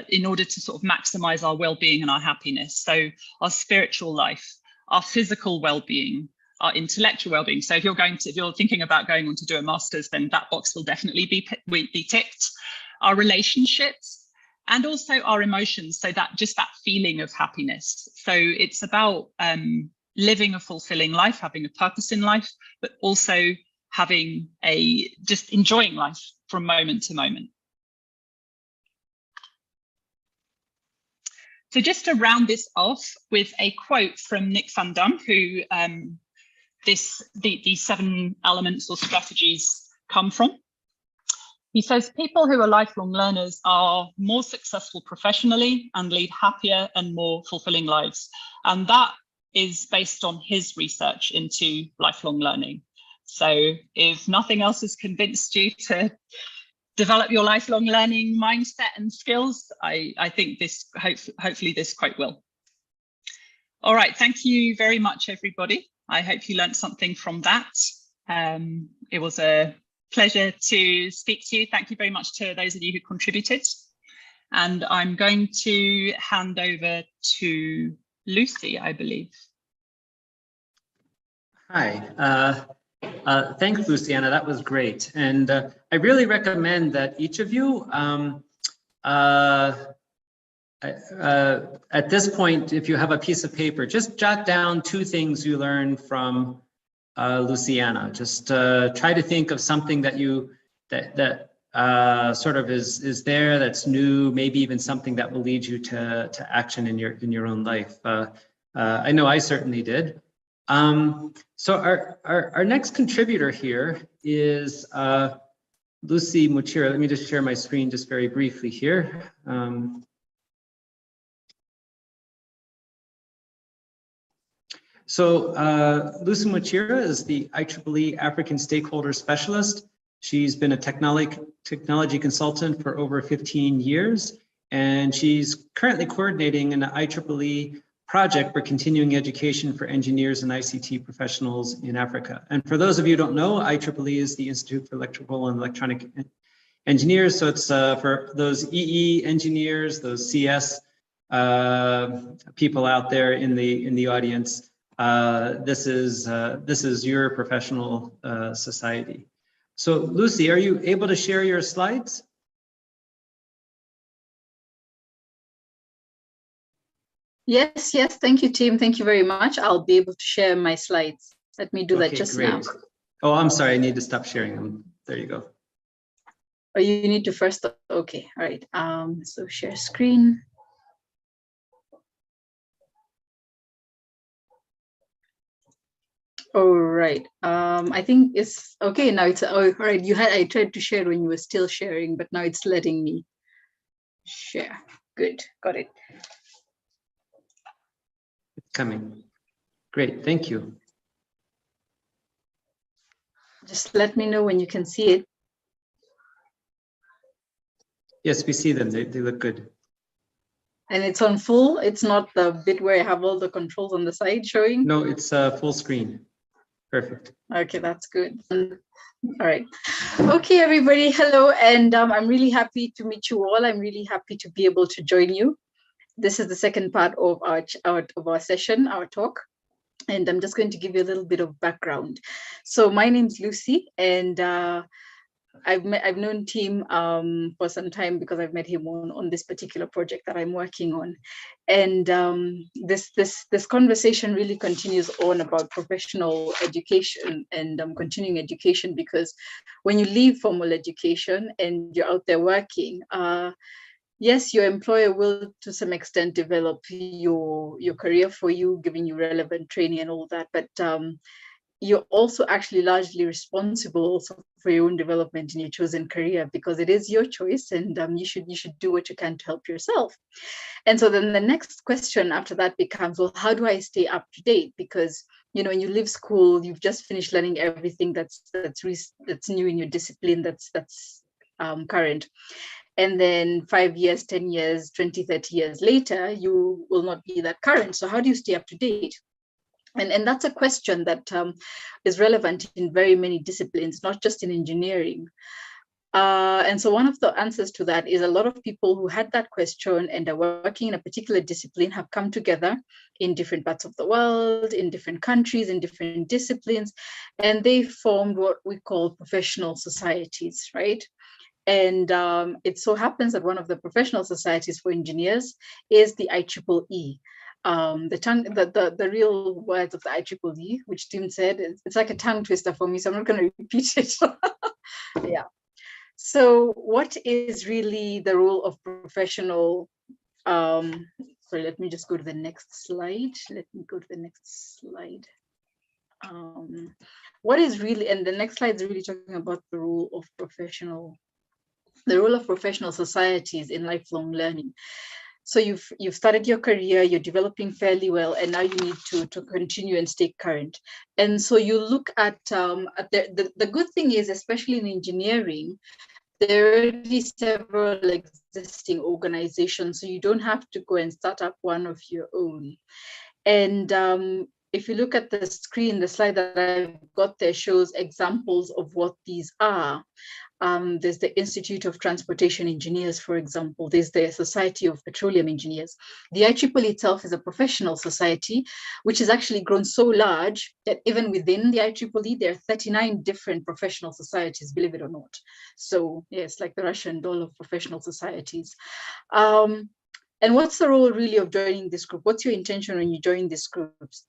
in order to sort of maximize our well-being and our happiness. So our spiritual life, our physical well-being, our intellectual well-being. So if you're thinking about going on to do a master's, then that box will definitely be ticked. Our relationships, and also our emotions, so that just that feeling of happiness. So it's about living a fulfilling life, having a purpose in life, but also having just enjoying life from moment to moment. So just to round this off with a quote from Nick van Dam, who these 7 elements or strategies come from. He says, people who are lifelong learners are more successful professionally and lead happier and more fulfilling lives. And that is based on his research into lifelong learning. So if nothing else has convinced you to develop your lifelong learning mindset and skills, I think this, hopefully this quote will. All right, thank you very much, everybody. I hope you learned something from that. It was a pleasure to speak to you. Thank you very much to those of you who contributed. And I'm going to hand over to Lucy, I believe. Hi, thanks, Luciana, that was great. And I really recommend that each of you, at this point, if you have a piece of paper, just jot down 2 things you learned from Luciana. Just try to think of something that sort of is there, that's new, maybe even something that will lead you to action in your own life. I know I certainly did. So our next contributor here is Lucy Muchira. Let me just share my screen just very briefly here. So Lucy Muchira is the IEEE African Stakeholder Specialist. She's been a technology consultant for over 15 years, and she's currently coordinating an IEEE project for continuing education for engineers and ICT professionals in Africa. And for those of you who don't know, IEEE is the Institute for Electrical and Electronic Engineers. So it's for those EE engineers, those CS people out there in the audience. This is your professional society. So Lucy, are you able to share your slides? Yes, thank you, Tim. Thank you very much. I'll be able to share my slides. Let me do that just now. Oh, I'm sorry, I need to stop sharing them. There you go. Oh, you need to first, okay, all right. So share screen. All right, I think it's okay now. It's all right. I tried to share when you were still sharing, but now it's letting me share. Good, got it. It's coming. Great, thank you. Just let me know when you can see it. Yes, we see them. They look good. And it's on full. It's not the bit where I have all the controls on the side showing. No, it's full screen. Perfect. Okay, that's good. All right. Okay, everybody. Hello, and I'm really happy to meet you all. I'm really happy to be able to join you. This is the second part of our session, our talk. And I'm just going to give you a little bit of background. So my name's Lucy, and I've known Tim for some time because I've met him on this particular project that I'm working on, and this conversation really continues on about professional education and continuing education, because when you leave formal education and you're out there working, yes, your employer will to some extent develop your career for you, giving you relevant training and all that, but you're also actually largely responsible also for your own development in your chosen career, because it is your choice, and you should do what you can to help yourself. And so then the next question after that becomes, well, how do I stay up to date? Because when you leave school, you've just finished learning everything that's new in your discipline, that's current. And then 5 years, 10 years, 20, 30 years later, you will not be that current. So how do you stay up to date? And that's a question that is relevant in very many disciplines, not just in engineering. And so one of the answers to that is a lot of people who had that question and are working in a particular discipline have come together in different parts of the world, in different countries, in different disciplines, and they formed what we call professional societies, right? And it so happens that one of the professional societies for engineers is the IEEE. The real words of the IEEE, which Tim said, it's like a tongue twister for me, so I'm not going to repeat it. Yeah. So what is really the role of professional? Sorry, let me just go to the next slide. What is really, and the next slide is really talking about the role of professional societies in lifelong learning. So you've started your career, you're developing fairly well, and now you need to continue and stay current. And so you look at the good thing is, especially in engineering, there are already several existing organizations, so you don't have to go and start up one of your own. And if you look at the screen, the slide that I've got there shows examples of what these are. There's the Institute of Transportation Engineers, for example. There's the Society of Petroleum Engineers. The IEEE itself is a professional society, which has actually grown so large that even within the IEEE, there are 39 different professional societies, believe it or not. So yeah, it's like the Russian doll of professional societies. And what's the role really of joining this group? What's your intention when you join these groups?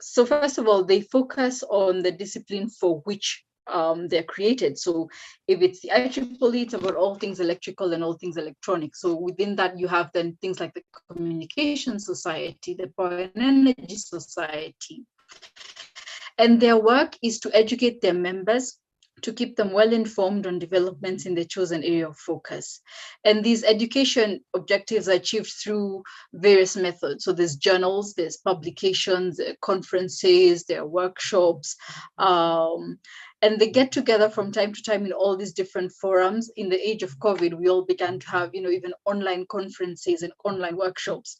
So first of all, they focus on the discipline for which they're created. So if it's the IEEE, it's about all things electrical and all things electronic. So within that, you have then things like the Communication Society, the Power and Energy Society. And their work is to educate their members, to keep them well informed on developments in their chosen area of focus. And these education objectives are achieved through various methods. So there's journals, there's publications, there are conferences, there are workshops, and they get together from time to time in all these different forums. In the age of COVID, we all began to have, even online conferences and online workshops.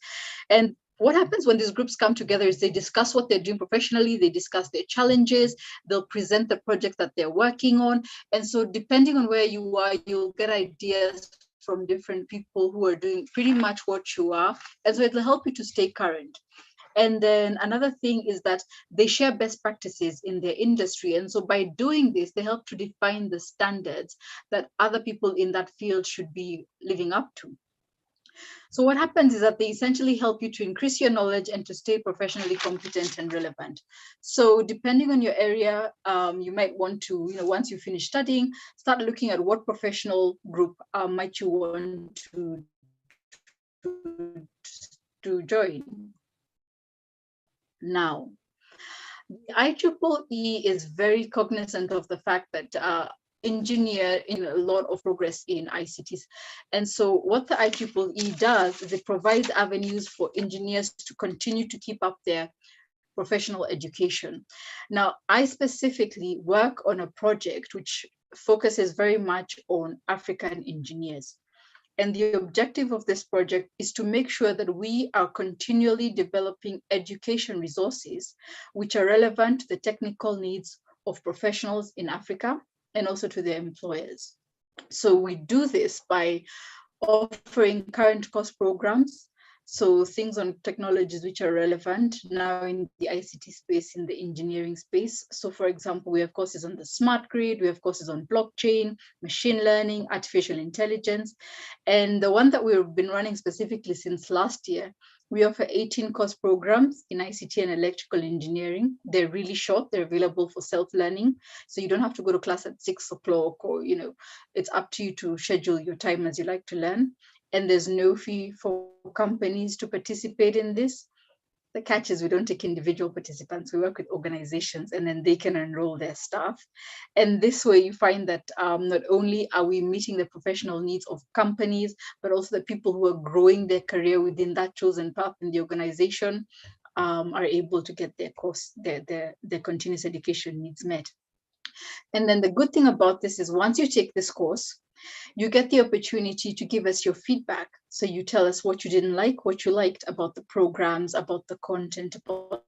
And what happens when these groups come together is they discuss what they're doing professionally, they discuss their challenges, they'll present the project that they're working on. And so depending on where you are, you'll get ideas from different people who are doing pretty much what you are. And so it'll help you to stay current. And then another thing is that they share best practices in their industry. And so by doing this, they help to define the standards that other people in that field should be living up to. So what happens is that they essentially help you to increase your knowledge and to stay professionally competent and relevant. So depending on your area, you might want to, once you finish studying, start looking at what professional group might you want to join. Now, the IEEE is very cognizant of the fact that engineer in a lot of progress in ICTs. And so what the IEEE does is it provides avenues for engineers to continue to keep up their professional education. Now, I specifically work on a project which focuses very much on African engineers. And the objective of this project is to make sure that we are continually developing education resources which are relevant to the technical needs of professionals in Africa and also to their employers. So we do this by offering current course programs, so things on technologies which are relevant now in the ICT space, in the engineering space. So for example, we have courses on the smart grid, we have courses on blockchain, machine learning, artificial intelligence. And the one that we've been running specifically since last year, we offer 18 course programs in ICT and electrical engineering. They're really short, they're available for self-learning. So you don't have to go to class at 6 o'clock or, it's up to you to schedule your time as you like to learn. And there's no fee for companies to participate in this. The catch is we don't take individual participants, we work with organizations and then they can enroll their staff. And this way you find that not only are we meeting the professional needs of companies, but also the people who are growing their career within that chosen path in the organization are able to get their course, their continuous education needs met. And then the good thing about this is once you take this course, you get the opportunity to give us your feedback. So you tell us what you didn't like, what you liked about the programs, about the content, about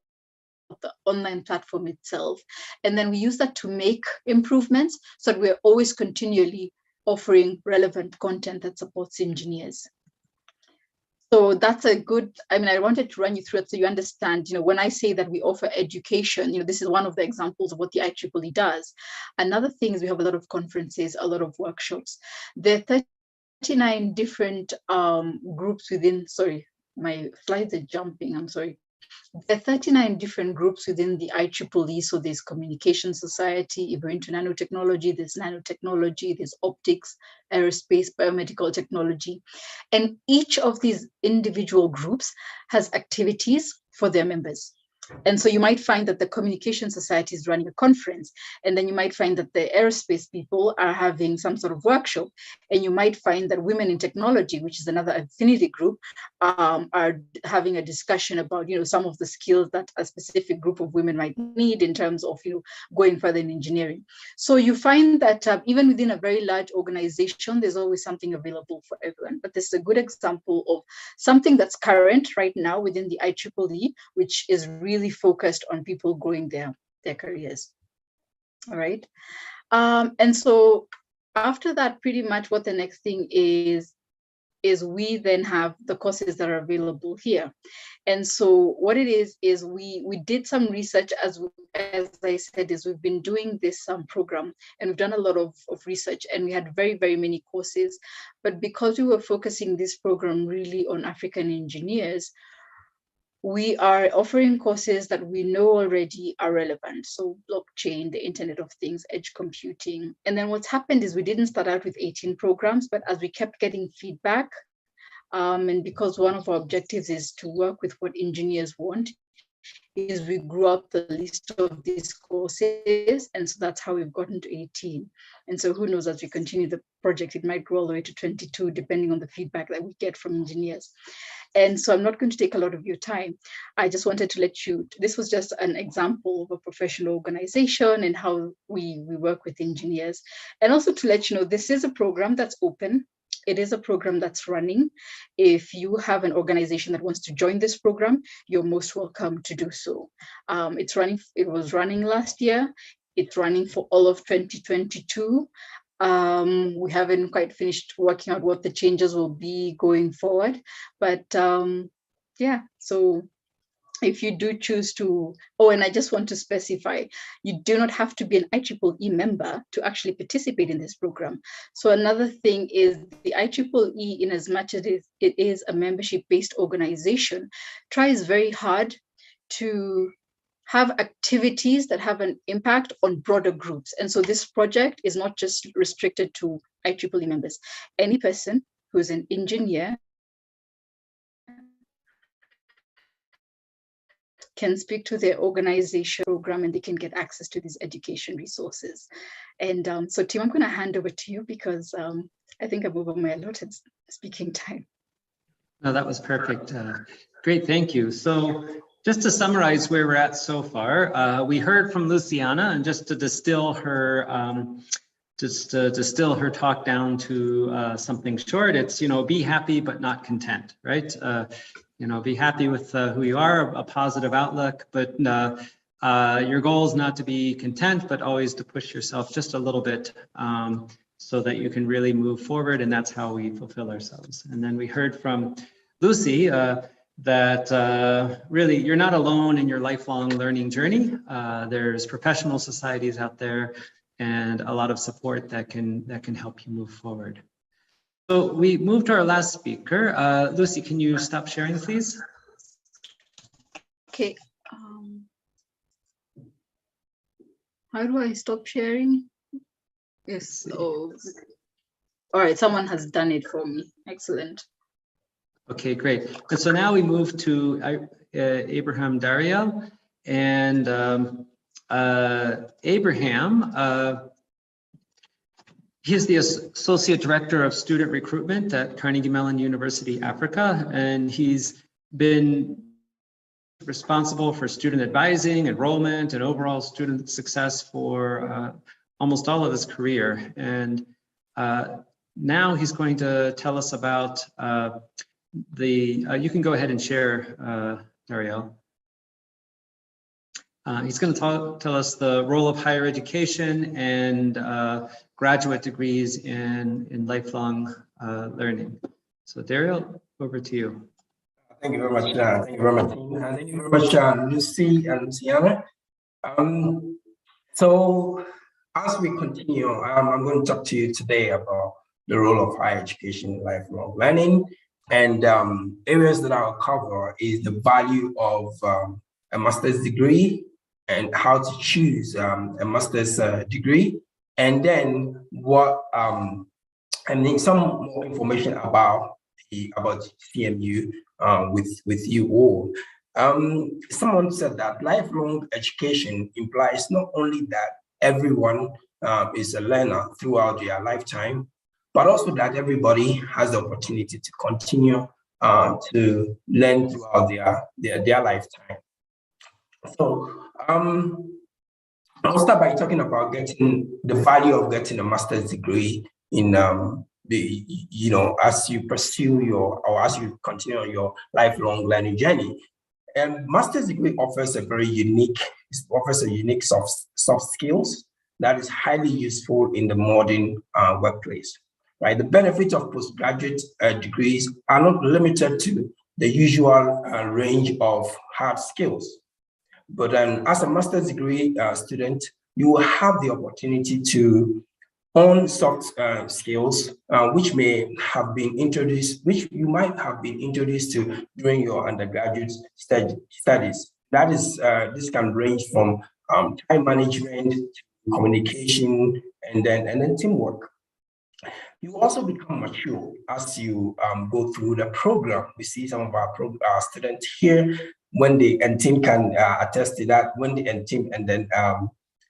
the online platform itself. And then we use that to make improvements so that we're always continually offering relevant content that supports engineers. So that's a good, I wanted to run you through it so you understand, when I say that we offer education, this is one of the examples of what the IEEE does. Another thing is we have a lot of conferences, a lot of workshops. There are 39 different groups within, sorry, my slides are jumping, I'm sorry. There are 39 different groups within the IEEE. So there's Communication Society, if we're into nanotechnology, there's nanotechnology, there's optics, aerospace, biomedical technology. And each of these individual groups has activities for their members. And so you might find that the Communication Society is running a conference, and then you might find that the aerospace people are having some sort of workshop, and you might find that Women in Technology, which is another affinity group, are having a discussion about, some of the skills that a specific group of women might need in terms of, going further in engineering. So you find that even within a very large organization, there's always something available for everyone. But this is a good example of something that's current right now within the IEEE, which is really focused on people growing their careers. All right. And so after that, pretty much what the next thing is we then have the courses that are available here. And so what it is we did some research, as I said, is we've been doing this program, and we've done a lot of research, and we had very, very many courses. But because we were focusing this program really on African engineers, we are offering courses that we know already are relevant. So blockchain, the Internet of Things, edge computing. And then what's happened is we didn't start out with 18 programs, but as we kept getting feedback, and because one of our objectives is to work with what engineers want, is we grew up the list of these courses. And so that's how we've gotten to 18. And so who knows, as we continue the project, it might grow all the way to 22, depending on the feedback that we get from engineers. And so I'm not going to take a lot of your time. I just wanted to let you, this was just an example of a professional organization and how we work with engineers. And also to let you know, this is a program that's open. It is a program that's running. If you have an organization that wants to join this program, you're most welcome to do so. It's running, it was running last year. It's running for all of 2022. We haven't quite finished working out what the changes will be going forward, but yeah, so if you do choose to, oh, and I just want to specify, you do not have to be an IEEE member to actually participate in this program. So another thing is the IEEE, in as much as it is a membership-based organization, tries very hard to have activities that have an impact on broader groups. And so this project is not just restricted to IEEE members. Any person who is an engineer can speak to their organization program, and they can get access to these education resources. And so Tim, I'm going to hand over to you because I think I'm over my allotted speaking time. No, that was perfect. Great, thank you. So just to summarize where we're at so far, we heard from Luciana, and just to distill her just to distill her talk down to something short, it's, be happy but not content, right? Be happy with who you are, a positive outlook, but your goal is not to be content, but always to push yourself just a little bit so that you can really move forward, and that's how we fulfill ourselves. And then we heard from Lucy that really you're not alone in your lifelong learning journey. There's professional societies out there and a lot of support that can help you move forward. So we moved to our last speaker. Lucy, can you stop sharing, please? Okay. How do I stop sharing? Yes. Oh. All right. Someone has done it for me. Excellent. Okay, great. And so now we move to Abraham Dario, and Abraham, he's the Associate Director of Student Recruitment at Carnegie Mellon University, Africa, and he's been responsible for student advising, enrollment, and overall student success for almost all of his career. And now he's going to tell us about you can go ahead and share, Dario. He's going to tell us the role of higher education and graduate degrees in lifelong learning. So Dario, over to you. Thank you very much. Thank you very much. Thank you very much, Lucy and Luciana. So as we continue, I'm going to talk to you today about the role of higher education in lifelong learning. And areas that I'll cover is the value of a master's degree and how to choose a master's degree, and then what some more information about CMU with you all. Someone said that lifelong education implies not only that everyone is a learner throughout their lifetime, but also that everybody has the opportunity to continue to learn throughout their lifetime. So I'll start by talking about getting the value of getting a master's degree in as you pursue as you continue on your lifelong learning journey. And master's degree offers a unique soft skills that is highly useful in the modern workplace. Right, the benefits of postgraduate degrees are not limited to the usual range of hard skills, but as a master's degree student, you will have the opportunity to own soft skills, which you might have been introduced to during your undergraduate studies. That is, this can range from time management, communication, and then teamwork. You also become mature as you go through the program. We see some of our students here and Tim can attest to that, and Tim and then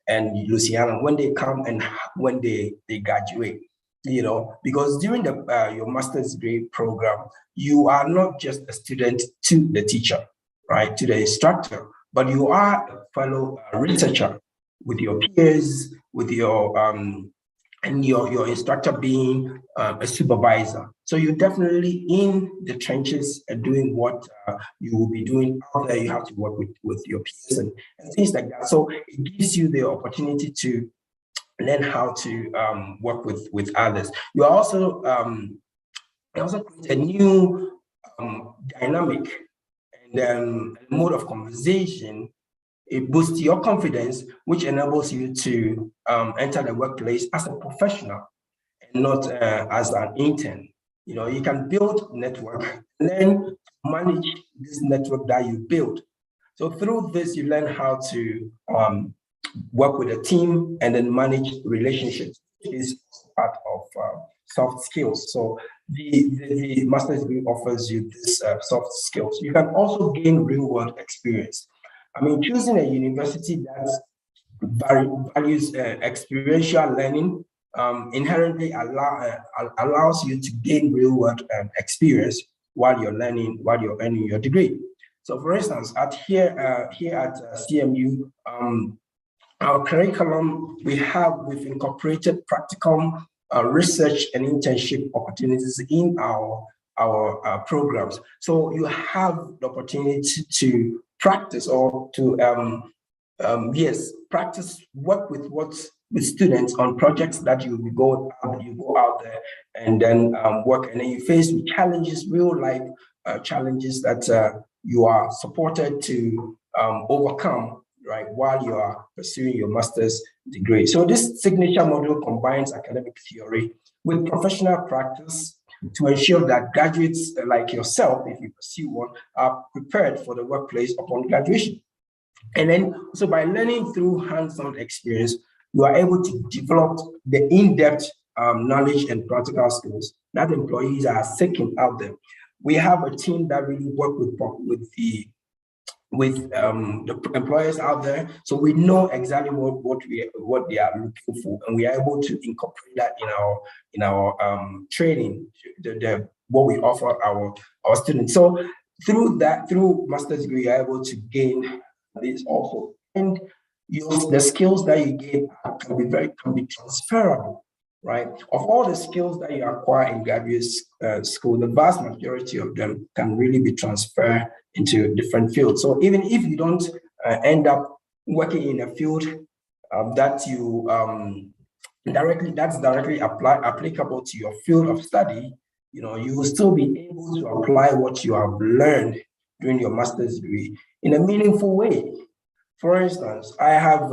and Luciana, when they come and when they graduate, because during your master's degree program, you are not just a student to the teacher, right, to the instructor, but you are a fellow researcher with your peers, with your and your instructor being a supervisor. So you're definitely in the trenches and doing what you will be doing out there. You have to work with your peers and things like that. So it gives you the opportunity to learn how to work with others. You also create a new dynamic and mode of conversation. It boosts your confidence, which enables you to enter the workplace as a professional and not as an intern. You can build network and then manage this network that you build. So through this, you learn how to work with a team and then manage relationships, which is part of soft skills. So the master's degree offers you this soft skills. You can also gain real-world experience. Choosing a university that values experiential learning inherently allows you to gain real-world experience while you're earning your degree. So, for instance, here at CMU, our curriculum, we've incorporated practicum, research and internship opportunities in our programs. So you have the opportunity to practice or to work with students on projects that you go out there and then work, and then you face with challenges, real life challenges that you are supported to overcome, right, while you are pursuing your master's degree. So this signature model combines academic theory with professional practice to ensure that graduates like yourself, if you pursue one, are prepared for the workplace upon graduation. And then, so by learning through hands-on experience, you are able to develop the in-depth knowledge and practical skills that employees are seeking out there. We have a team that really work with the employers out there, so we know exactly what they are looking for, and we are able to incorporate that in our training, what we offer our students. So through master's degree, you're able to gain this also, and the skills that you gain can be transferable, right? Of all the skills that you acquire in graduate school, the vast majority of them can really be transferred into different fields. So even if you don't end up working in a field that you directly applicable to your field of study, you will still be able to apply what you have learned during your master's degree in a meaningful way. For instance, I have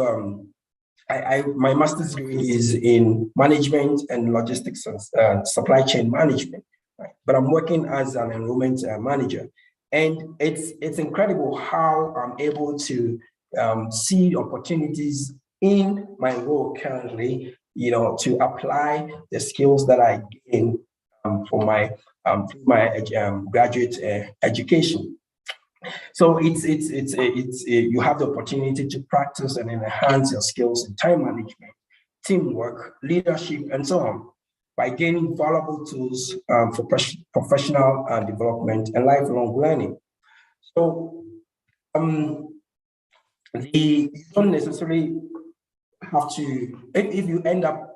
my master's degree is in management and logistics and supply chain management, right? But I'm working as an enrollment manager, and it's incredible how I'm able to see opportunities in my role currently, to apply the skills that I gain for my graduate education. So you have the opportunity to practice and enhance your skills in time management, teamwork, leadership, and so on, by gaining valuable tools for professional development and lifelong learning. So you don't necessarily have to, if you end up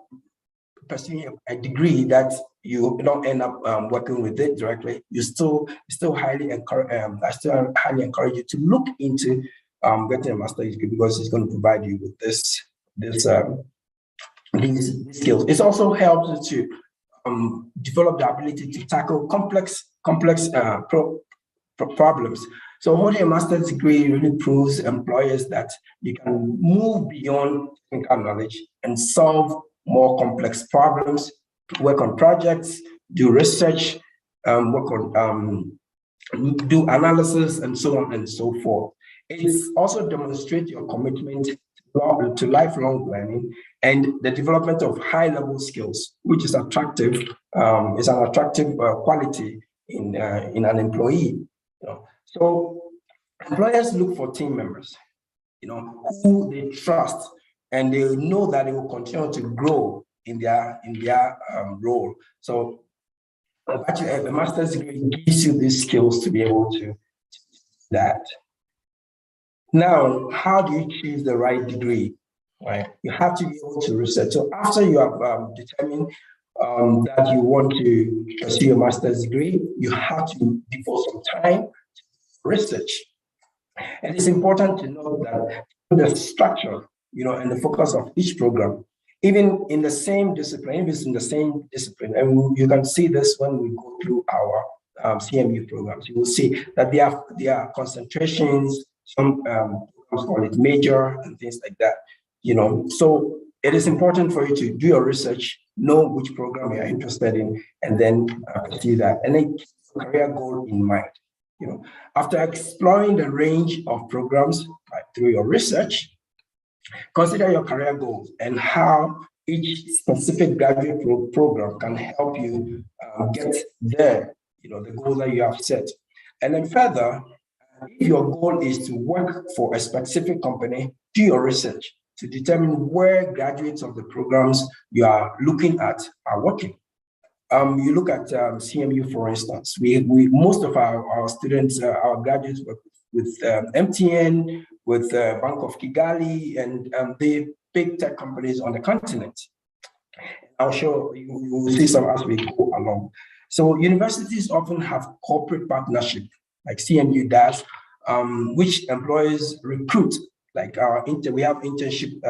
pursuing a degree that you don't end up working with it directly, you still highly encourage. I still highly encourage you to look into getting a master's degree, because it's going to provide you with these skills. It also helps you to develop the ability to tackle complex problems. So holding a master's degree really proves employers that you can move beyond technical knowledge and solve more complex problems, work on projects, do research, do analysis, and so on and so forth. It also demonstrates your commitment to lifelong learning and the development of high-level skills, which is attractive. Is an attractive quality in an employee. So employers look for team members, who they trust, and they know that they will continue to grow in their role. So actually, a master's degree gives you these skills to be able to do that. Now, how do you choose the right degree? Right, you have to be able to research. So after you have determined that you want to pursue a master's degree, you have to devote some time to research. And it's important to know that the structure, and the focus of each program, even in the same discipline, if it's in the same discipline, and you can see this when we go through our CMU programs, you will see that there are concentrations, some programs call it major and things like that, So it is important for you to do your research, know which program you're interested in, and then pursue that, and then keep your career goal in mind. After exploring the range of programs through your research, consider your career goals and how each specific graduate program can help you get there, the goal that you have set. And then further, if your goal is to work for a specific company, do your research to determine where graduates of the programs you are looking at are working. You look at CMU, for instance. We most of our students, our graduates, work with MTN, with Bank of Kigali and the big tech companies on the continent. I'll show you will see some as we go along. So universities often have corporate partnership, like CMU does, which employers recruit. Like we have internship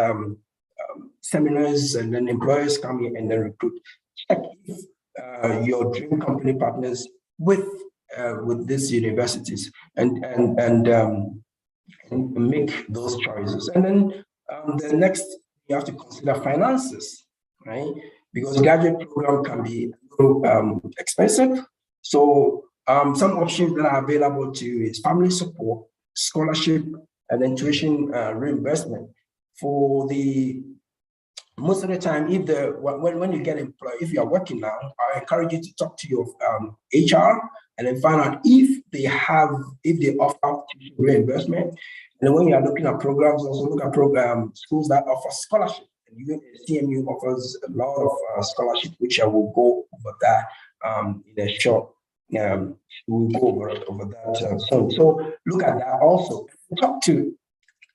seminars, and then employers come in and then recruit. Check if your dream company partners with these universities, and make those choices. And then the next, you have to consider finances, right? Because graduate program can be expensive. So some options that are available to you is family support, scholarship, and then tuition reimbursement. For the most of the time, if when you get employed, if you are working now, I encourage you to talk to your HR and then find out if they offer tuition reimbursement. And then when you are looking at programs, also look at schools that offer scholarship. And CMU offers a lot of scholarship, which I will go over that in a short. We'll go over that soon. So look at that also. Talk to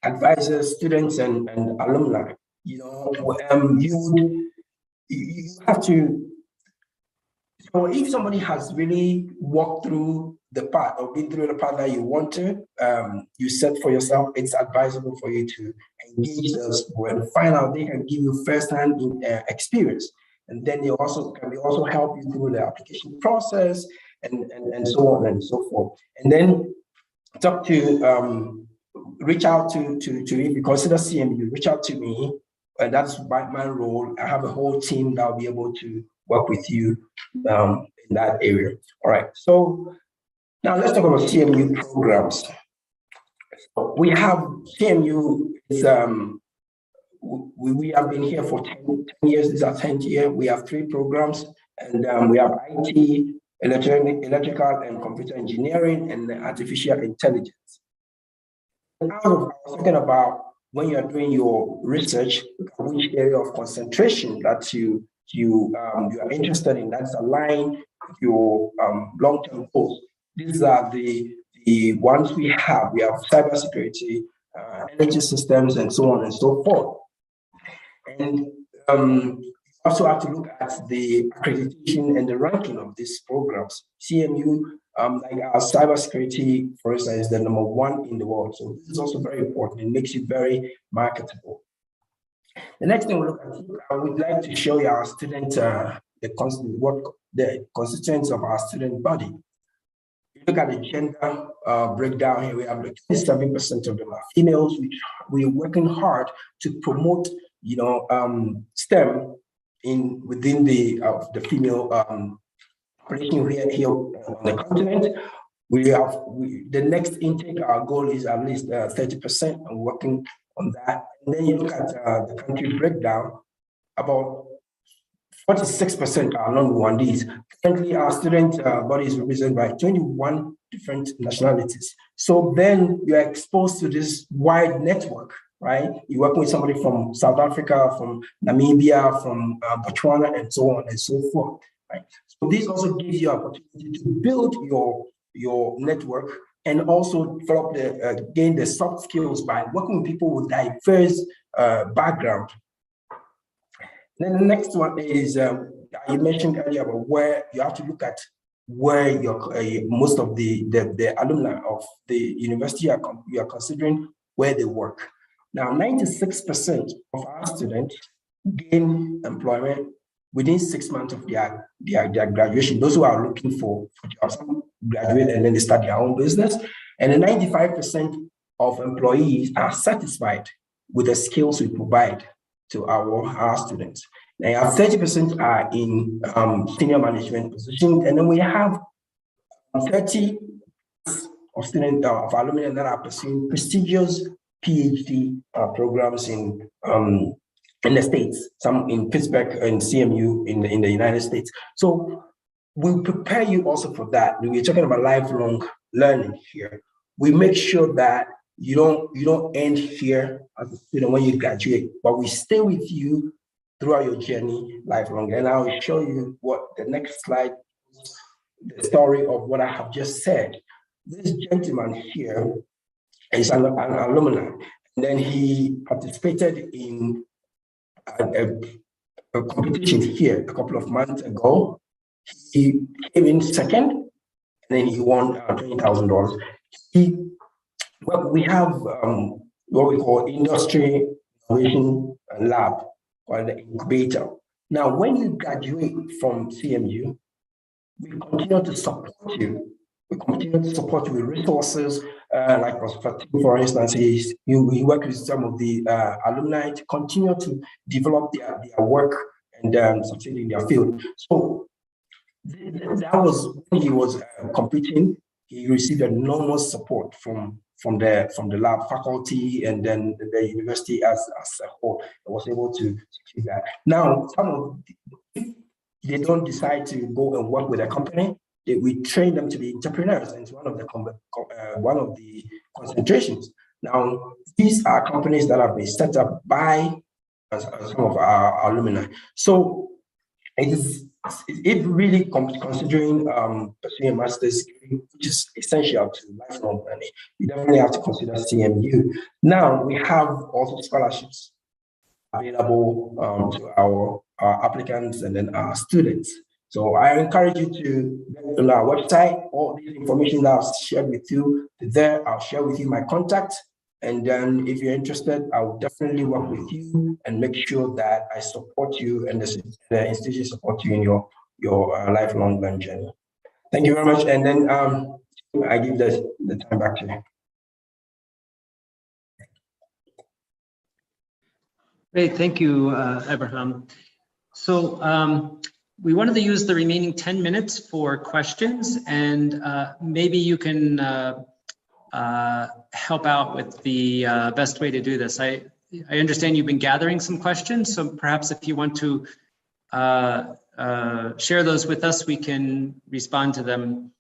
advisors, students, and alumni. You have to. So if somebody has really walked through the path or been through the path that you want to, you set for yourself, it's advisable for you to engage those and find out they can give you first-hand experience. And then they also help you through the application process and so on and so forth. And then talk to, reach out to if you consider CMU, reach out to me. And that's my role. I have a whole team that will be able to work with you in that area. All right. So now let's talk about CMU programs. So we have CMU is we have been here for 10 years. This is our 10th year. We have 3 programs, and we have IT, electrical and computer engineering, and artificial intelligence. And I was talking about when you are doing your research, which area of concentration that you are interested in, that's aligned with your long-term goals. These are the ones we have. We have cybersecurity, energy systems, and so on and so forth. And also have to look at the accreditation and the ranking of these programs. CMU, like our cybersecurity, for instance, is the #1 in the world. So this is also very important. It makes it very marketable. The next thing we look at, I would like to show you our student, the constituents of our student body. If you look at the gender breakdown here, we have 27% of them are females. We're working hard to promote, STEM within the female population here on the continent. The next intake, our goal is at least 30%, and working on that. And then you look at the country breakdown, about 46% are non-Rwandese. Currently, our student body is represented by 21 different nationalities. So then you're exposed to this wide network, right? You're working with somebody from South Africa, from Namibia, from Botswana, and so on and so forth, right? So this also gives you an opportunity to build your network and also develop gain the soft skills by working with people with diverse background. Then the next one is, you mentioned earlier about where you have to look at where most of the alumni of the university you are considering where they work. Now, 96% of our students gain employment within 6 months of their graduation. Those who are looking for jobs, some graduate and then they start their own business. And then 95% of employees are satisfied with the skills we provide to our students. Now, 30% are in senior management positions, and then we have 30 of students of alumni that are pursuing prestigious PhD programs in the States, some in Pittsburgh and CMU in the United States. So we prepare you also for that. We're talking about lifelong learning here. We make sure that you don't end here as a student when you graduate, but we stay with you throughout your journey lifelong. And I will show you what the next slide, the story of what I have just said. This gentleman here He's an alumni. And then he participated in a competition here a couple of months ago. He came in second, and then he won $20,000. Well, we have what we call industry innovation lab, or the incubator. Now, when you graduate from CMU, we continue to support you. We continue to support you with resources, like Fortitude, for instance. We work with some of the alumni to continue to develop their work and succeed in their field. So that was when he was competing. He received enormous support from the lab faculty and then the university as a whole. I was able to achieve that. Now, if they don't decide to go and work with a company, we train them to be entrepreneurs, and it's one of the concentrations. Now, these are companies that have been set up by some of our alumni. So it really considering pursuing a master's degree, which is essential to lifelong learning, you definitely have to consider CMU. Now, we have also scholarships available to our applicants and then our students. So I encourage you to go on our website. All the information that I've shared with you there, I'll share with you my contact. And then if you're interested, I will definitely work with you and make sure that I support you and the institution support you in your lifelong learning journey. Thank you very much. And then I give the time back to you. Great, thank you, Abraham. So we wanted to use the remaining 10 minutes for questions, and maybe you can help out with the best way to do this. I understand you've been gathering some questions, so perhaps if you want to share those with us, we can respond to them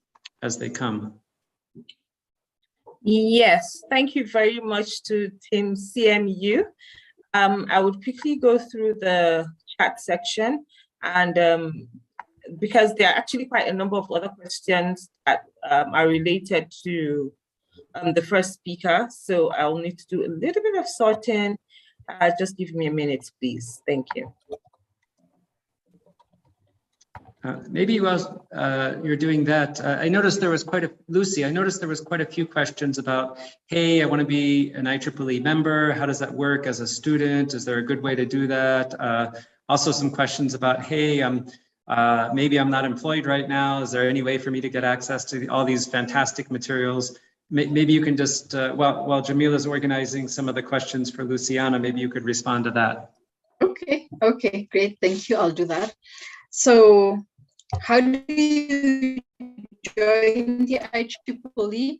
as they come. Yes, thank you very much to Team CMU. I would quickly go through the chat section, and because there are actually quite a number of other questions that are related to the first speaker, so I'll need to do a little bit of sorting. Just give me a minute, please. Thank you. Maybe while you're doing that, I noticed there was Lucy, I noticed there was quite a few questions about, hey, I want to be an IEEE member. How does that work as a student? Is there a good way to do that? Also some questions about, hey, maybe I'm not employed right now. Is there any way for me to get access to all these fantastic materials? Maybe you can just, while Jamila's organizing some of the questions for Luciana, maybe you could respond to that. Okay, great. Thank you. I'll do that. So how do you join the IEEE?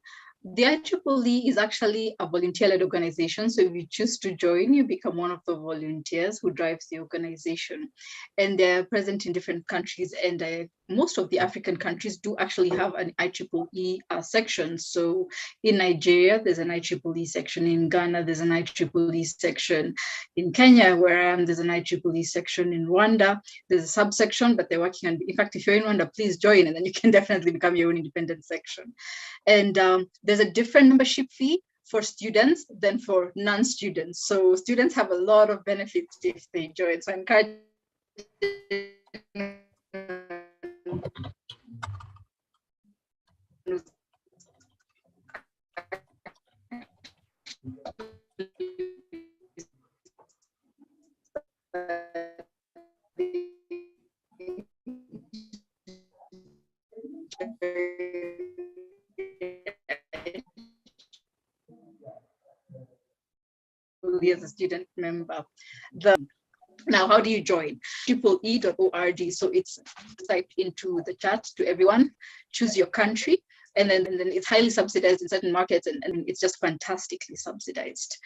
The IEEE is actually a volunteer-led organization. So if you choose to join, you become one of the volunteers who drives the organization. And they're present in different countries. And most of the African countries do actually have an IEEE section. So in Nigeria, there's an IEEE section. In Ghana, there's an IEEE section. In Kenya, where I am, there's an IEEE section. In Rwanda, there's a subsection, but they're working on, in fact, if you're in Rwanda, please join, and then you can definitely become your own independent section. And there's a different membership fee for students than for non-students. So students have a lot of benefits if they join. So I encourage as a student member. Now, how do you join? IEEE.org. So it's typed into the chat to everyone. Choose your country, and then it's highly subsidized in certain markets, and it's just fantastically subsidized.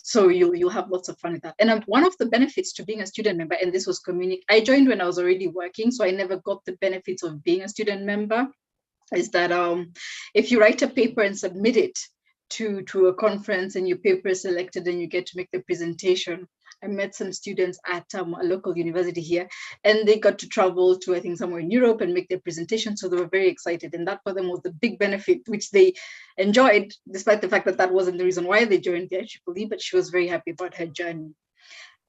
So you'll have lots of fun with that. And one of the benefits to being a student member, and this was I joined when I was already working, so I never got the benefits of being a student member, is that if you write a paper and submit it to a conference and your paper is selected and you get to make the presentation, I met some students at a local university here, and they got to travel to, I think, somewhere in Europe and make their presentation. So they were very excited. And that for them was the big benefit, which they enjoyed, despite the fact that that wasn't the reason why they joined the IEEE, but she was very happy about her journey.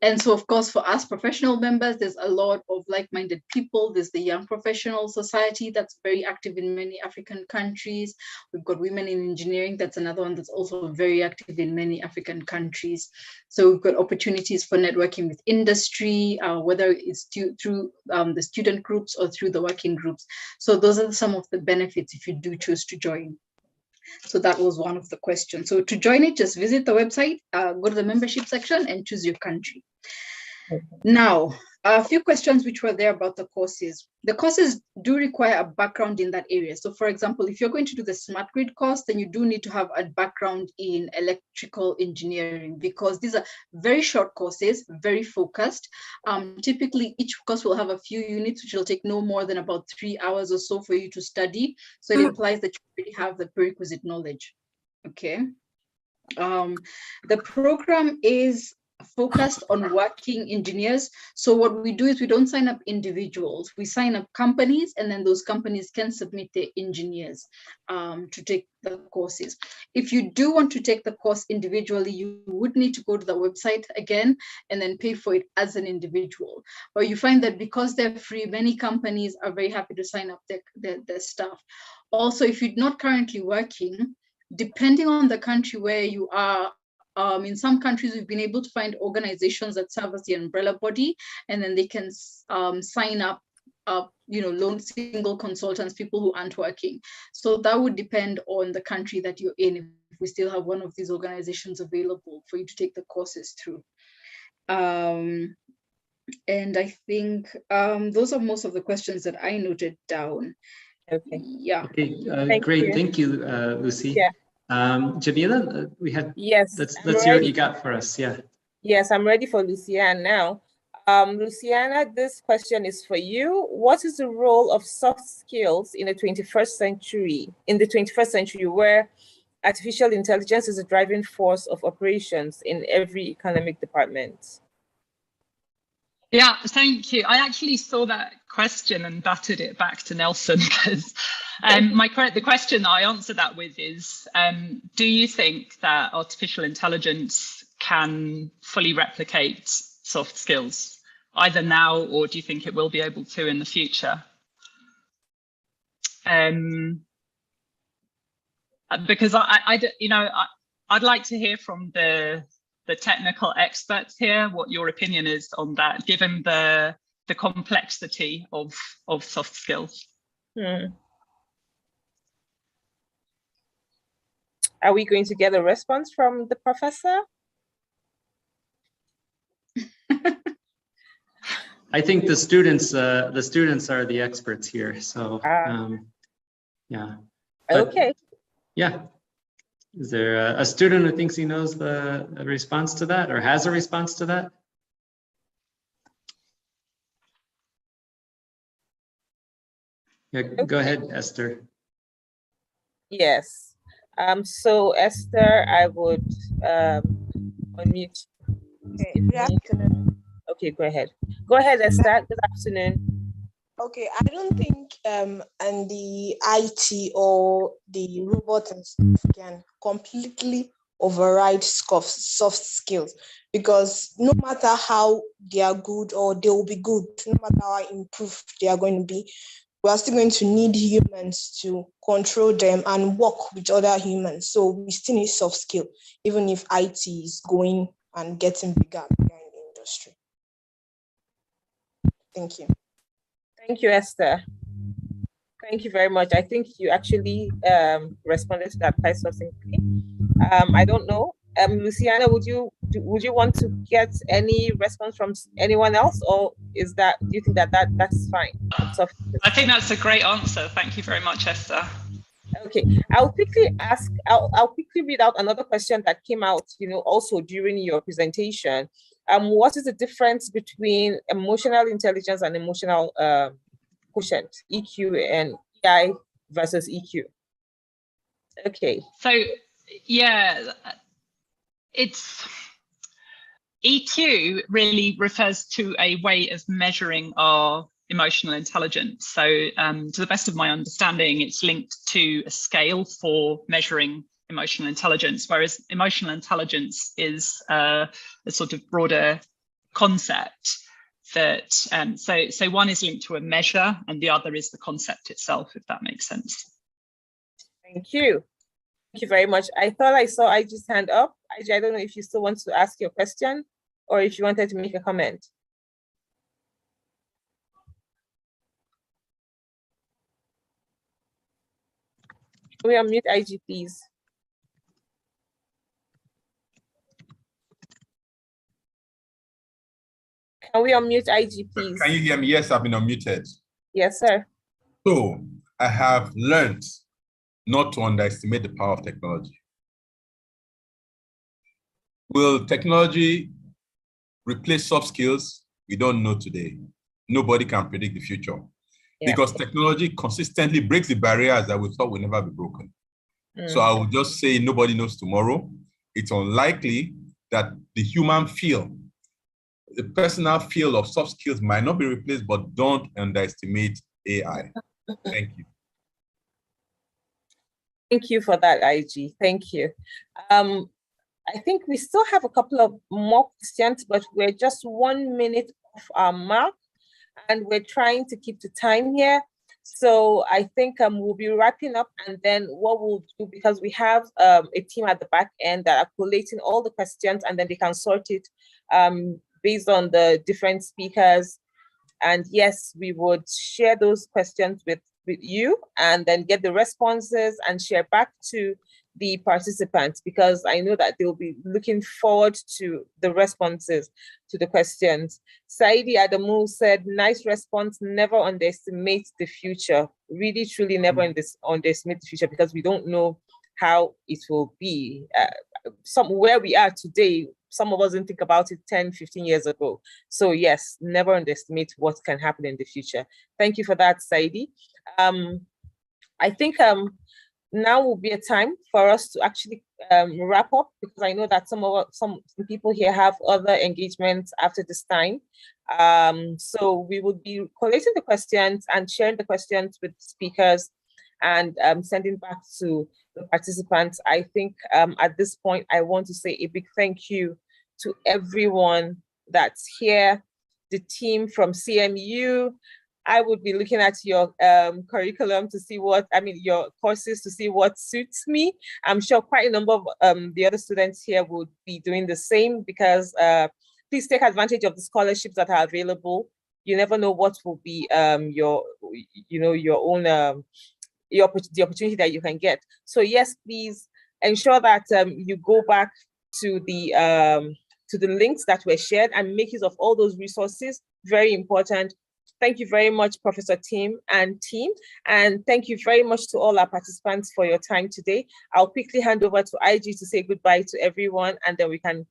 And so, of course, for us professional members, there's a lot of like-minded people. There's the Young Professional Society that's very active in many African countries. We've got Women in Engineering. That's another one that's also very active in many African countries. So we've got opportunities for networking with industry, whether it's through the student groups or through the working groups. So those are some of the benefits if you do choose to join. So that was one of the questions. So to join it, just visit the website, go to the membership section and choose your country. Okay. Now, a few questions which were there about the courses. The courses do require a background in that area. So for example, if you're going to do the smart grid course, then you do need to have a background in electrical engineering, because these are very short courses, very focused. Typically, each course will have a few units, which will take no more than about 3 hours or so for you to study. So it implies that you already have the prerequisite knowledge, okay? The program is focused on working engineers. So what we do is we don't sign up individuals, we sign up companies, and then those companies can submit their engineers to take the courses. If you do want to take the course individually, you would need to go to the website again and then pay for it as an individual. But you find that because they're free, many companies are very happy to sign up their staff. Also, if you're not currently working, depending on the country where you are, in some countries, we've been able to find organizations that serve as the umbrella body, and then they can sign up, lone single consultants, people who aren't working. So that would depend on the country that you're in, if we still have one of these organizations available for you to take the courses through. And I think those are most of the questions that I noted down. Okay. Yeah. Okay, great. Thank you, Lucy. Yeah. Jamila, we had, yes, let's hear what you got for us. Yeah. Yes, I'm ready for Luciana now. Luciana, this question is for you. What is the role of soft skills in the 21st century, where artificial intelligence is a driving force of operations in every economic department? Yeah, thank you. I actually saw that question and batted it back to Nelson, because the question I answered that with is, do you think that artificial intelligence can fully replicate soft skills, either now, or do you think it will be able to in the future? Because I'd like to hear from the technical experts here what your opinion is on that, given the complexity of soft skills. Are we going to get a response from the professor? I think the students are the experts here. So yeah. But, okay. Yeah. Is there a student who thinks he knows the response to that, or has a response to that? Yeah, go ahead, Esther. Yes. So Esther, I would unmute. Okay, good afternoon. Okay, go ahead. Go ahead, Esther. Good afternoon. Okay, I don't think and the IT or the robots and stuff can completely override soft skills, because no matter how they are good or they will be good, no matter how improved they are going to be, we are still going to need humans to control them and work with other humans. So we still need soft skill, even if IT is going and getting bigger in the industry. Thank you. Thank you, Esther. Thank you very much. I think you actually responded to that quite succinctly. I don't know, Luciana, would you want to get any response from anyone else, or do you think that's fine? I think that's a great answer. Thank you very much, Esther. Okay, I'll quickly read out another question that came out, also during your presentation. What is the difference between emotional intelligence and emotional quotient, EQ, and EI versus EQ? Okay. So, yeah, it's EQ really refers to a way of measuring our emotional intelligence. So to the best of my understanding, it's linked to a scale for measuring emotional intelligence, whereas emotional intelligence is a sort of broader concept that, so one is linked to a measure and the other is the concept itself, if that makes sense. Thank you. Thank you very much. I thought I saw IG's hand up. IG, I don't know if you still want to ask your question or if you wanted to make a comment. Can we unmute IG, please? Can we unmute IG, please? Can you hear me? Yes, I've been unmuted. Yes, sir. So I have learned not to underestimate the power of technology. Will technology replace soft skills? We don't know today. Nobody can predict the future because technology consistently breaks the barriers that we thought would never be broken. So I would just say nobody knows tomorrow. It's unlikely that the human feel, the personal feel of soft skills might not be replaced, but don't underestimate AI. Thank you. Thank you for that, IG. Thank you. I think we still have a couple of more questions, but we're just 1 minute off our mark and we're trying to keep the time here. So I think we'll be wrapping up, and then what we'll do, because we have a team at the back end that are collating all the questions and then they can sort it based on the different speakers. And yes, we would share those questions with you and then get the responses and share back to the participants, because I know that they'll be looking forward to the responses to the questions. Saidi Adamu said, nice response, never underestimate the future. Really, truly never underestimate the future, because we don't know how it will be. Where we are today, some of us didn't think about it 10, 15 years ago. So yes, never underestimate what can happen in the future. Thank you for that, Saidi. I think now will be a time for us to actually wrap up, because I know that some people here have other engagements after this time. So we will be collating the questions and sharing the questions with speakers and sending back to the participants. I think at this point, I want to say a big thank you to everyone that's here, the team from CMU. I would be looking at your curriculum to see your courses to see what suits me. I'm sure quite a number of the other students here would be doing the same, because please take advantage of the scholarships that are available. You never know what will be the opportunity that you can get. So yes, please ensure that you go back to the links that were shared and make use of all those resources. Very important. Thank you very much, Professor Tim and team. And thank you very much to all our participants for your time today. I'll quickly hand over to IG to say goodbye to everyone, and then we can,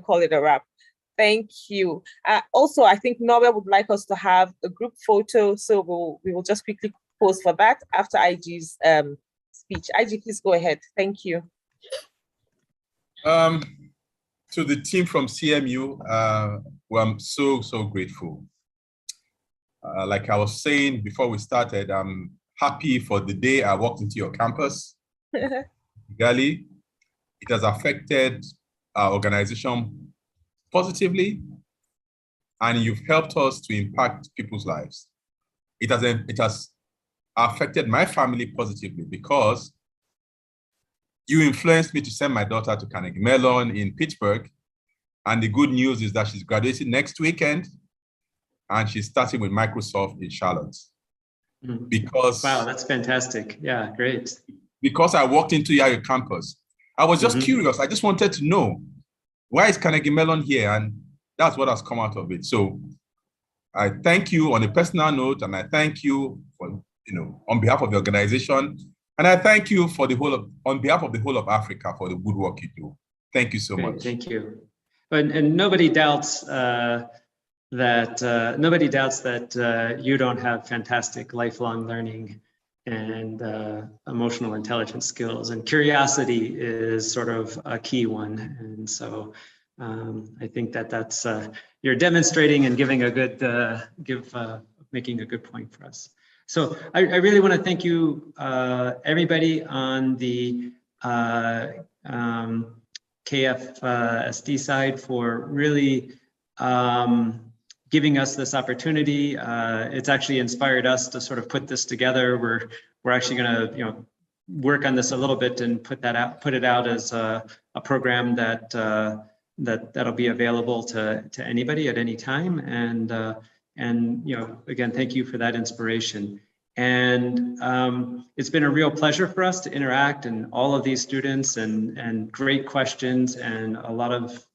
call it a wrap. Thank you. Also, I think Norway would like us to have a group photo, so we will just quickly pose for that after IG's speech. IG, please go ahead. Thank you. To the team from CMU, I'm so grateful. Like I was saying before we started, I'm happy for the day I walked into your campus. Gali, it has affected our organization positively, and you've helped us to impact people's lives. It has affected my family positively, because you influenced me to send my daughter to Carnegie Mellon in Pittsburgh. And the good news is that she's graduating next weekend, and she's starting with Microsoft in Charlotte. Because wow, that's fantastic. Yeah, great. Because I walked into your campus, I was just curious. I just wanted to know, why is Carnegie Mellon here? And that's what has come out of it. So I thank you on a personal note, and I thank you for, on behalf of the organization, and I thank you for on behalf of the whole of Africa for the good work you do. Thank you so much. Thank you. And nobody doubts that you don't have fantastic lifelong learning and emotional intelligence skills, and curiosity is sort of a key one. And so I think that's you're demonstrating and giving a good making a good point for us. So I really want to thank you, everybody on the Kfsd side for really giving us this opportunity. It's actually inspired us to sort of put this together. We're actually going to work on this a little bit and put it out as a program that'll be available to anybody at any time. And again, thank you for that inspiration. And it's been a real pleasure for us to interact, and all of these students and great questions and a lot of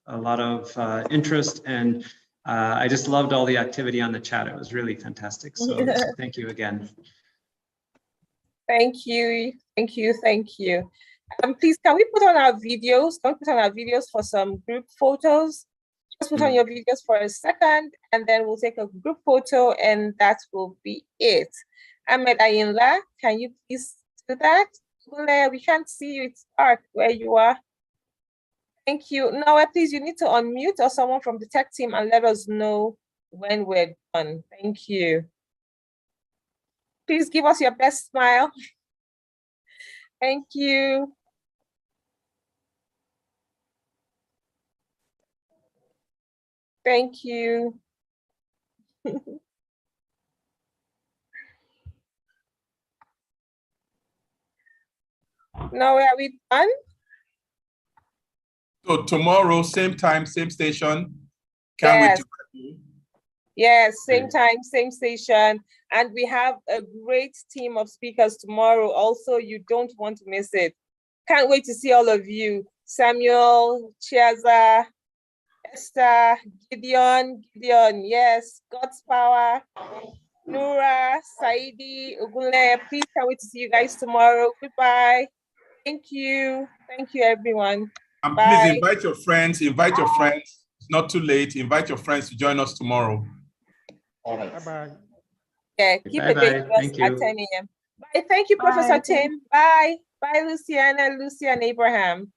interest. And I just loved all the activity on the chat. It was really fantastic. So thank you again. Thank you. Please, can we put on our videos? Can we put on our videos for some group photos? Just put on your videos for a second, and then we'll take a group photo, and that will be it. Ahmed Ayinla, can you please do that? We can't see you. It's dark where you are. Thank you. Noah, please, you need to unmute, or someone from the tech team, and let us know when we're done. Thank you. Please give us your best smile. Thank you. Thank you. Now, are we done? So tomorrow, same time, same station. Can we? Yes, same time, same station. And we have a great team of speakers tomorrow. Also, you don't want to miss it. Can't wait to see all of you. Samuel, Chiaza, Esther, Gideon, yes, God's power, Nura, Saidi, Ogunle. Please can't wait to see you guys tomorrow. Goodbye. Thank you. Thank you, everyone. And bye. Please invite your friends. Invite your friends. It's not too late. Invite your friends to join us tomorrow. All right. Bye-bye. Yeah, keep the date at 10 a.m. Bye. Thank you, Professor Tim. Bye. Bye, Luciana, Lucy, and Abraham.